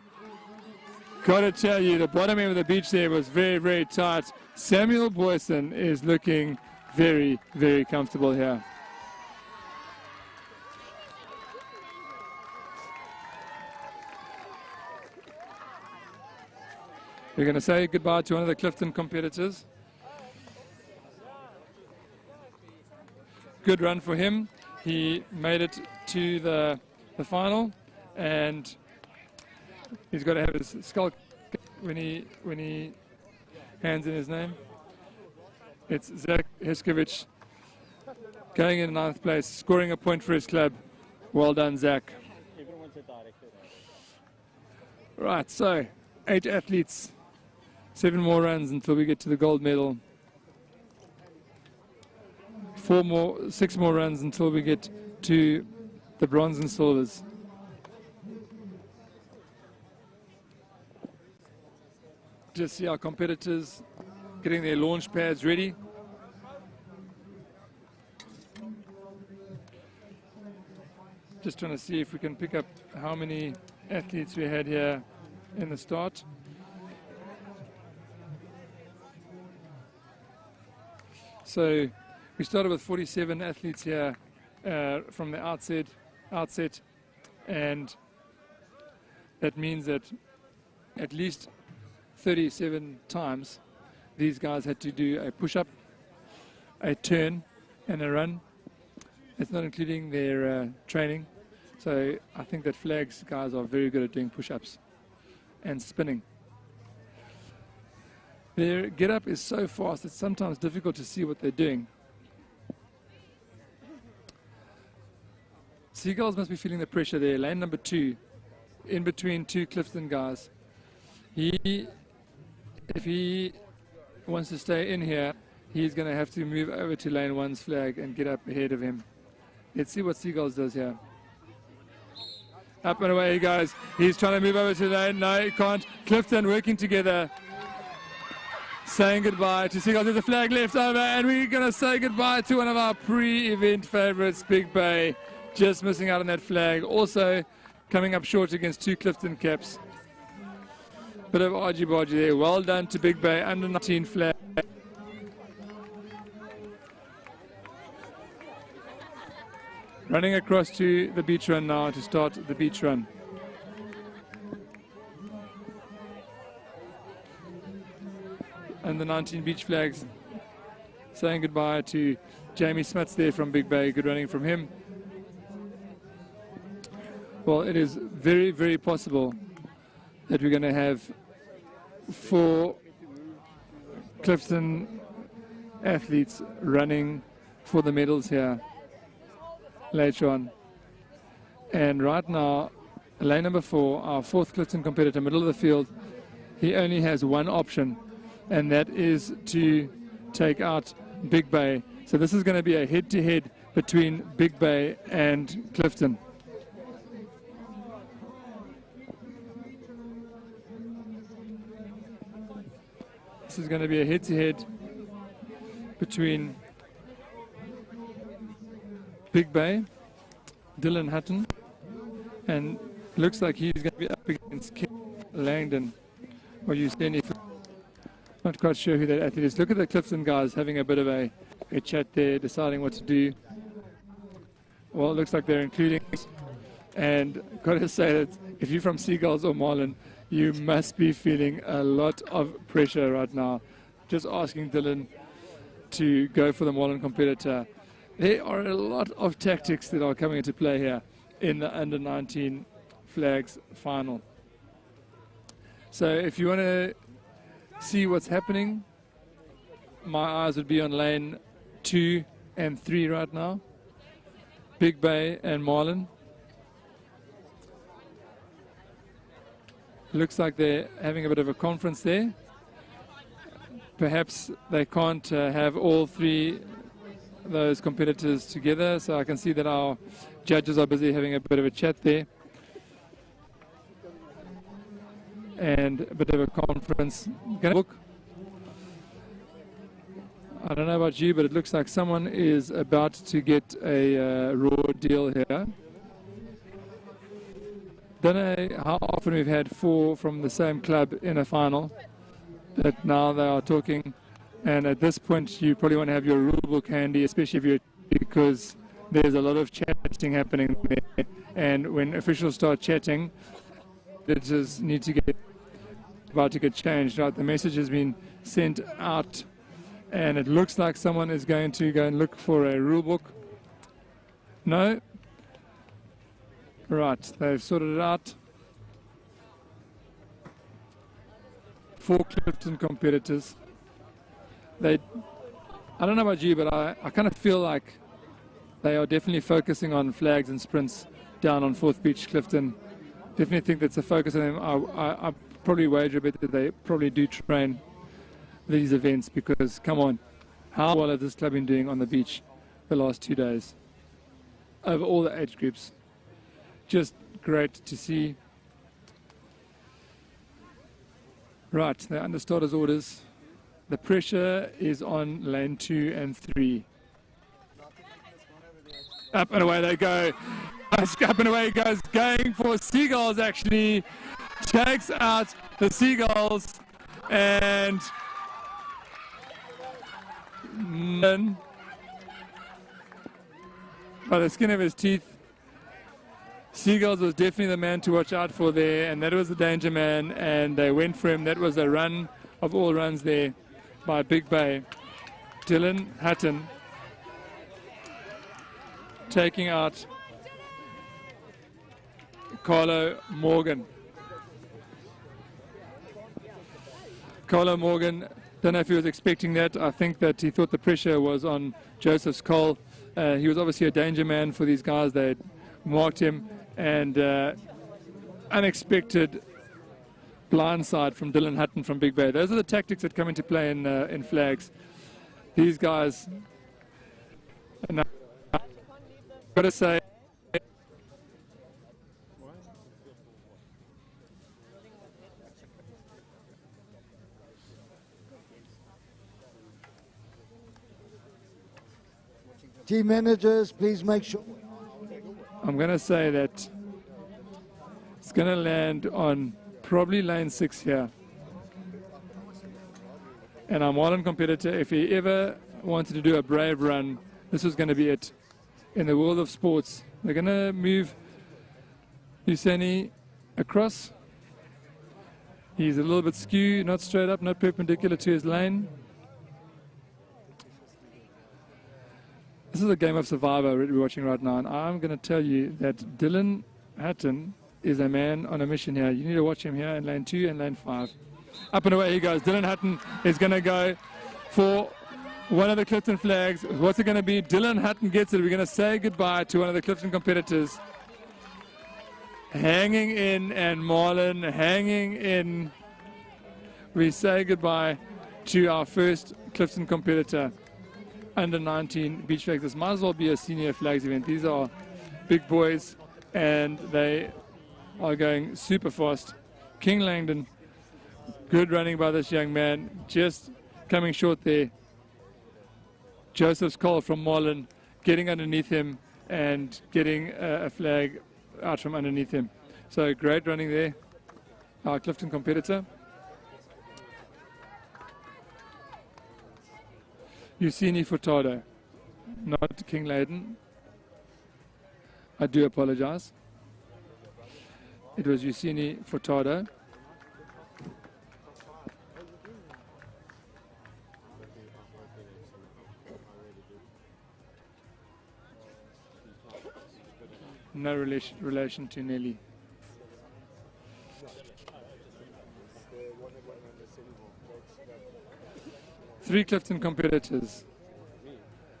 got to tell you, the bottom end of the beach there was very, very tight. Samuel Boyson is looking very, very comfortable here. We're going to say goodbye to one of the Clifton competitors. Good run for him. He made it to the final, and he's got to have his skull when he hands in his name. It's Zach Heskovich going in 9th place, scoring a point for his club. Well done, Zach. Right, so 8 athletes, 7 more runs until we get to the gold medal. 6 more runs until we get to the bronze and silvers. Just see our competitors getting their launch pads ready. Just trying to see if we can pick up how many athletes we had here in the start. So we started with 47 athletes here from the outset, and That means that at least 37 times these guys had to do a push-up, a turn, and a run. It's not including their training. So I think that flags guys are very good at doing push-ups and spinning. Their get-up is so fast it's sometimes difficult to see what they're doing. Seagulls must be feeling the pressure there. Lane number 2, in between two Clifton guys. If he wants to stay in here, he's going to have to move over to lane 1's flag and get up ahead of him. Let's see what Seagulls does here. Up and away he goes. He's trying to move over to lane. No, he can't. Clifton working together. Saying goodbye to Seagulls. There's a flag left over, and we're going to say goodbye to one of our pre-event favorites, Big Bay. Just missing out on that flag. Also coming up short against two Clifton caps. Bit of argy-bargy there. Well done to Big Bay, under 19 flag. Running across to the beach run now to start the beach run. And the 19 beach flags saying goodbye to Jamie Smuts there from Big Bay. Good running from him. Well, it is very, very possible that we're going to have 4 Clifton athletes running for the medals here later on. And right now, lane number 4, our 4th Clifton competitor, middle of the field, he only has one option, and that is to take out Big Bay. So this is going to be a head-to-head between Big Bay and Clifton. This is going to be a head-to-head between Big Bay, Dylan Hutton, and looks like he's going to be up against Ken Langdon or Eugenie. Not quite sure who that athlete is. Look at the Clifton guys having a bit of a chat there, deciding what to do. Well, it looks like they're including us. And got to say that if you're from Seagulls or Marlin, you must be feeling a lot of pressure right now. Just asking Dylan to go for the Marlin competitor. There are a lot of tactics that are coming into play here in the under-19 flags final. So if you want to see what's happening, my eyes would be on lane 2 and 3 right now. Big Bay and Marlin. Looks like they're having a bit of a conference there. Perhaps they can't have all 3 those competitors together, so I can see that our judges are busy having a bit of a chat there. And a bit of a conference. Look, I don't know about you, but it looks like someone is about to get a raw deal here. Don't know how often we've had 4 from the same club in a final, but now they are talking. And at this point, you probably want to have your rule book handy, especially if you're, because there's a lot of chatting happening there. And when officials start chatting, judges need to get about to get changed. Right, the message has been sent out, and it looks like someone is going to go and look for a rule book. No. Right, they've sorted it out. 4 Clifton competitors. I don't know about you, but I kind of feel like they are definitely focusing on flags and sprints down on 4th Beach, Clifton. Definitely think that's a focus on them. I probably wager a bit that they probably do train these events, because, come on, how well has this club been doing on the beach the last 2 days? Over all the age groups. Just great to see. Right, they're under starters orders. The pressure is on lane 2 and 3. Up and away they go. Up and away he goes, going for Seagulls actually. Takes out the Seagulls, and by the skin of his teeth, Seagulls was definitely the man to watch out for there, and that was the danger man, and they went for him. That was a run of all runs there by Big Bay. Dylan Hatton taking out Carlo Morgan. Carlo Morgan, don't know if he was expecting that. I think that he thought the pressure was on Joseph Skoll. He was obviously a danger man for these guys. They marked him, and unexpected blindside from Dylan Hutton from Big Bay. Those are the tactics that come into play in flags. These guys, and I've got to say, team managers, please make sure. I'm going to say that it's going to land on probably lane 6 here. And our Marlon competitor, if he ever wanted to do a brave run, this was going to be it. In the world of sports, they're going to move Useni across. He's a little bit skew, not straight up, not perpendicular to his lane. This is a game of survivor we're watching right now, and I'm going to tell you that Dylan Hatton is a man on a mission here. You need to watch him here in lane 2 and lane 5. Up and away he goes. Dylan Hatton is going to go for one of the Clifton flags. What's it going to be? Dylan Hatton gets it. We're going to say goodbye to one of the Clifton competitors. Hanging in, and Marlon hanging in. We say goodbye to our first Clifton competitor. Under 19 beach flags. This might as well be a senior flags event. These are big boys, and they are going super fast. King Langdon, good running by this young man, just coming short there. Joseph's call from Marlon, getting underneath him and getting a flag out from underneath him. So great running there, our Clifton competitor. Usini Furtado, not King Layden. I do apologize. It was Usini Furtado. No relation to Nelly. Three Clifton competitors.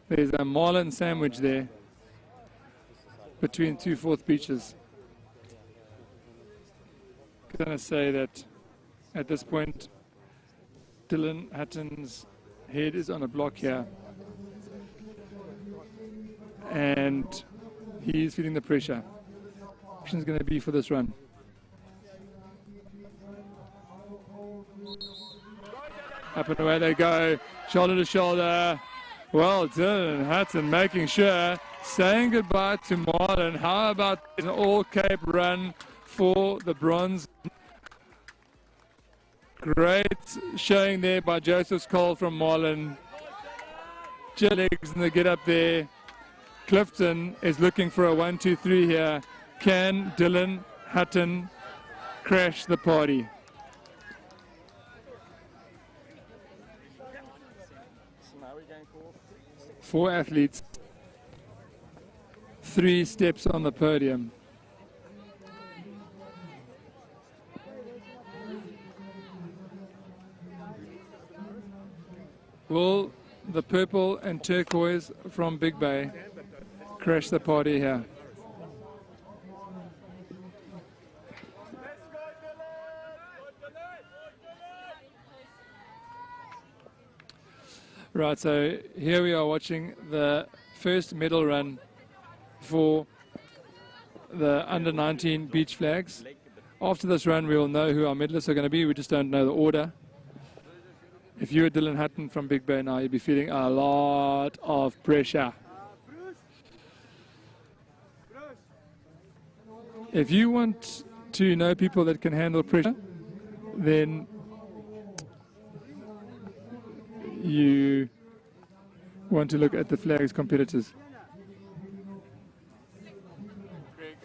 There's a Marlin sandwich there between 2 fourth beaches. I'm going to say that at this point, Dylan Hatton's head is on a block here. And he's feeling the pressure. Is going to be for this run. Up and away they go, shoulder to shoulder. Well, Dylan Hatton making sure, saying goodbye to Marlon. How about an all-cape run for the bronze? Great showing there by Joseph Cole from Marlon. Just legs and they get up there. Clifton is looking for a 1-2-3 here. Can Dylan Hatton crash the party? Four athletes, 3 steps on the podium. Will the purple and turquoise from Big Bay crash the party here? Right, so here we are watching the first medal run for the under-19 beach flags. After this run, we will know who our medalists are going to be. We just don't know the order. If you were Dylan Hatton from Big Bay now, you'd be feeling a lot of pressure. If you want to know people that can handle pressure, then you want to look at the flags competitors. Greg,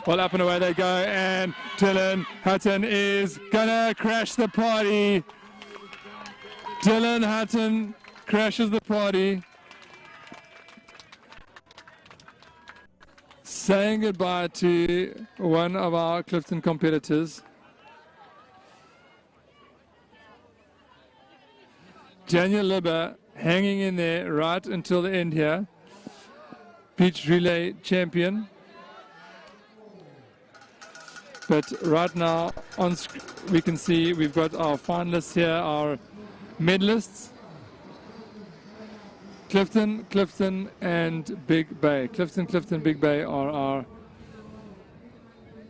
Well, up and away they go, and Dylan Hutton is gonna crash the party. Dylan Hutton crashes the party, saying goodbye to one of our Clifton competitors. Daniel Libber hanging in there right until the end here. Beach relay champion. But right now on we can see we've got our finalists here, our medalists. Clifton, Clifton and Big Bay. Clifton, Clifton, Big Bay are our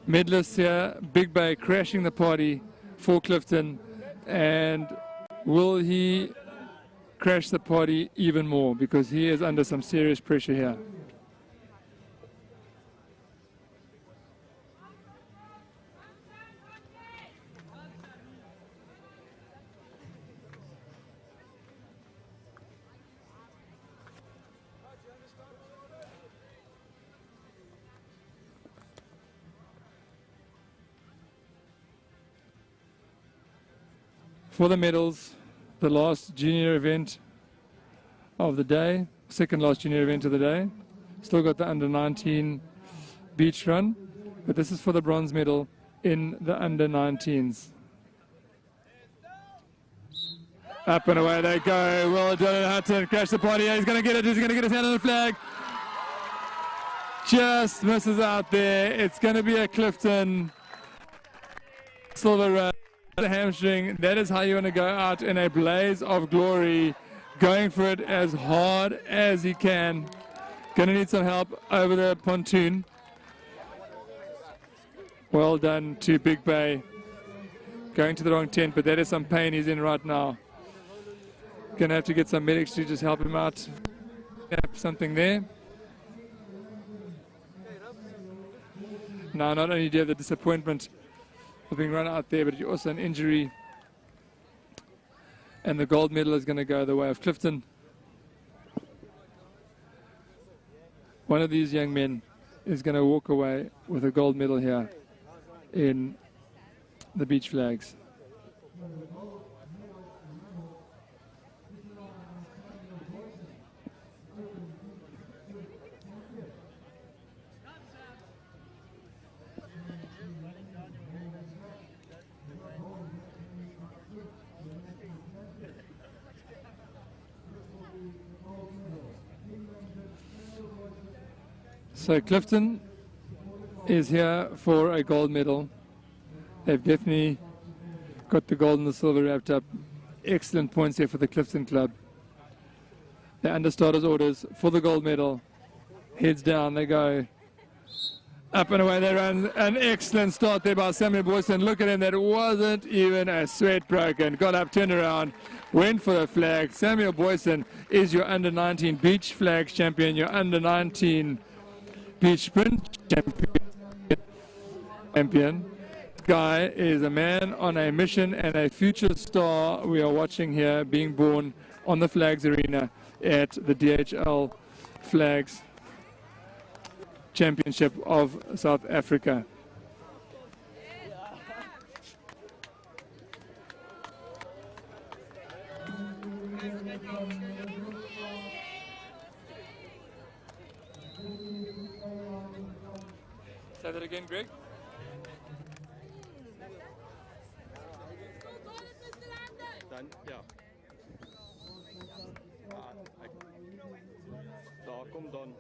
medalists here. Big Bay crashing the party for Clifton, and will he crash the party even more, because he is under some serious pressure here. For the medals, the last junior event of the day, second last junior event of the day. Still got the under 19 beach run, but this is for the bronze medal in the under 19s. Up and away they go. Well done, Hutton. Crash the party. He's going to get it. He's going to get his hand on the flag. Just misses out there. It's going to be a Clifton silver run. The hamstring. That is how you want to go out in a blaze of glory, going for it as hard as he can. Going to need some help over the pontoon. Well done to Big Bay. Going to the wrong tent, but that is some pain he's in right now. Going to have to get some medics to just help him out. Something there. Now, not only do you have the disappointment of being run out there, but you also an injury, and the gold medal is going to go the way of Clifton. One of these young men is going to walk away with a gold medal here in the beach flags. So Clifton is here for a gold medal. They've definitely got the gold and the silver wrapped up. Excellent points here for the Clifton club. The under starters orders for the gold medal. Heads down, they go. Up and away they run. An excellent start there by Samuel Boyson. Look at him, that wasn't even a sweat broken. Got up, turned around, went for the flag. Samuel Boyson is your under 19 beach flags champion, your under 19 beach sprint champion. Guy is a man on a mission and a future star we are watching here being born on the Flags Arena at the DHL Flags Championship of South Africa. Say that again, Greg. Dan, ja. Daar, kom dan.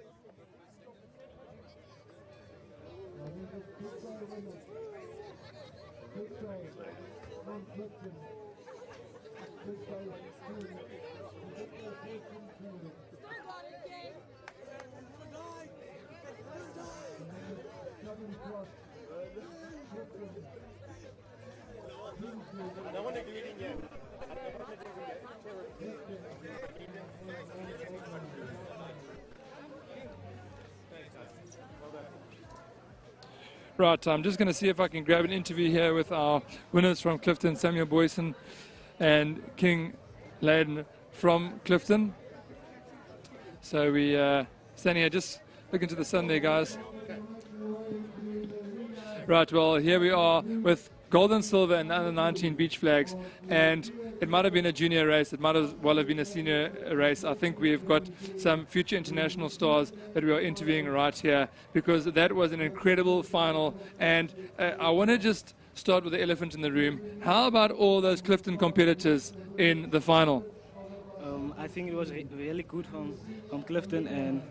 I don't want to do it in yet. Right, I'm just going to see if I can grab an interview here with our winners from Clifton, Samuel Boyson and King Layden from Clifton. So we standing here just looking to the sun there, guys. Right, well, here we are with gold and silver and under 19 beach flags, and it might have been a junior race, it might as well have been a senior race. I think we've got some future international stars that we are interviewing right here, because that was an incredible final. And I want to just start with the elephant in the room. How about all those Clifton competitors in the final? I think it was really good from Clifton, and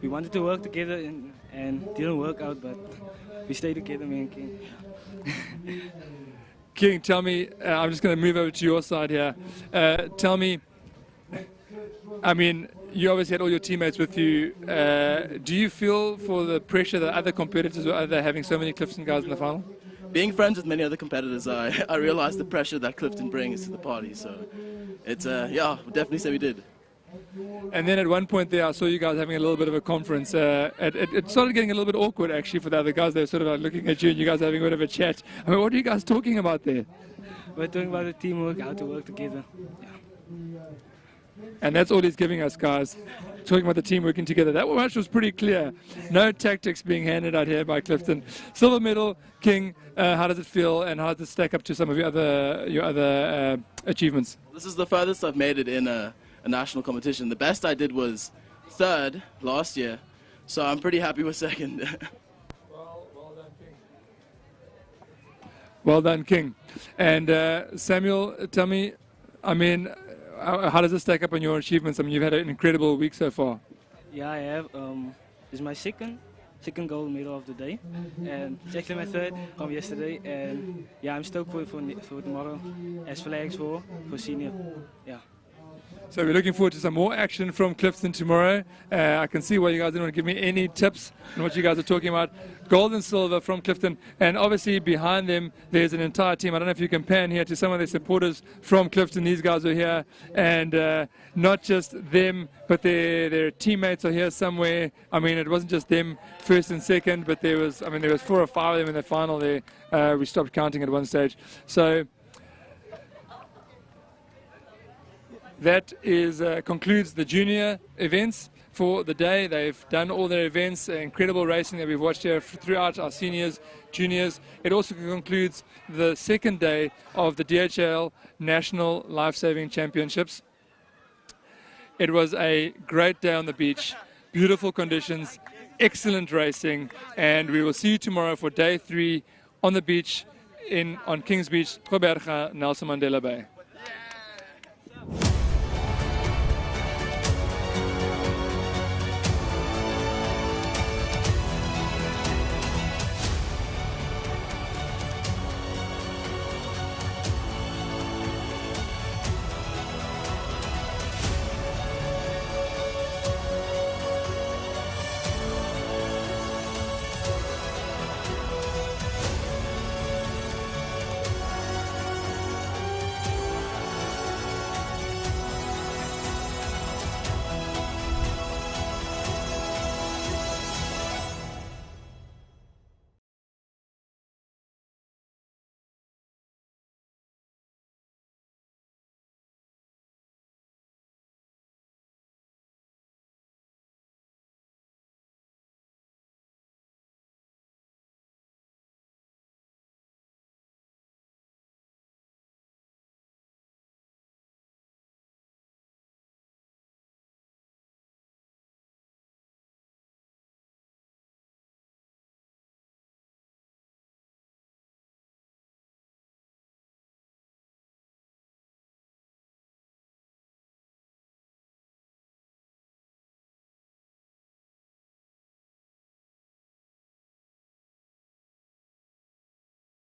we wanted to work together and didn't work out, but we stayed together, me and King. King, tell me, I'm just going to move over to your side here. Tell me, I mean, you obviously had all your teammates with you. Do you feel for the pressure that other competitors were under having so many Clifton guys in the final? Being friends with many other competitors, I realized the pressure that Clifton brings to the party. So it's, yeah, definitely say we did. And then at one point there, I saw you guys having a little bit of a conference. It started getting a little bit awkward, actually, for the other guys. They were sort of like looking at you and you guys having a bit of a chat. I mean, what are you guys talking about there? We're talking about the teamwork, how to work together. Yeah. And that's all he's giving us, guys. Talking about the team working together. That much was pretty clear. No tactics being handed out here by Clifton. Silver medal, King. How does it feel, and how does it stack up to some of your other achievements? This is the furthest I've made it in a national competition. The best I did was third last year, so I'm pretty happy with second. Well done, King. And Samuel, tell me, I mean, how does this stack up on your achievements? I mean, you've had an incredible week so far. Yeah, I have. This is my second gold medal of the day, and it's actually my third from yesterday. And yeah, I'm stoked for tomorrow as flags for senior. Yeah. So we're looking forward to some more action from Clifton tomorrow. I can see why you guys didn't want to give me any tips on what you guys are talking about. Gold and silver from Clifton, and obviously behind them there's an entire team. I don't know if you can pan here to some of their supporters from Clifton. These guys are here, and not just them, but their teammates are here somewhere. I mean, it wasn't just them first and second, but there was 4 or 5 of them in the final there. We stopped counting at one stage. So that concludes the junior events for the day. They've done all their events, incredible racing that we've watched here throughout our seniors, juniors. It also concludes the second day of the DHL National Lifesaving Championships. It was a great day on the beach, beautiful conditions, excellent racing, and we will see you tomorrow for day 3 on the beach on Kings Beach, Nelson Mandela Bay.